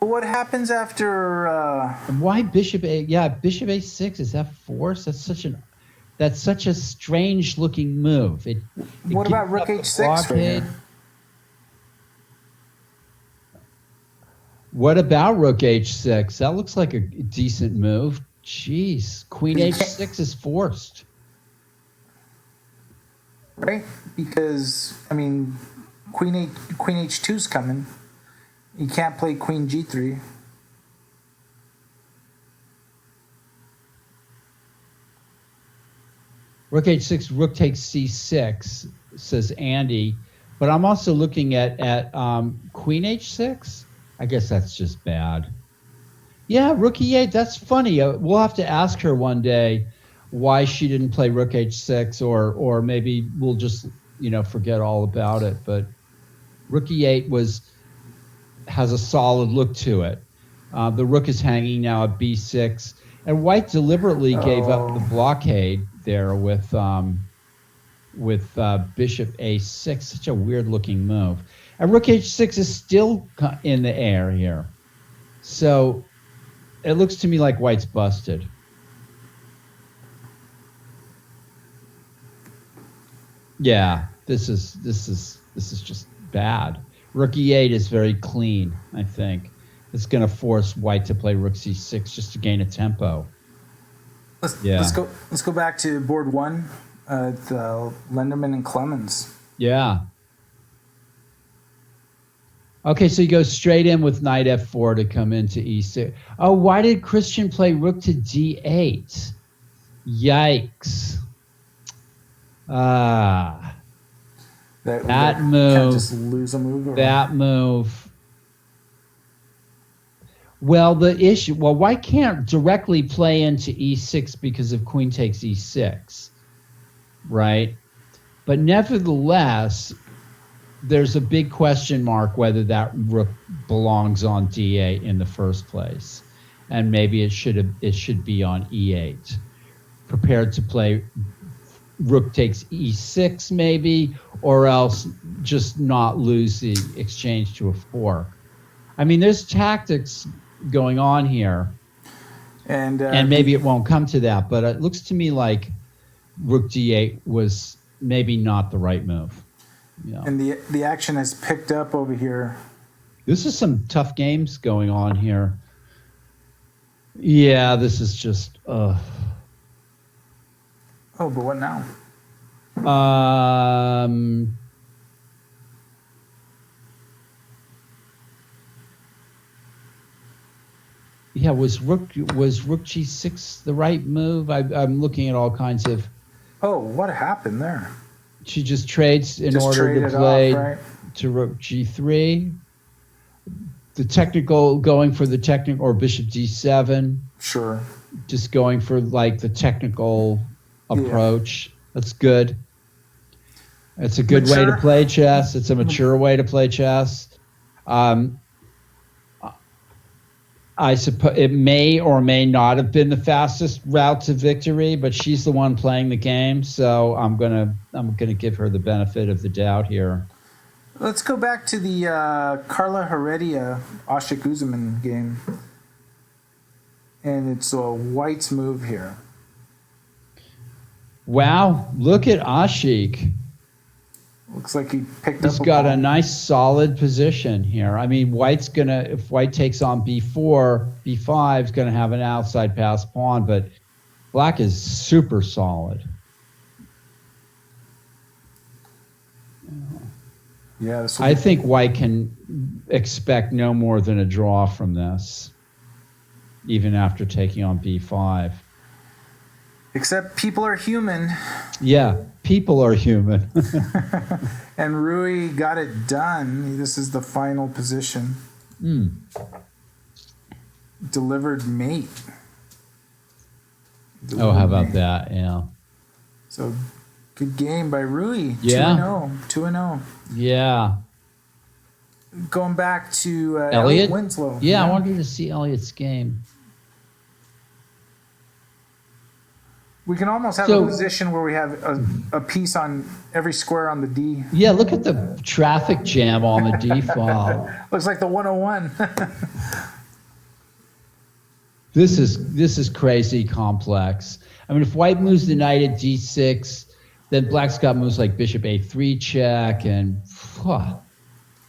What happens after? And why bishop a? Yeah, bishop a6, is that forced? That's such a strange looking move. What about rook h6 right here? What about rook h6? That looks like a decent move. Jeez, queen h6 is forced. Right? Because, I mean, queen h2's coming. You can't play queen g3. Rook h6, rook takes c6, says Andy. But I'm also looking at queen h6. I guess that's just bad. Yeah, rook e8, that's funny. We'll have to ask her one day why she didn't play rook h6, or maybe we'll just, you know, forget all about it. But rook e8 has a solid look to it. The rook is hanging now at b6, and white deliberately gave up the blockade there with bishop a6. Such a weird looking move. And rook h6 is still in the air here. So it looks to me like white's busted. Yeah, this is just bad. Rook e8 is very clean, I think. It's going to force white to play rook c6 just to gain a tempo. Let's go back to board one, Lenderman and Clemens. Yeah. Okay, so you go straight in with knight f4 to come into e6. Oh, why did Christian play rook to d8? Yikes. That move. Can't just lose a move. That move. Well, white can't directly play into e6 because of queen takes e6, right? But nevertheless, there's a big question mark whether that rook belongs on d8 in the first place, and maybe it should be on e8. Prepared to play rook takes e6 maybe, or else just not lose the exchange to a fork. I mean, there's tactics going on here, and maybe it won't come to that, but it looks to me like rook d8 was maybe not the right move. Yeah. And the action has picked up over here. This is some tough games going on here. Yeah, this is just. Oh, but what now? Yeah, was rook g6 the right move? I'm looking at all kinds of. Oh, what happened there? She just trades in order to play to rook g3. The technical, going for the technical, or bishop d7. Sure. Just going for like the technical approach. That's good. It's a good way to play chess. It's a mature way to play chess. I suppose it may or may not have been the fastest route to victory, but she's the one playing the game, so I'm gonna give her the benefit of the doubt here. Let's go back to the Carla Heredia Ashik Usman game, and it's a White's move here. Wow, look at Ashik. Looks like he picked He's got a nice solid position here. I mean, if White takes on b4, b5 is gonna have an outside pass pawn, but Black is super solid. Yeah, I think White can expect no more than a draw from this, even after taking on b5. Except people are human. Yeah, people are human. And Rui got it done. This is the final position. Delivered mate. How about that? Yeah. So good game by Rui. Yeah. 2-0. Yeah. Going back to Elliot Winslow. Yeah, I wanted to see Elliot's game. We can almost have a position where we have a piece on every square on the D. Yeah, look at the traffic jam on the D file. Looks like the 101. This is crazy complex. I mean, if White moves the knight at d6, then Black's got moves like bishop a3 check, and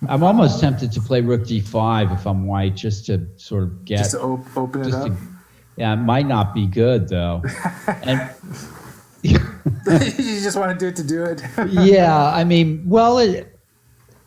I'm almost tempted to play rook d5 if I'm White, just to sort of get just to open it up. Yeah, it might not be good though. And you just want to do it to do it. Yeah, I mean,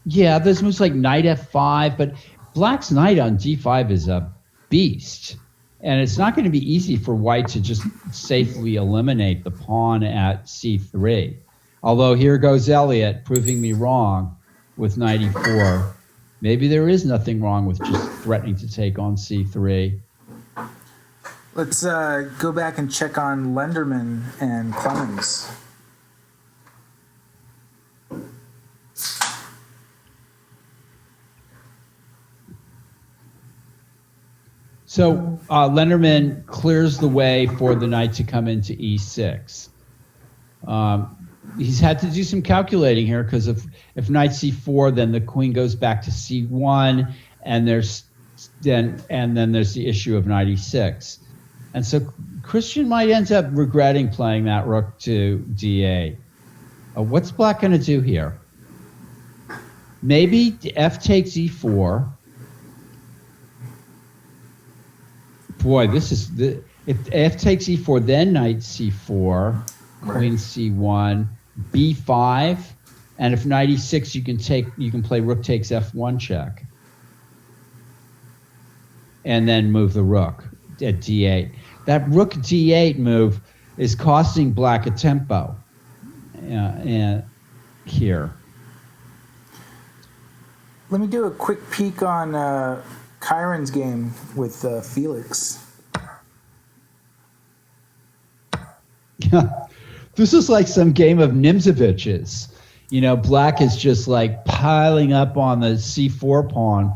there's moves like knight f5, but Black's knight on d5 is a beast, and it's not going to be easy for White to just safely eliminate the pawn at c3. Although here goes Elliot proving me wrong with knight e4. Maybe there is nothing wrong with just threatening to take on c3. Let's go back and check on Lenderman and Clemens. So Lenderman clears the way for the knight to come into e6. He's had to do some calculating here, because if knight c4, then the queen goes back to c1, and then there's the issue of knight e6. And so Christian might end up regretting playing that rook to d8. What's Black going to do here? Maybe f takes e4. Boy, if f takes e4, then knight c4, queen c1, b5, and if knight e6, you can play rook takes f1 check. and then move the rook at d8. That rook d8 move is costing black a tempo and here. Let me do a quick peek on Kyron's game with Felix. This is like some game of Nimzovich's. You know, black is just like piling up on the c4 pawn.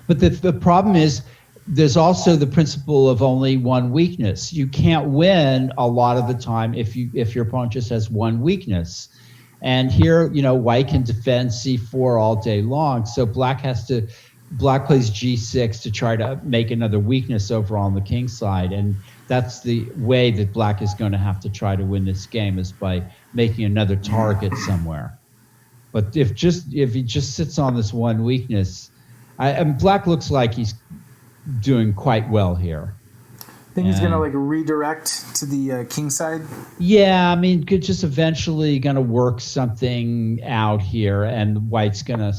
But the problem is there's also the principle of only one weakness. You can't win a lot of the time if your opponent just has one weakness. And here, you know, white can defend c4 all day long. So black plays g6 to try to make another weakness over on the king side. And that's the way that black is going to have to try to win this game, is by making another target somewhere. But if he just sits on this one weakness, and black looks like he's doing quite well here. Think he's going to like redirect to the king side? Yeah, I mean, could just eventually going to work something out here, and white's going to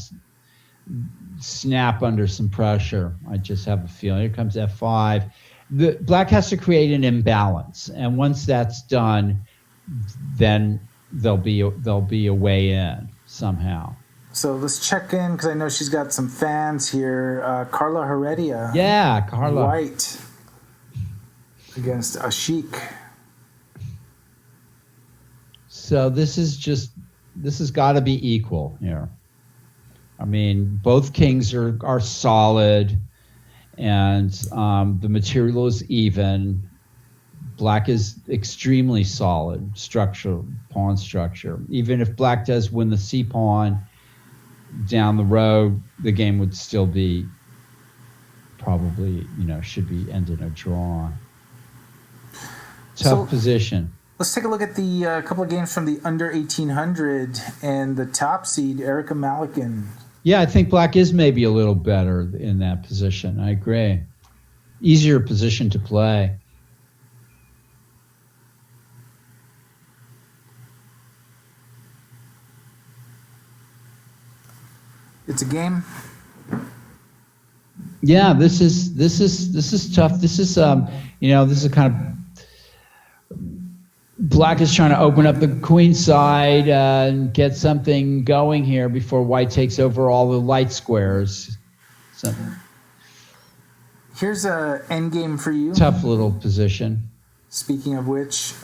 snap under some pressure. I just have a feeling. Here comes f5. The black has to create an imbalance, and once that's done, then there'll be a way in somehow. So let's check in, because I know she's got some fans here. Carla Heredia. Yeah, Carla. White against Ashik. So this has got to be equal here. I mean, both kings are solid, and the material is even. Black is extremely solid pawn structure. Even if black does win the c pawn down the road, the game would still be probably, should be end in a draw. Tough position. Let's take a look at the couple of games from the under 1800 and the top seed, Erica Malikin. Yeah, I think black is maybe a little better in that position. I agree. Easier position to play. It's a game. Yeah, this is tough. This is this is kind of black is trying to open up the queen side and get something going here before white takes over all the light squares. Here's a end game for you. Tough little position. Speaking of which,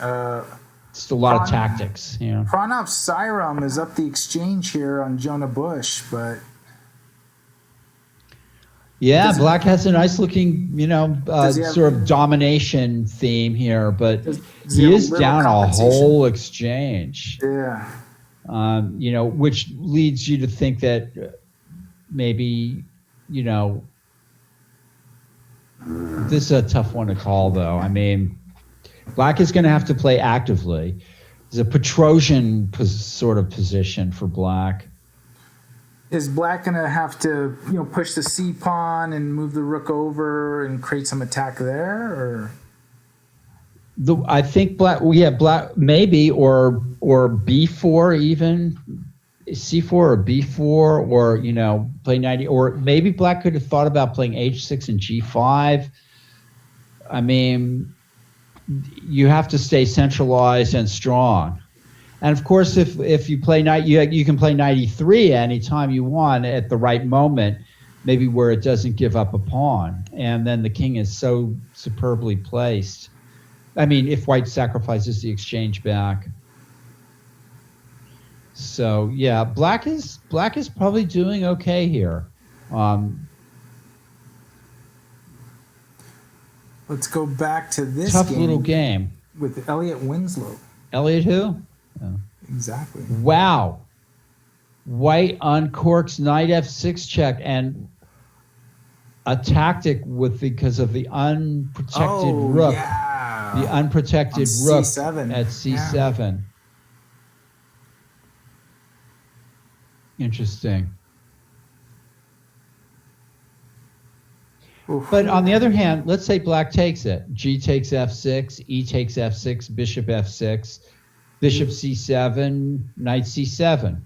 just a lot of tactics. Pranav Sairam is up the exchange here on Jonah Bush, but yeah, black has a nice looking, sort of domination theme here, but he is down a whole exchange. Yeah. Which leads you to think that maybe, this is a tough one to call, though. I mean, black is going to have to play actively. It's a Petrosian sort of position for black. Is black going to have to, push the c pawn and move the rook over and create some attack there, or? I think black maybe or b4 even, c4 or b4, or play 90, or maybe black could have thought about playing h6 and g5. I mean, you have to stay centralized and strong. And of course, if you play you can play knight e3 anytime you want at the right moment, maybe where it doesn't give up a pawn, and then the king is so superbly placed. I mean, if white sacrifices the exchange back. So yeah, black is probably doing okay here. Let's go back to this tough little game with Elliot Winslow. Elliot who? Oh. Exactly. Wow. White uncorks knight f6 check, and a tactic because of the unprotected rook. Yeah. The unprotected rook C7. at c7. Yeah. Interesting. Oof. But on the other hand, let's say black takes it. G takes f6, E takes f6, bishop f6, bishop c7, knight c7.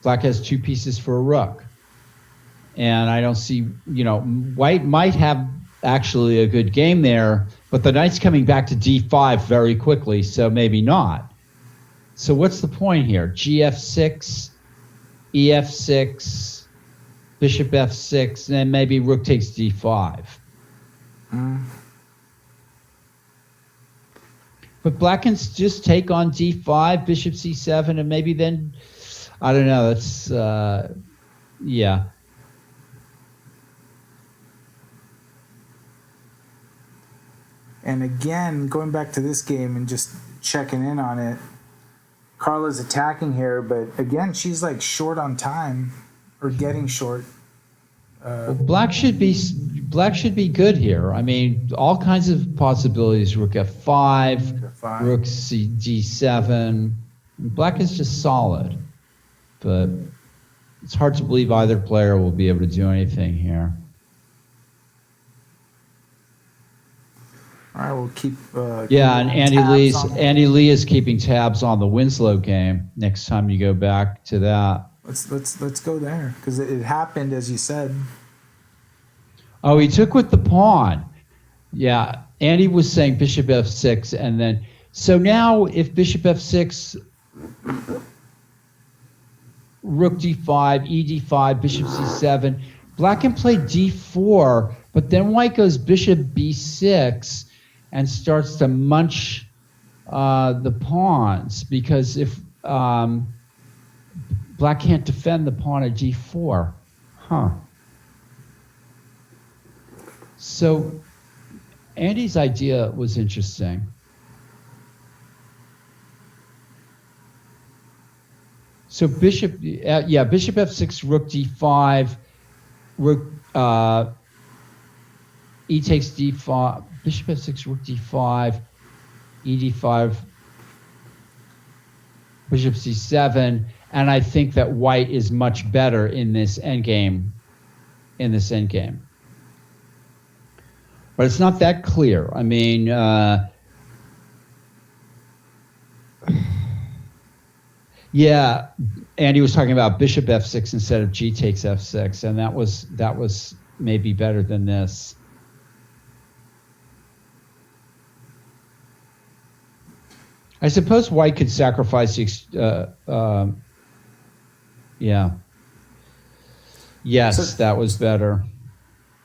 Black has two pieces for a rook. And I don't see, White might have actually a good game there, but the knight's coming back to d5 very quickly, so maybe not. So what's the point here? gf6, ef6, bishop f6, and then maybe rook takes d5. But black can just take on d5, bishop c7, and maybe then, I don't know, that's, yeah. And again, going back to this game and just checking in on it, Carla's attacking here, but again, she's like short on time, or getting short. Well, black should be good here. I mean, all kinds of possibilities. Rook f5, rook d7. Black is just solid, but it's hard to believe either player will be able to do anything here. All right, we'll keep. Yeah, and Andy Lee is keeping tabs on the Winslow game. Next time you go back to that. Let's go there, because it happened as you said. Oh, he took with the pawn. Yeah, Andy was saying bishop f6, and then so now if bishop f6, rook d5, e d5, bishop c7, black can play d4, but then white goes bishop b6 and starts to munch the pawns, because if black can't defend the pawn at g4. So Andy's idea was interesting. So bishop f6, rook d5, rook e takes d5, bishop f6, rook d5, e d5, bishop c7, and I think that white is much better in this endgame. But it's not that clear. I mean, yeah, Andy was talking about bishop f6 instead of g takes f6, and that was maybe better than this. I suppose white could sacrifice yeah. Yes, that was better.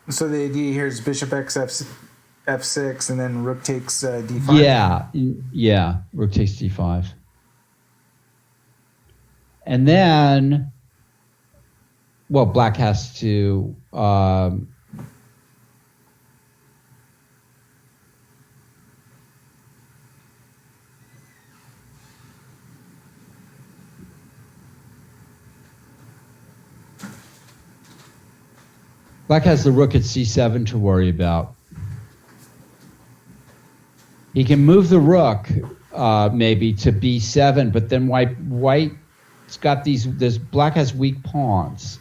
So the idea here is bishop f6, and then rook takes d5. Yeah, rook takes d5. And then, well, black has to black has the rook at c7 to worry about. He can move the rook maybe to b7, but then white's got this black has weak pawns,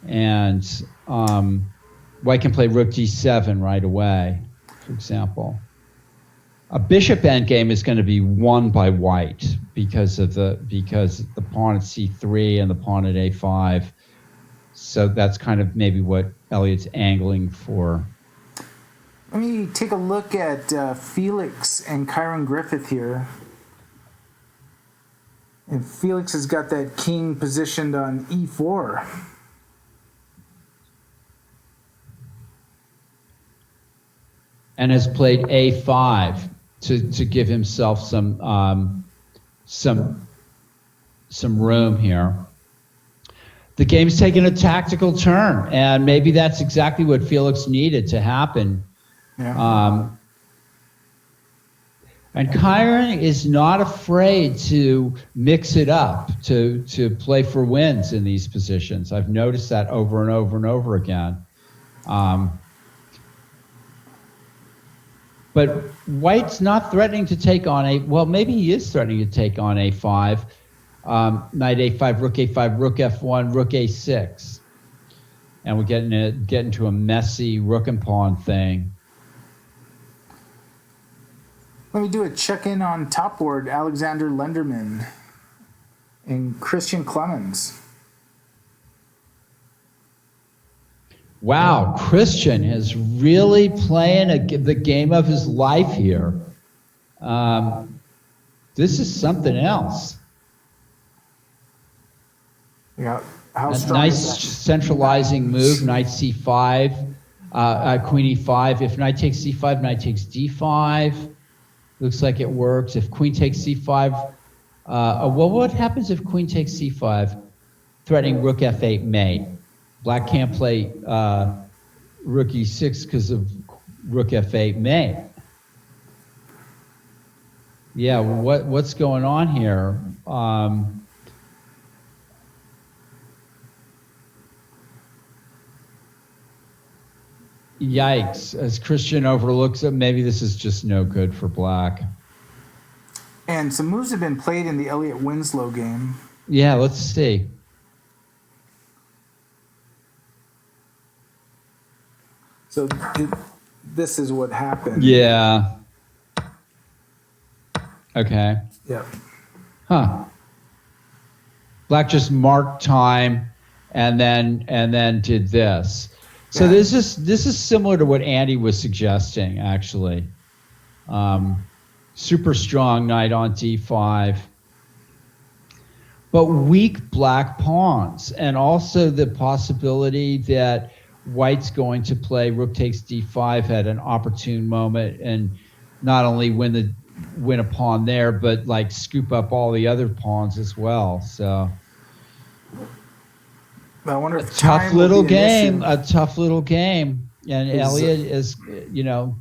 and white can play rook d7 right away, for example. A bishop endgame is going to be won by white because the pawn at c3 and the pawn at a5. So that's kind of maybe what Elliot's angling for. Let me take a look at Felix and Kyron Griffith here. And Felix has got that king positioned on e4. And has played a5 to give himself some room here. The game's taking a tactical turn, and maybe that's exactly what Felix needed to happen. Yeah. And Kyron is not afraid to mix it up, to play for wins in these positions. I've noticed that over and over and over again. But white's not threatening to take on well, maybe he is threatening to take on a5. Knight a5, rook f1, rook a6. And we're getting into a messy rook and pawn thing. Let me do a check-in on top board. Alexander Lenderman and Christian Clemens. Wow, Christian is really playing the game of his life here. This is something else. Yeah, how A strong nice is that? centralizing move, knight c5, queen e5. If knight takes c5, knight takes d5. Looks like it works. If queen takes c5, well, what happens if queen takes c5? Threatening rook f8 mate. Black can't play rook e6 because of rook f8 mate. Yeah, what's going on here? Yikes, as Christian overlooks it, maybe this is just no good for black. And some moves have been played in the Elliot Winslow game. Yeah, let's see. So this is what happened. Yeah. Okay. Yep. Huh. Black just marked time and then did this. So Yeah. this is similar to what Andy was suggesting, actually. Super strong knight on d5, but weak black pawns, and also the possibility that white's going to play rook takes d5 at an opportune moment and not only win a pawn there, but like scoop up all the other pawns as well. So I wonder a if tough time will little be an game, issue. a tough little game, and Elliot is, And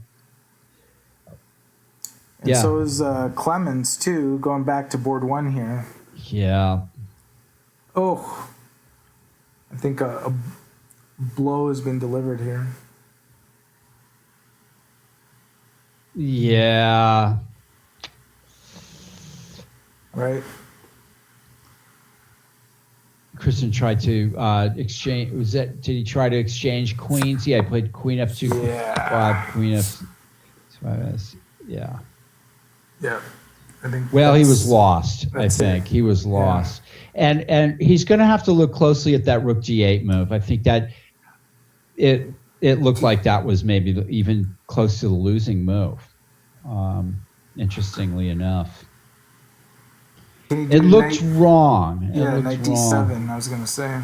yeah. so is Clemens too, going back to board one here. Yeah. Oh, I think a blow has been delivered here. Yeah. Right? Kristen tried to exchange. Did he try to exchange queens? Yeah, he played queen f2, Yeah. queen f5. Yeah. Yeah. I think Well, he was lost. I that's think it. he was lost, and he's going to have to look closely at that rook g8 move. I think that it looked like that was maybe even close to the losing move. Interestingly enough, Can he do it looked knight- wrong. It Yeah, looked knight wrong. d7, I was going to say.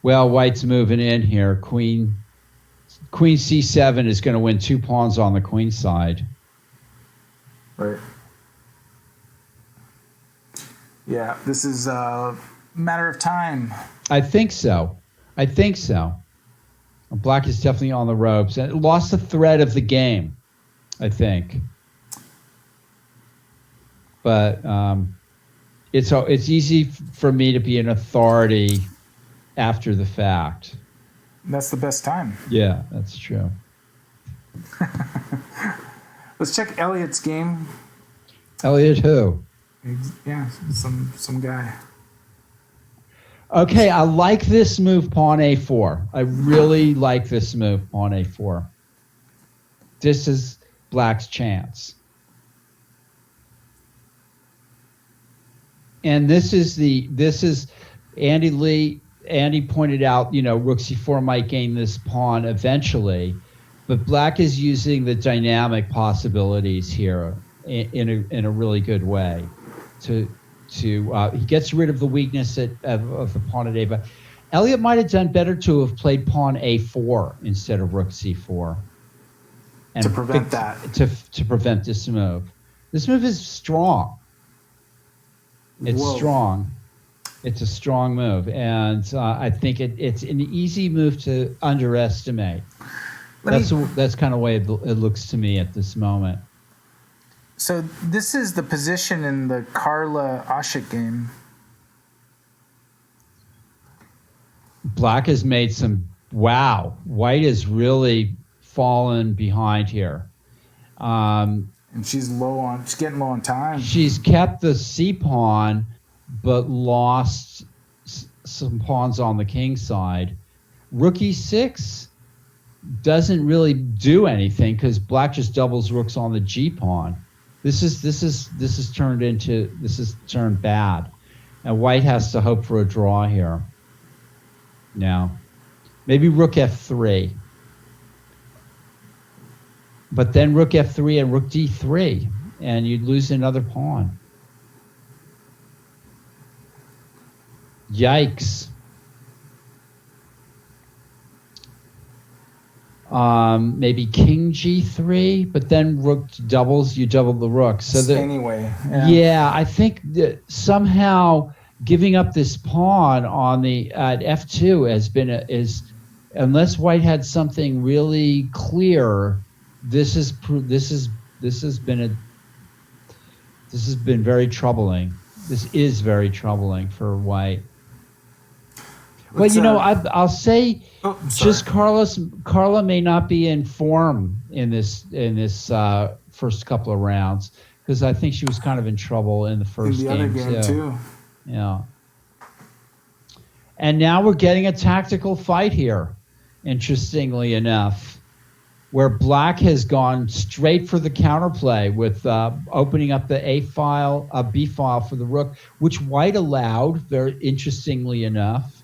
Well, white's moving in here. Queen c7 is going to win 2 pawns on the queen side. Right. Yeah, this is a matter of time. I think so. Black is definitely on the ropes and it lost the thread of the game, I think. But it's easy for me to be an authority after the fact. That's the best time. Yeah, that's true. Let's check Elliot's game. Elliot who? Yeah, some guy. Okay, I like this move, pawn a4. I really like this move, pawn a4. This is black's chance. And this is Andy pointed out, rook c4 might gain this pawn eventually, but black is using the dynamic possibilities here in a really good way. He gets rid of the weakness of the pawn at a5. Elliot might have done better to have played pawn a4 instead of rook c4, and To prevent that. to prevent this move. This move is strong. It's Whoa. strong. It's a strong move, and I think it's an easy move to underestimate. That's kind of the way it looks to me at this moment. So this is the position in the Karla Ashik game. Black has made some. Wow, white has really fallen behind here. And she's getting low on time. She's kept the c pawn, but lost some pawns on the king side. Rook e6 doesn't really do anything because black just doubles rooks on the g pawn. This is turned bad. And white has to hope for a draw here. Now, maybe rook f3. But then rook f3 and rook d3, and you'd lose another pawn. Yikes. Maybe king g3, but then rook doubles, you double the rook. So that, anyway, yeah, I think that somehow giving up this pawn on the at f2 has been unless white had something really clear. This has been very troubling. This is very troubling for white. Well, I'll say just Carla may not be in form in this first couple of rounds, because I think she was kind of in trouble in the first game. In the other game too. Yeah. And now we're getting a tactical fight here, interestingly enough, where black has gone straight for the counterplay with opening up the B file for the rook, which white allowed, very interestingly enough.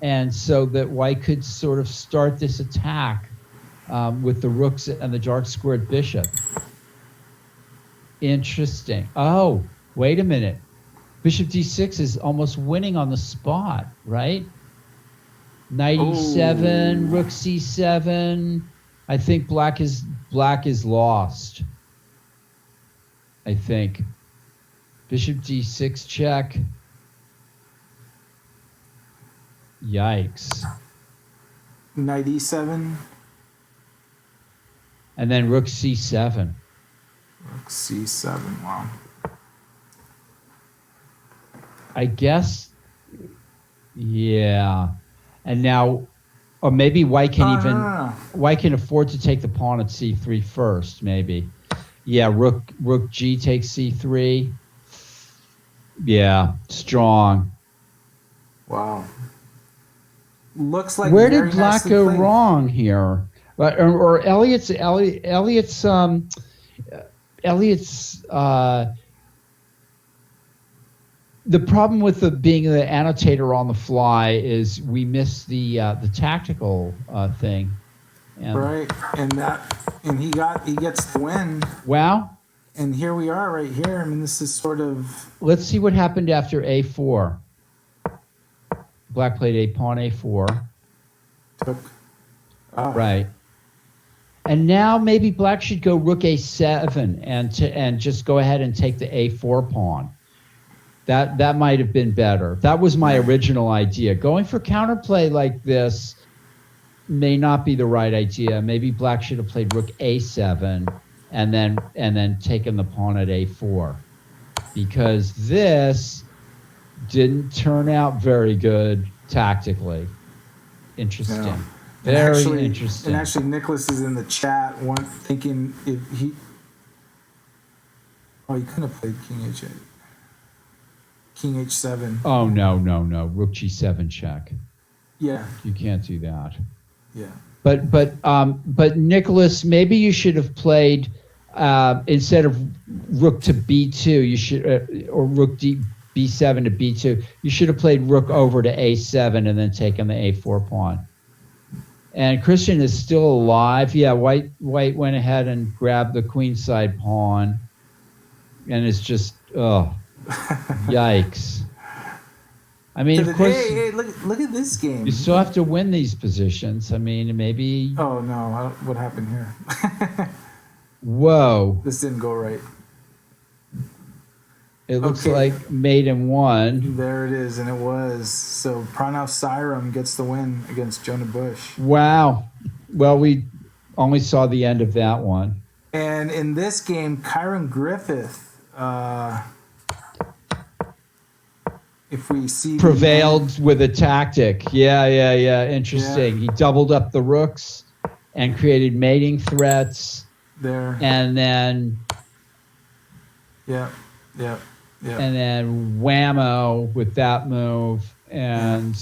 And so that white could sort of start this attack with the rooks and the dark squared bishop. Interesting. Oh, wait a minute. Bishop d6 is almost winning on the spot, right? Knight e7, rook c7. I think black is lost. I think. Bishop d6 check. Yikes. Knight e7. And then rook c7. Rook c7, wow. I guess, yeah. And now, or maybe white can white can afford to take the pawn at c3 first, maybe. Yeah, rook g takes c3. Yeah, strong. Wow. Looks like where did black go wrong here? Or Elliott's the problem with being the annotator on the fly is we miss the tactical thing. Right, and he gets the win. Wow. And here we are, right here. I mean, this is sort of. Let's see what happened after a4. Black played a pawn a4. Took. Right. And now maybe black should go rook a7 and just go ahead and take the a4 pawn. That might have been better. That was my original idea. Going for counterplay like this may not be the right idea. Maybe black should have played rook a7 and then taken the pawn at a4, because this didn't turn out very good tactically. Interesting. Yeah. Very interesting. And actually, Nicholas is in the chat thinking if he. Oh, he couldn't have played king h8. King h7. Oh, no. Rook g7 check. Yeah. You can't do that. Yeah. But Nicholas, maybe you should have played instead of rook to b2, you should or rook b7 to b2. You should have played rook over to a7 and then taken the a4 pawn. And Christian is still alive. Yeah, white went ahead and grabbed the queenside pawn, and it's just yikes. I mean, of course. Hey, look at this game. You still have to win these positions. I mean, maybe. Oh no! What happened here? Whoa! This didn't go right. It looks like mate in one. There it is, and it was. So Pranav Sairam gets the win against Jonah Bush. Wow. Well, we only saw the end of that one. And in this game, Kyron Griffith, if we see... prevailed with a tactic. Yeah. Interesting. Yeah. He doubled up the rooks and created mating threats. There. And then... Yeah. And then whammo with that move, and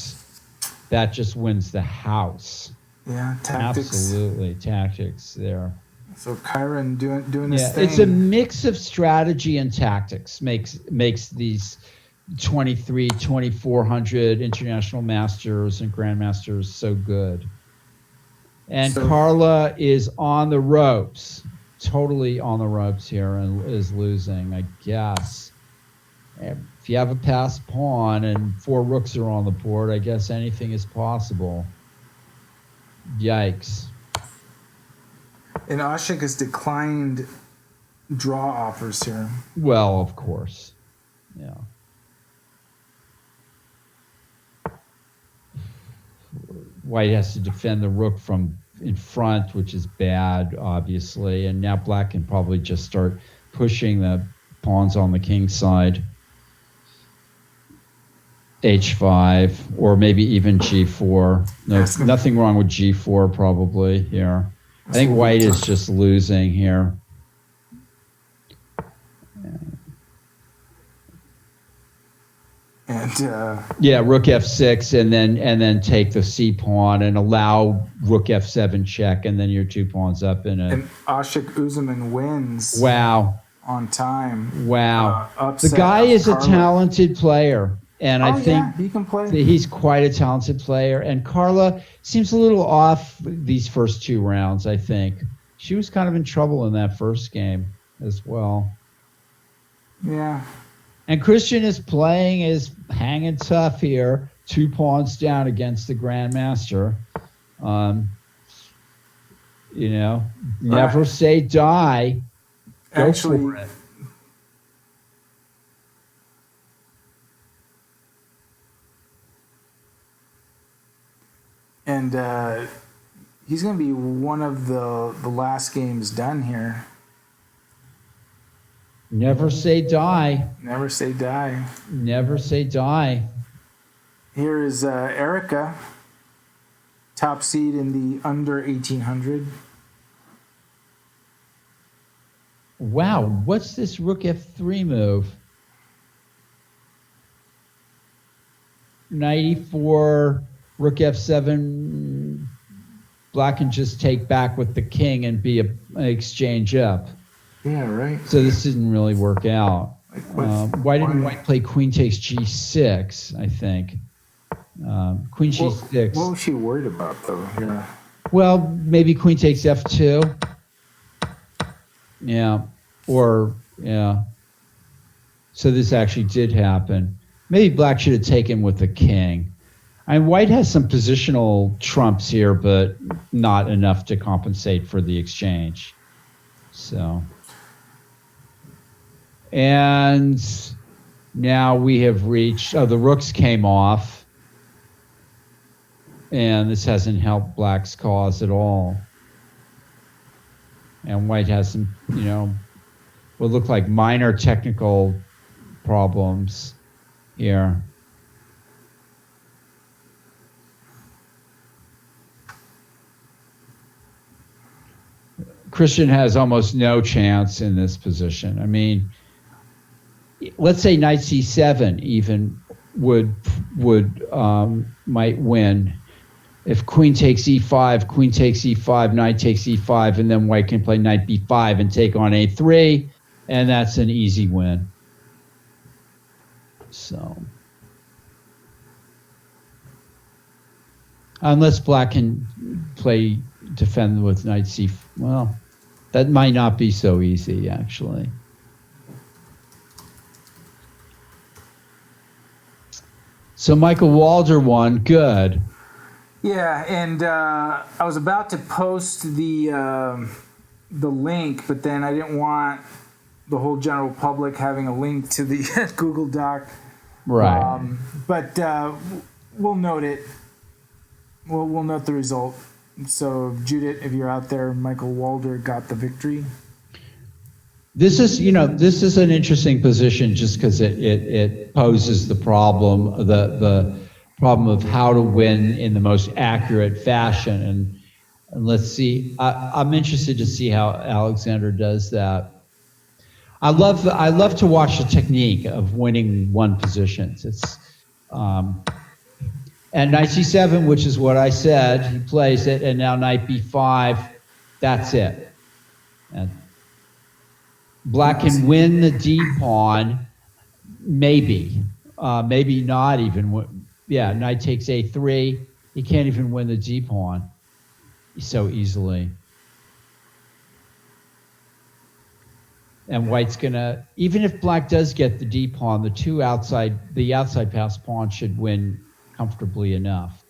that just wins the house. Yeah, tactics. Absolutely, tactics there. So Kyron doing his thing. It's a mix of strategy and tactics makes these 23, 2400 international masters and grandmasters. So good. And Carla is on the ropes, totally on the ropes here, and is losing, I guess. If you have a passed pawn and 4 rooks are on the board, I guess anything is possible. Yikes. And Ashik has declined draw offers here. Well, of course. Yeah. White has to defend the rook from in front, which is bad, obviously. And now black can probably just start pushing the pawns on the king side. H5, or maybe even G4. No, nothing wrong with G4 probably here. I think white is just losing here. And yeah, rook F6, and then take the C pawn and allow rook F7 check, and then your 2 pawns up in a. And Ashik Uzman wins. Wow. On time. Wow. The guy is a talented player, and I think he can play. He's quite a talented player. And Carla seems a little off these first 2 rounds. I think she was kind of in trouble in that first game as well. Yeah. And Christian is hanging tough here, 2 pawns down against the Grandmaster. Never say die. Go for it. And he's going to be one of the last games done here. Never say die. Never say die. Never say die. Here is Erica, top seed in the under 1800. Wow, what's this rook F3 move? Knight E4, rook F7. Black can just take back with the king and be an exchange up. Yeah, right. So this didn't really work out. Why didn't white play queen takes G6, I think? Queen G6. What was she worried about, though? Yeah. Well, maybe queen takes F2. Yeah. Or, yeah. So this actually did happen. Maybe black should have taken with the king. I mean, white has some positional trumps here, but not enough to compensate for the exchange. So... And now we have reached, the rooks came off. And this hasn't helped black's cause at all. And white has some, what look like minor technical problems here. Christian has almost no chance in this position. I mean, let's say knight c7 even might win. If queen takes e5, knight takes e5, and then white can play knight b5 and take on a3, and that's an easy win. So, unless black can defend with knight c, well, that might not be so easy actually. So Michael Walder won. Good. Yeah, and I was about to post the link, but then I didn't want the whole general public having a link to the Google Doc. Right. But we'll note it. We'll note the result. So Judith, if you're out there, Michael Walder got the victory. This is an interesting position just because it poses the problem, the problem of how to win in the most accurate fashion. And let's see, I'm interested to see how Alexander does that. I love to watch the technique of winning one positions. It's and knight c7, which is what I said, he plays it, and now knight b5, that's it. And black can win the d pawn, maybe. maybe not even. Yeah, knight takes a3. He can't even win the d pawn so easily. And white's gonna, even if black does get the d pawn, the outside pass pawn should win comfortably enough.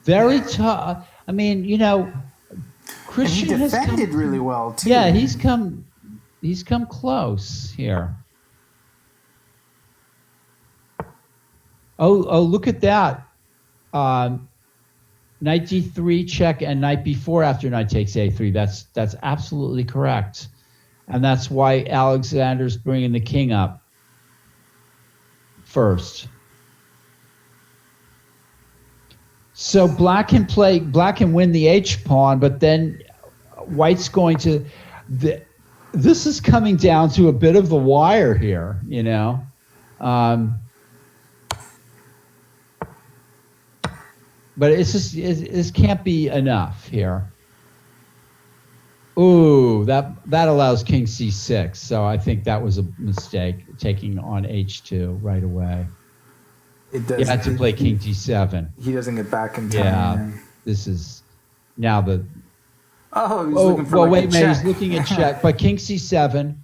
Very tough. I mean, Christian and he defended has really well too. Yeah, he's come close here. Oh, look at that. Knight d3 check and knight b4 after knight takes a3. That's absolutely correct. And that's why Alexander's bringing the king up first. So black can win the h pawn, but then white's going to. This is coming down to a bit of the wire here, But it's just this can't be enough here. Ooh, that allows king c6. So I think that was a mistake, taking on h2 right away. It does. You had to play king d7. He doesn't get back in time. Yeah, this is now the. Oh, he's looking for wait a minute. check. He's looking at check, but king c7.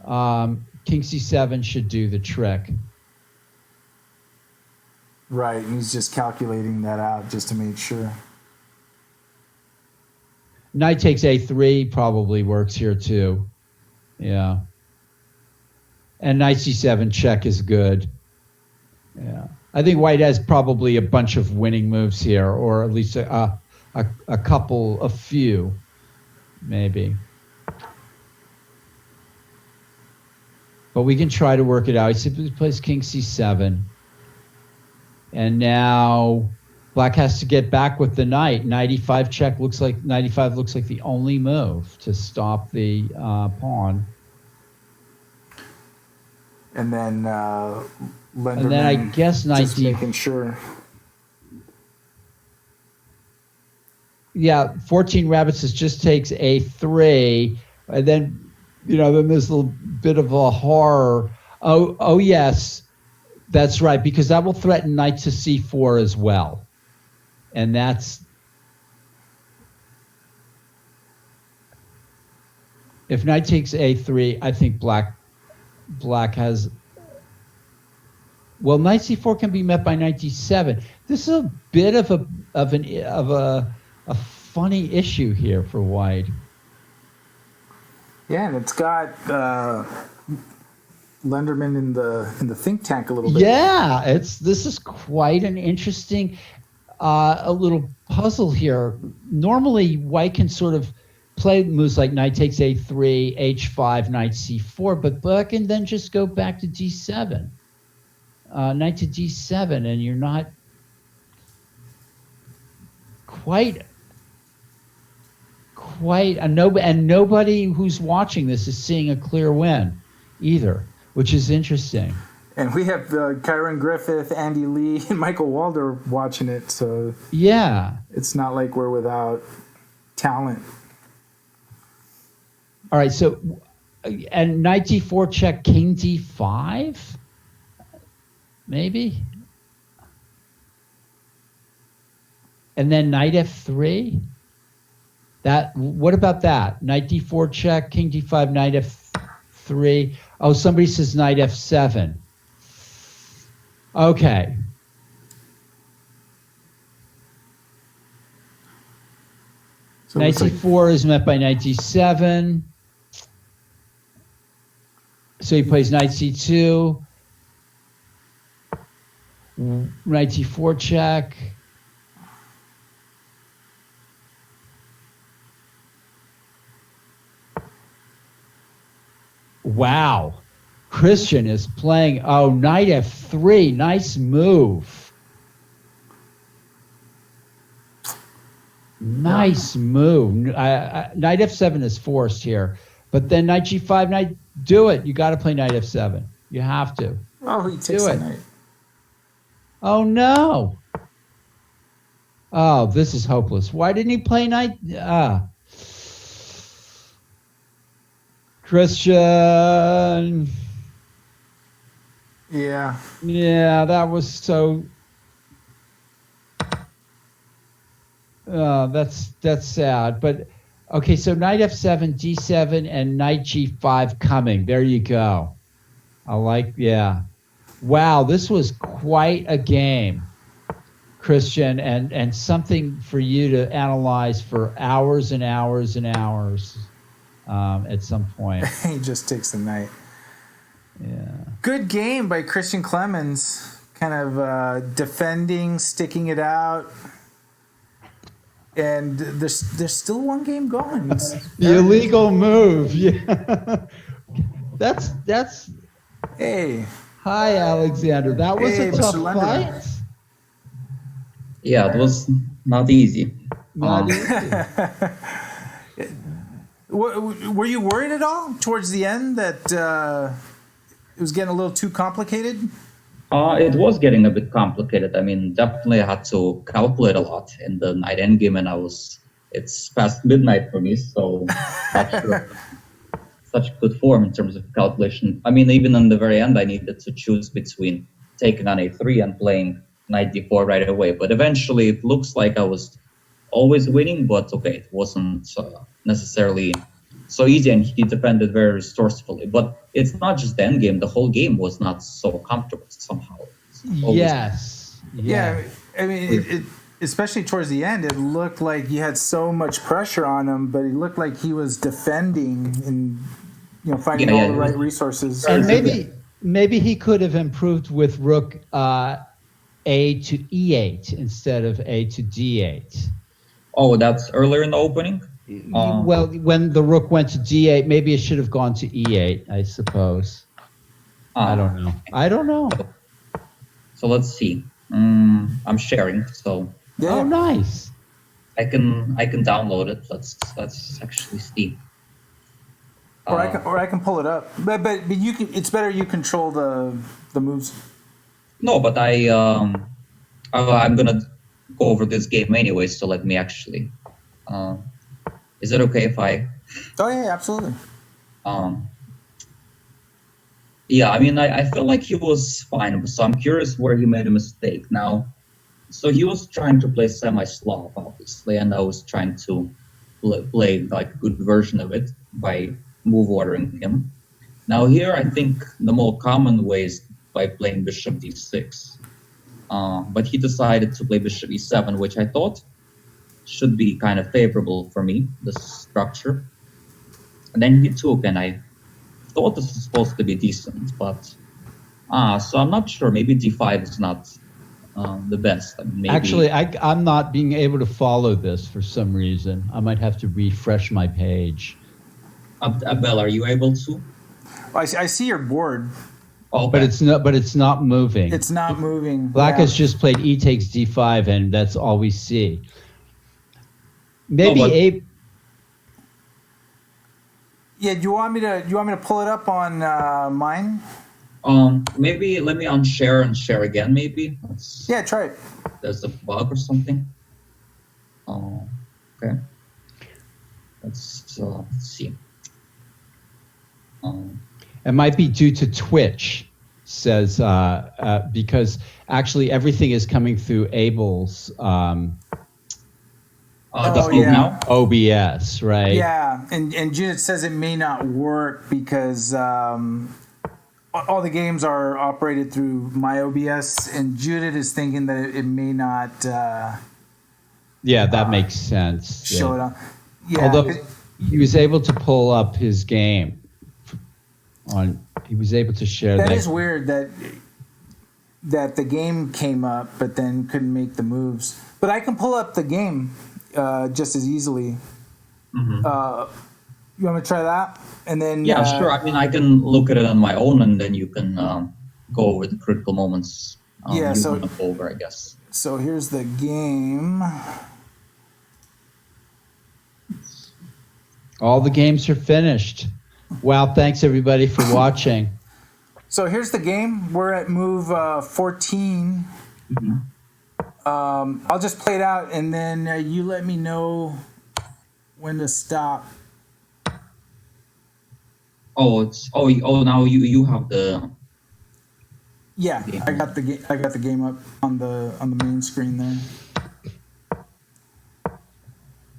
King c7 should do the trick. Right, and he's just calculating that out just to make sure. Knight takes a3 probably works here too. Yeah. And knight c7 check is good. Yeah. I think white has probably a bunch of winning moves here, or at least a few, maybe. But we can try to work it out. He simply plays king c7. And now black has to get back with the knight. Knight e5 check looks like the only move to stop the pawn. And then Lenderman, and then I guess knight just making sure. Yeah, 14 rabbits just takes a3, and then then there's a little bit of a horror. Oh yes, that's right, because that will threaten knight to c4 as well, and that's if knight takes a3. I think black has. Well, knight c4 can be met by knight d7. This is a bit of a funny issue here for white. Yeah, and it's got Lenderman in the think tank a little bit. Yeah, this is quite an interesting a little puzzle here. Normally, white can sort of play moves like knight takes a3, h5, knight c4, but black can then just go back to d7. Knight to d7, and you're not quite and nobody who's watching this is seeing a clear win either, which is interesting. And we have Kyron Griffith, Andy Lee, and Michael Walder watching it, so yeah, it's not like we're without talent. All right, so and knight d4 check, king d5, maybe, and then knight f3. What about that? Knight d4 check, king d5, knight f3. Oh, somebody says knight f7. Okay. So knight c4 is met by knight d7. So he plays knight c2. Knight d4 check. Wow. Christian is playing, knight f3. Nice move. Nice move. Knight f7 is forced here. But then knight g5, knight, do it. You got to play knight f7. You have to. Oh, he takes the knight. Oh, no. Oh, this is hopeless. Why didn't he play knight? Christian. Yeah. Yeah, that was so. That's sad. But okay, so knight f7, d7, and knight g5 coming. There you go. I like. Yeah. Wow, this was quite a game, Christian, and something for you to analyze for hours and hours and hours at some point. He just takes the knight. Yeah. Good game by Christian Clemens. Kind of defending, sticking it out. And there's still one game going. The illegal move. Yeah. That's. Hey. Hi, Alexander. That was Hey, a tough Mr. Lenderman. fight. Yeah, it was not easy. Not easy. Were you worried at all towards the end that it was getting a little too complicated? It was getting a bit complicated. I mean, definitely I had to calculate a lot in the night endgame, and it's past midnight for me, so not sure such good form in terms of calculation. I mean, even in the very end, I needed to choose between taking on a3 and playing knight d4 right away. But eventually, it looks like I was always winning, but okay, it wasn't necessarily so easy, and he defended very resourcefully. But it's not just the end game; the whole game was not so comfortable somehow. Yes. Yeah, I mean, it especially towards the end, it looked like you had so much pressure on him, but it looked like he was defending and finding all the right resources. And maybe he could have improved with rook a to e8 instead of a to d8. Oh, that's earlier in the opening? Well, when the rook went to d8, maybe it should have gone to e8, I suppose. I don't know. So let's see. I'm sharing, so Yeah. Oh, nice. I can download it. Let's actually see. Or I can pull it up, but you can. It's better you control the moves. No, but I'm gonna go over this game anyway. So let me actually. Is it okay if I? Oh yeah, absolutely. Yeah, I mean, I feel like he was fine, so I'm curious where he made a mistake. Now, so he was trying to play semi-Slav, obviously, and I was trying to play like a good version of it by move ordering him. Now here, I think the more common way is by playing bishop d6. But he decided to play bishop e7, which I thought should be kind of favorable for me, this structure. And then he took, and I thought this was supposed to be decent, but so I'm not sure. Maybe d5 is not the best. I mean, maybe... Actually, I'm not being able to follow this for some reason. I might have to refresh my page. Abel, are you able to? I see your board. Oh, okay. But it's not moving. It's not moving. Black has just played e takes d5, and that's all we see. Maybe Yeah, do you want me to pull it up on mine? Maybe let me unshare and share again. Maybe. Yeah, try it. There's a bug or something. Okay. Let's see. It might be due to Twitch, says because actually everything is coming through Abel's now? OBS, right? Yeah, and Judith says it may not work because all the games are operated through my OBS, and Judith is thinking that it may not. Yeah, that makes sense. Show it on. Yeah, although he was able to pull up his game he was able to share that. That is weird that the game came up but then couldn't make the moves. But I can pull up the game just as easily. Mm-hmm. You want me to try that? And then yeah, sure. I mean, I can look at it on my own, and then you can go over the critical moments. So want to go over, I guess. So here's the game. All the games are finished. Wow, thanks everybody for watching. So here's the game. We're at move 14. Mm-hmm. I'll just play it out, and then you let me know when to stop. Oh, now you have the. Yeah, I got the game up on the main screen there.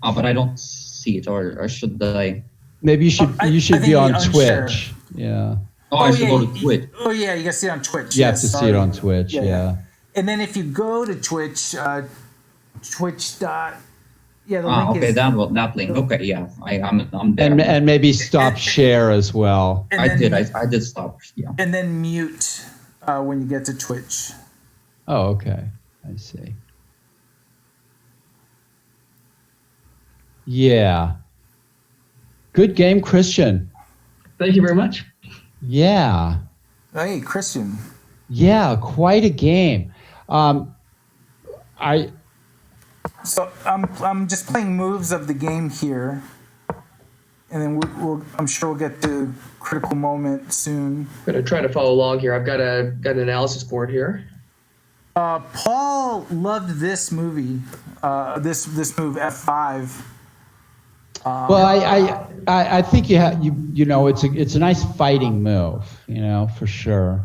Oh, but I don't see it, or should I? Maybe you I should think be on unshare. Twitch. Yeah. Oh, I should go to Twitch. Oh yeah, you can see it on Twitch. You Yeah, have to see sorry. it on Twitch. Yeah. And then if you go to Twitch, Twitch dot. Yeah, the Ah, link okay, is. that link. Okay, yeah, I'm there. And maybe stop share as well. And I then, did stop. Yeah. And then mute when you get to Twitch. Oh, okay. I see. Yeah. Good game, Christian. Thank you very much. Yeah. Hey, Christian. Yeah, quite a game. So I'm just playing moves of the game here, and then I'm sure we'll get to critical moment soon. I'm going to try to follow along here. I've got an analysis board here. Paul loved this movie, this move F5. Well, I think you know it's a nice fighting move, for sure.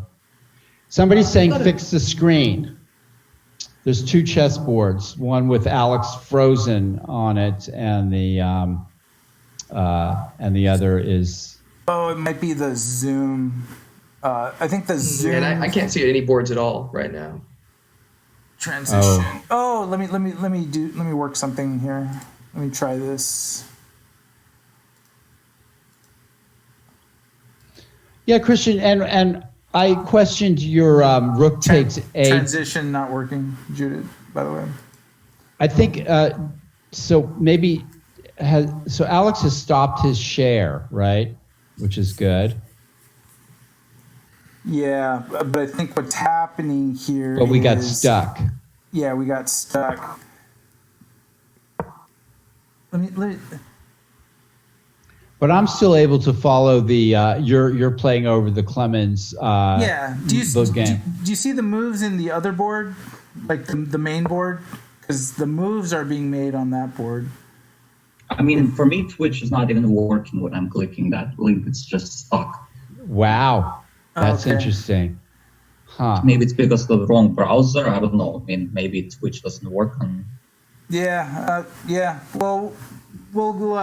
Somebody's saying fix the screen. There's two chessboards, one with Alex frozen on it, and the other is. Oh, it might be the Zoom. I think the Zoom. And I can't see any boards at all right now. Transition. Oh, let me work something here. Let me try this. Yeah, Christian, and I questioned your rook takes a. Transition not working, Judith, by the way. I think so. Maybe so. Alex has stopped his share, right? Which is good. Yeah, but I think what's happening here. But we got stuck. Yeah, we got stuck. Let me. But I'm still able to follow the. You're playing over the Clemens. Yeah. Do game. you see the moves in the other board, like the main board? Because the moves are being made on that board. I mean, for me, Twitch is not even working when I'm clicking that link. It's just stuck. Wow, that's Okay. interesting. Huh. Maybe it's because of the wrong browser. I don't know. I mean, maybe Twitch doesn't work on. Yeah. Yeah. Well, we'll.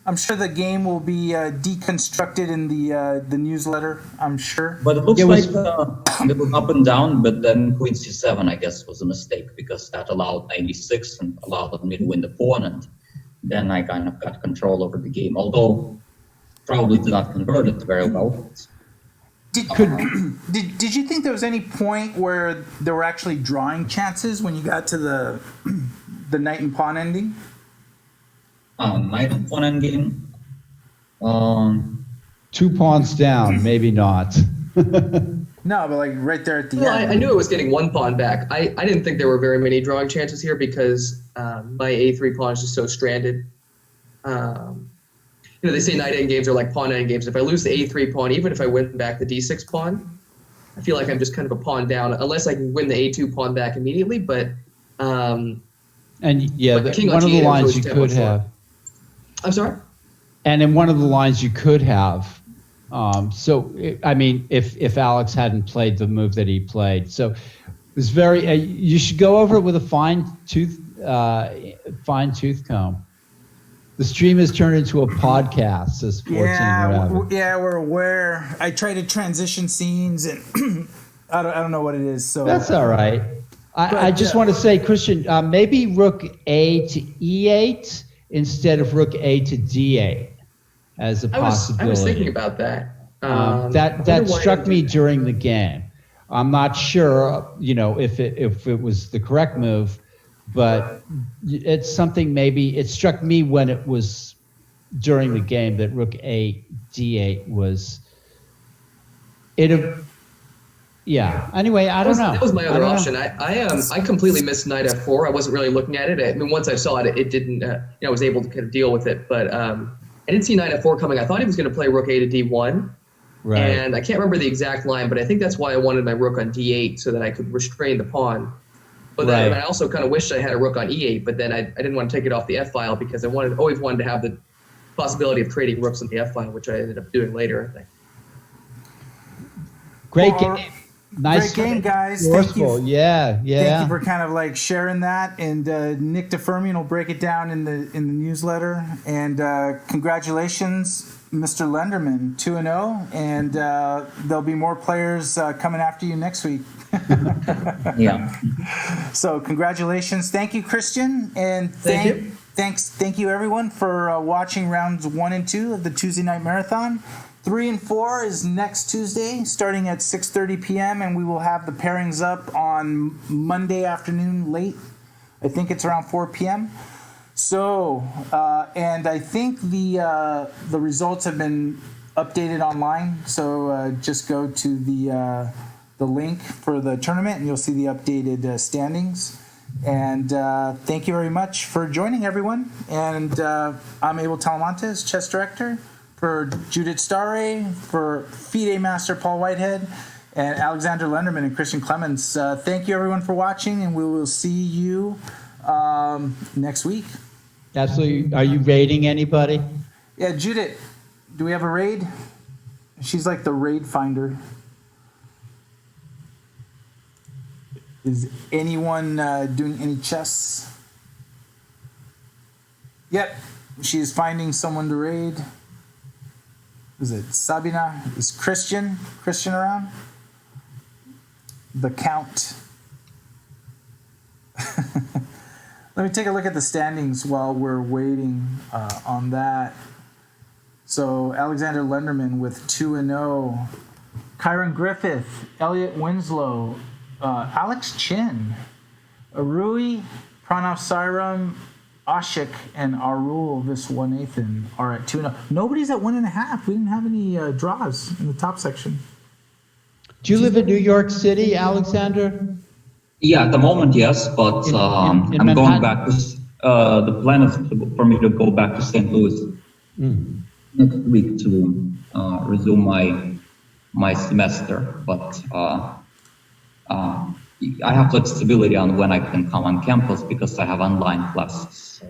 I'm sure the game will be deconstructed in the newsletter. I'm sure. But it looks It was- like it was up and down, but then Queen C7, I guess, was a mistake because that allowed 96 and allowed me to win the pawn, and then I kind of got control over the game. Although probably did not convert it very well. Did you think there was any point where there were actually drawing chances when you got to the knight and pawn ending? Knight and pawn endgame. 2 pawns down, maybe not. No, but like right there at the Well, end. I knew it was getting one pawn back. I didn't think there were very many drawing chances here because my A3 pawn is just so stranded. They say knight end games are like pawn end games. If I lose the A3 pawn, even if I win back the D6 pawn, I feel like I'm just kind of a pawn down, unless I can win the A2 pawn back immediately. But And yeah, But king on one of the G8 lines was you really could terrible. have. I'm sorry? And in one of the lines you could have. I mean, if Alex hadn't played the move that he played, so it was very. You should go over it with a fine tooth comb. The stream has turned into a podcast. Says 14 Rabbit. Yeah, we're aware. I try to transition scenes, and I don't know what it is. So That's all right. I just want to say, Christian, maybe rook A to E8 instead of rook A to D8 as a I possibility. was thinking about that. That struck me during the game. I'm not sure, if it was the correct move, but it's something maybe it struck me when it was during the game that rook A D8 was yeah. Anyway, I don't know. That was my other I don't know. option. I completely missed knight f4. I wasn't really looking at it. I mean, once I saw it, it didn't. I was able to kind of deal with it. But I didn't see knight f4 coming. I thought he was going to play rook a to d1. Right. And I can't remember the exact line, but I think that's why I wanted my rook on d8 so that I could restrain the pawn. But then Right. I also kind of wished I had a rook on e8, but then I didn't want to take it off the f file because I always wanted to have the possibility of trading rooks on the f file, which I ended up doing later, I think. Great Well, game. Nice. Great game, guys. Thank you. Forceful. Yeah, Thank yeah. you for kind of like sharing that, and Nick DeFermian will break it down in the newsletter. And congratulations, Mr. Lenderman, 2-0, and there'll be more players coming after you next week. Yeah. So congratulations, thank you, Christian, and Thank you. thank you everyone for watching rounds 1 and 2 of the Tuesday Night Marathon. 3 and 4 is next Tuesday, starting at 6:30 p.m., and we will have the pairings up on Monday afternoon late. I think it's around 4 p.m. So, and I think the results have been updated online. So just go to the link for the tournament, and you'll see the updated standings. And thank you very much for joining, everyone. And I'm Abel Talamantes, chess director. For Judith Starre, for FIDE Master Paul Whitehead, and Alexander Lenderman and Christian Clemens. Thank you, everyone, for watching, and we will see you next week. Absolutely. Are you rating anybody? Yeah, Judith, do we have a raid? She's like the raid finder. Is anyone doing any chess? Yep, she's finding someone to raid. Is it Sabina? Is Christian around? The Count. Let me take a look at the standings while we're waiting on that. So Alexander Lenderman with 2-0. Kyron Griffith, Elliot Winslow, Alex Chin, Arui, Pranav Sairam, Ashik, and Arul Viswanathan are at 2-0. Nobody's at 1.5. We didn't have any draws in the top section. Do you live in New York City, Alexander? Yeah, at the moment, yes, but In I'm Manhattan? going back to. The plan is for me to go back to St. Louis next week to resume my semester, but I have flexibility on when I can come on campus because I have online classes.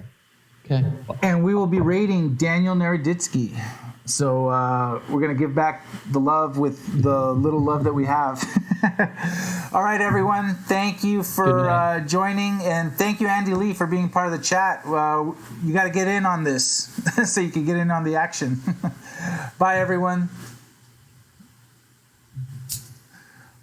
Okay. And we will be rating Daniel Naroditsky. So we're going to give back the love with the little love that we have. All right, everyone. Thank you for joining. And thank you, Andy Lee, for being part of the chat. You got to get in on this so you can get in on the action. Bye, everyone.